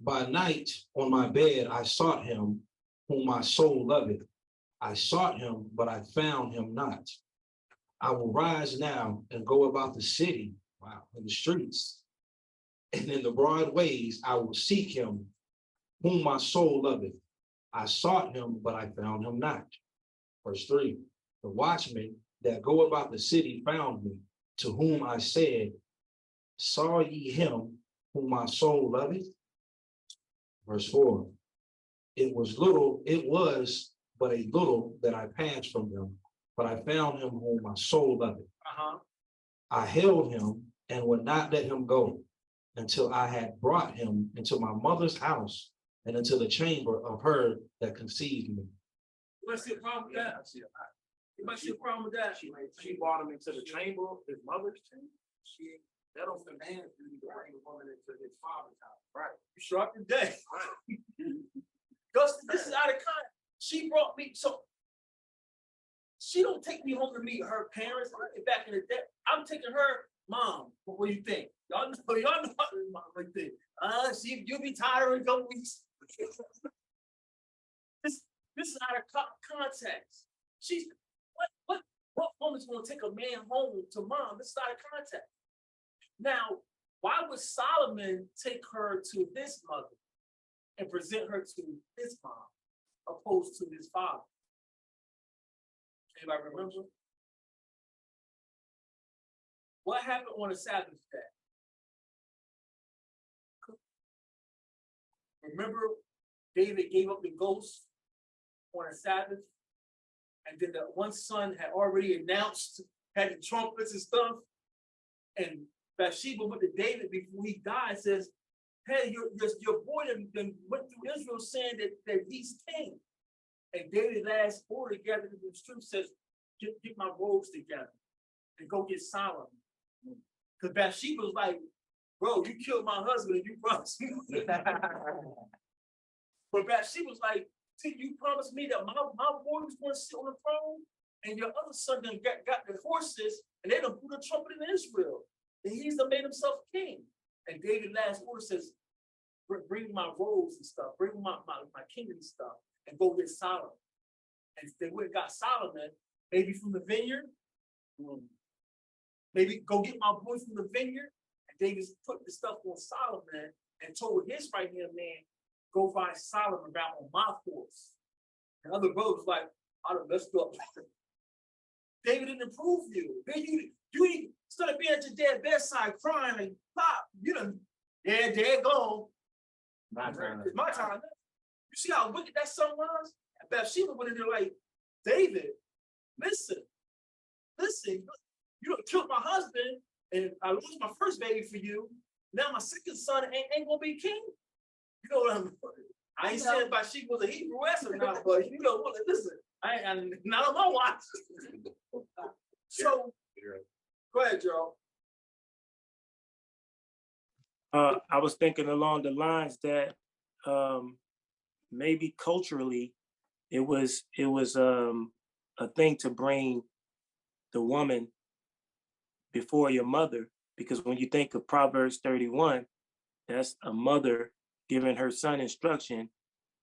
By night on my bed I sought him, whom my soul loveth. I sought him, but I found him not. I will rise now and go about the city, in the streets, and in the broad ways I will seek him, whom my soul loveth. I sought him, but I found him not. Verse 3, the watchmen that go about the city found me, to whom I said, saw ye him whom my soul loveth? Verse 4, it was but a little that I passed from them, but I found him whom my soul loveth. I held him and would not let him go until I had brought him into my mother's house and into the chamber of her that conceived me. You might see a problem with that. You might see a problem with that. She brought him into the chamber of his mother's chamber. That don't command you to bring a woman into his father's house. Right. You show up today. Because this is out of context. She brought me, so she don't take me home to meet her parents back in the day. I'm taking her, mom, what do you think? Y'all know what you think. You'll be tired in a couple weeks. This is out of context. She's, what woman's gonna take a man home to mom? This is out of context. Now, why would Solomon take her to his mother and present her to his mom, opposed to his father? Anybody remember? What happened on the Sabbath day? Remember, David gave up the ghost on a Sabbath, and then the one son had already announced, had the trumpets and stuff, and Bathsheba went to David before he died, says, hey, your boy done went through Israel saying that he's king. And David last order gathered in the truth says, get my robes together and go get Solomon. Because Bathsheba was like, bro, you killed my husband and you promised me. But Bathsheba was like, see, you promised me that my boy was going to sit on the throne, and your other son done got the horses, and they done blew the trumpet in Israel. And he's done made himself king. And David last order says, bring my robes and stuff, bring my kingdom stuff, and go get Solomon. And they went and got Solomon, maybe from the vineyard. Maybe go get my boy from the vineyard. And David put the stuff on Solomon and told his right hand man, go find Solomon down on my horse. And other brothers like, I done messed up. David didn't approve you. Then you instead of being at your dad's bedside crying and pop, you done, yeah, dad gone. It's my time. You see how wicked that son was? And Bathsheba went in there like, David, listen, you done killed my husband, and I lost my first baby for you. Now my second son ain't gonna be king. You know what I'm I ain't saying Bathsheba was a Hebrew or not, but you know what? Listen, I not on my watch. So go ahead, Joe. I was thinking along the lines that maybe culturally it was a thing to bring the woman before your mother, because when you think of Proverbs 31, that's a mother giving her son instruction,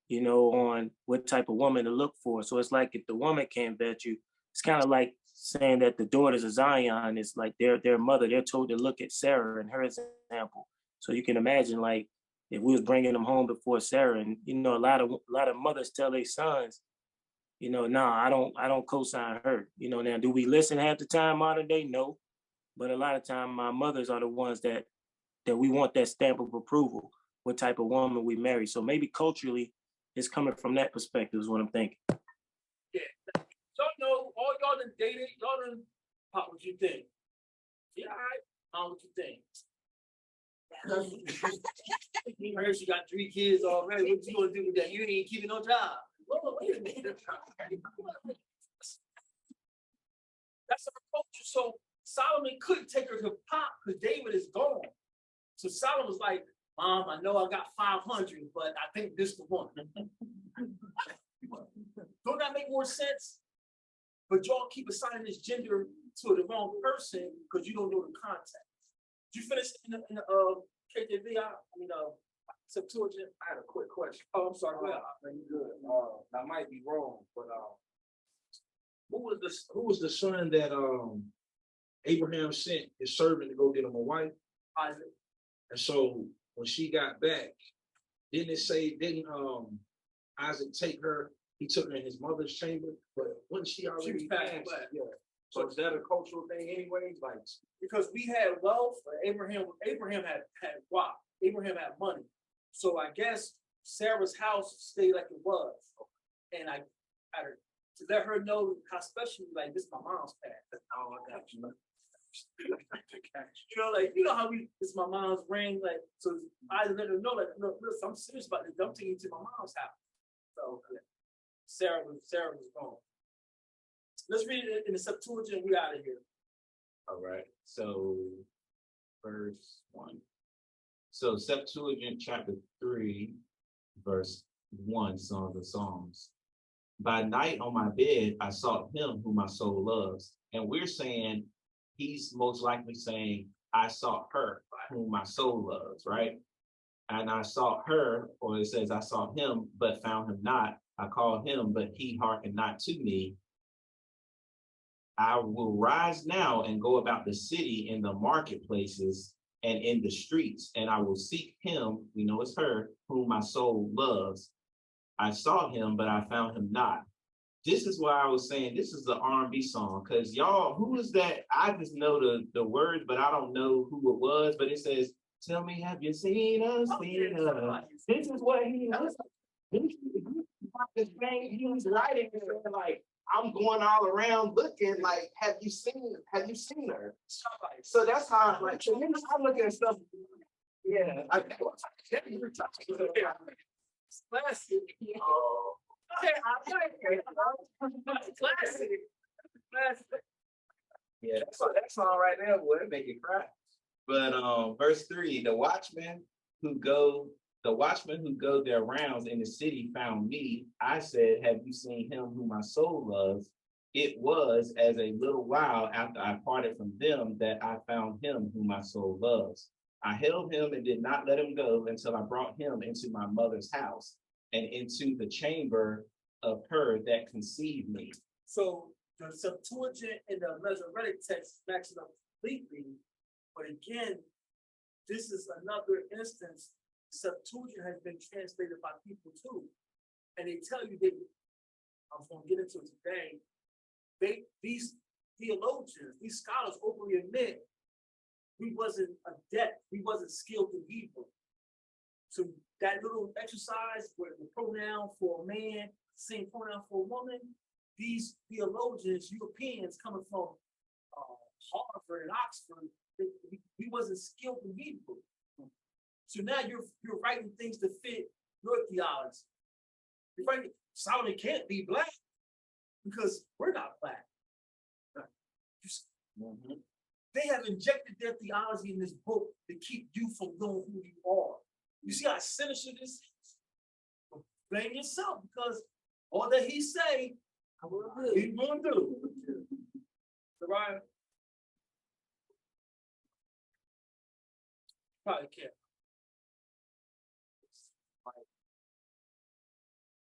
you know, on what type of woman to look for. So it's like if the woman can't vet you, it's kind of like saying that the daughters of Zion is like their mother. They're told to look at Sarah and her example. So you can imagine, like, if we was bringing them home before Sarah, and you know, a lot of mothers tell their sons, you know, nah, I don't co-sign her. You know, now do we listen half the time modern day? No, but a lot of time my mothers are the ones that we want that stamp of approval, what type of woman we marry. So maybe culturally, it's coming from that perspective is what I'm thinking. Yeah, y'all know, all y'all done dated, y'all done, Pop, what you think? Yeah, all right, what you think? You heard she got 3 kids already. What you gonna do with that? You ain't keeping no job. Whoa, wait a minute. That's our culture. So Solomon couldn't take her to Pop because David is gone. So Solomon was like, Mom, I know I got 500, but I think this the one. Don't that make more sense? But y'all keep assigning this gender to the wrong person because you don't know the context. Did you finish in the KJV? Septuagint. I had a quick question. Oh, I'm sorry. Go ahead. You good? I might be wrong, but who was the son that Abraham sent his servant to go get him a wife? Isaac. And so when she got back, didn't Isaac take her? He took her in his mother's chamber, but wasn't she already? She was passed passed? away. Yeah. So is that a cultural thing anyway? Like, Because we had wealth, Abraham had wealth. Abraham had money. So I guess Sarah's house stayed like it was. And I to let her know how special, like, this is my mom's past. oh, I got you. You know how this is my mom's ring, like, so I let her know, like, look, listen, I'm serious about this. I'm taking you to my mom's house. So Sarah was gone. Let's read it in the Septuagint. We out of here. All right. So verse 1. So Septuagint chapter 3, verse 1, Songs of Songs. By night on my bed, I sought him whom my soul loves. And we're saying, he's most likely saying, I sought her whom my soul loves, right? And I sought her, or it says, I sought him, but found him not. I called him, but he hearkened not to me. I will rise now and go about the city in the marketplaces and in the streets, and I will seek him, we know it's her, whom my soul loves. I sought him, but I found him not. This is why I was saying this is the R&B song, because y'all, who is that? I just know the words, but I don't know who it was, but it says, tell me, have you seen us? This is what he was. This thing he was writing, like, I'm going all around looking, like, have you seen her? So that's how, like, I'm looking at stuff. Yeah, Classic. Oh. Classic. Yeah, that's all right there, boy. It make you cry. But verse 3, the watchmen who go their rounds in the city found me. I said, have you seen him whom my soul loves? It was as a little while after I parted from them that I found him whom my soul loves. I held him and did not let him go until I brought him into my mother's house and into the chamber of her that conceived me. So the Septuagint and the Masoretic text match it up completely. But again, this is another instance. Septuagint has been translated by people too. And they tell you I'm going to get into it today. These theologians, these scholars openly admit we wasn't adept, we wasn't skilled in Hebrew. So that little exercise where the pronoun for a man, same pronoun for a woman, these theologians, Europeans coming from Harvard and Oxford, we wasn't skilled in Hebrew. So now you're writing things to fit your theology. You're writing, Solomon can't be black because we're not black. They have injected their theology in this book to keep you from knowing who you are. You see how sinister this is? Blame yourself, because all that he say, he's going to do. Right? Probably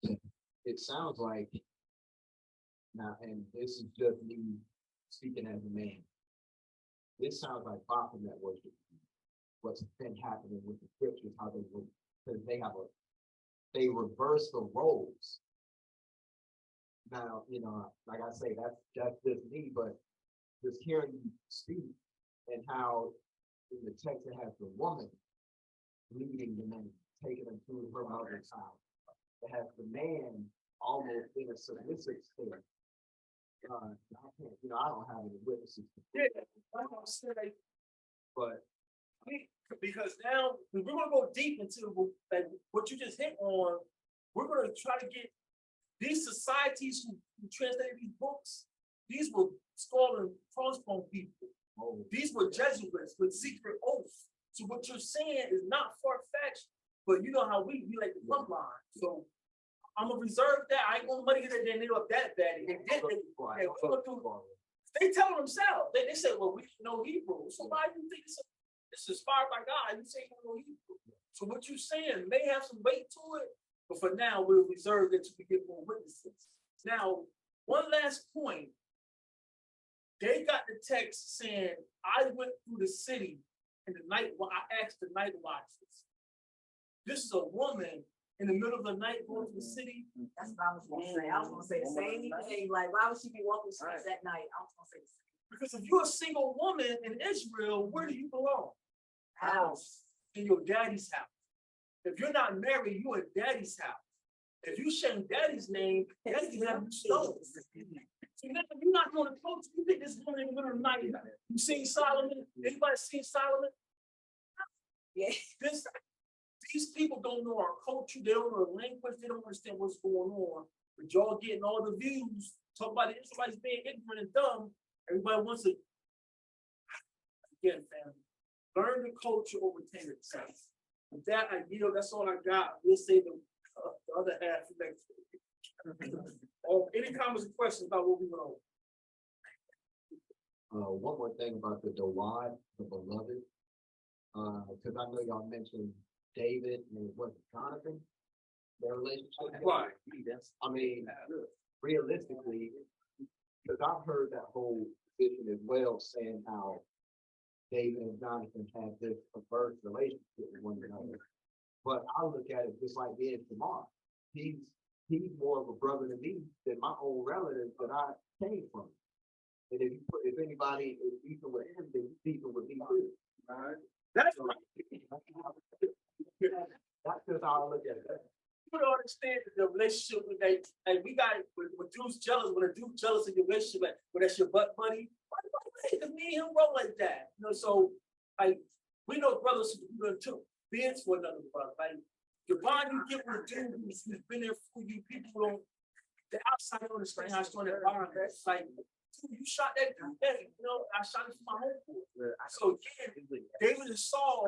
can't. It sounds like, now, and this is just me speaking as a man, this sounds like Baphomet worship. What's been happening with the scriptures, how they work, because they reverse the roles. Now, like I say, that's just me, but just hearing you speak and how in the text it has the woman leading the man, taking them to her mother's house. It has the man almost in a submissive state. I don't have any witnesses. But because now we're going to go deep into what you just hit on. We're going to try to get these societies who translated these books, These were skull and crossbone people. These were Jesuits with secret oaths. So what you're saying is not far-fetched, but you know how we like the plumb line. So I'm gonna reserve that. I ain't gonna money get that nail up that bad. They tell themselves. They say, well, we know Hebrew. So why do you think it's inspired by God? You say you know Hebrew. So what you're saying may have some weight to it, but for now we'll reserve it till we get more witnesses. Now, one last point. They got the text saying, I went through the city in the night while I asked the night watchers. This is a woman in the middle of the night going to the city. That's what I was gonna say. I was gonna say the same thing. Like, why would she be walking streets at night? I was gonna say the same. Because if you're a single woman in Israel, where do you belong? House. In your daddy's house. If you're not married, you're in daddy's house. If you shame daddy's name, daddy can have you stoned. So now you're not going to coach. You think this woman in the middle of the night? You seen Solomon? Anybody seen Solomon? Yeah. These people don't know our culture. They don't know the language. They don't understand what's going on. But y'all getting all the views. Talk about the Israelites being ignorant and dumb. Everybody wants to. Again, family. Learn the culture over 10 itself. With that, I yield. That's all I got. We'll save the other half for next week. Any comments or questions about what we went over? One more thing about the Dawad, the beloved, because I know y'all mentioned David and what Jonathan, their relationship. Right. I mean, realistically, because I've heard that whole position as well, saying how David and Jonathan had this perverse relationship with one another. But I look at it just like being Tamar. He's more of a brother to me than my own relatives that I came from. And if anybody is beefing with him, then he's beefing with me too. Right? That's right. That's just how I look at it. You don't understand the relationship with that. Like we got when dude's jealous, when a dude's jealous in your relationship, like when that's your butt buddy, because me and him roll like that. You know, so like we know brothers who are too being for another brother. Like the bond you get with a dude who's been there for you, people don't the outside don't understand how strong that bond is. Like dude, you shot that dude, you know, I shot it for my homeboy. So again, David and Saul,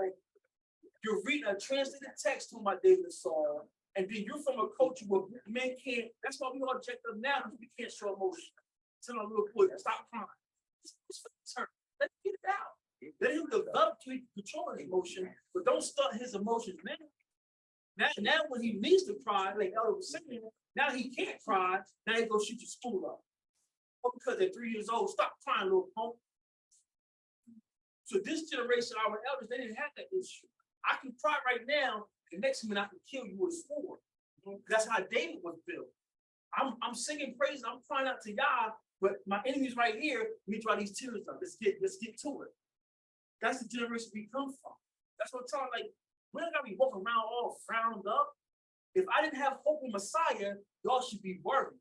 you're reading a translated text to my David and Saul. And then you're from a culture where men can't, that's why we all check them now, because we can't show emotion. Tell them real quick, stop crying. Let's get it out. Let him develop to control his emotion, but don't stunt his emotions now. Now when he needs to cry, like Elder was saying, now he can't cry, now he goes shoot your school up. Well, because they're 3 years old, stop crying, little punk. So this generation, our elders, they didn't have that issue. I can cry right now, the next minute I can kill you with a sword. That's how David was built. I'm singing praise, I'm crying out to Yah, but my enemy's right here. Let me dry these tears up. Let's get to it. That's the generation we come from. That's what I'm talking. Like, we don't gotta be walking around all frowned up. If I didn't have hope in Messiah, y'all should be worried.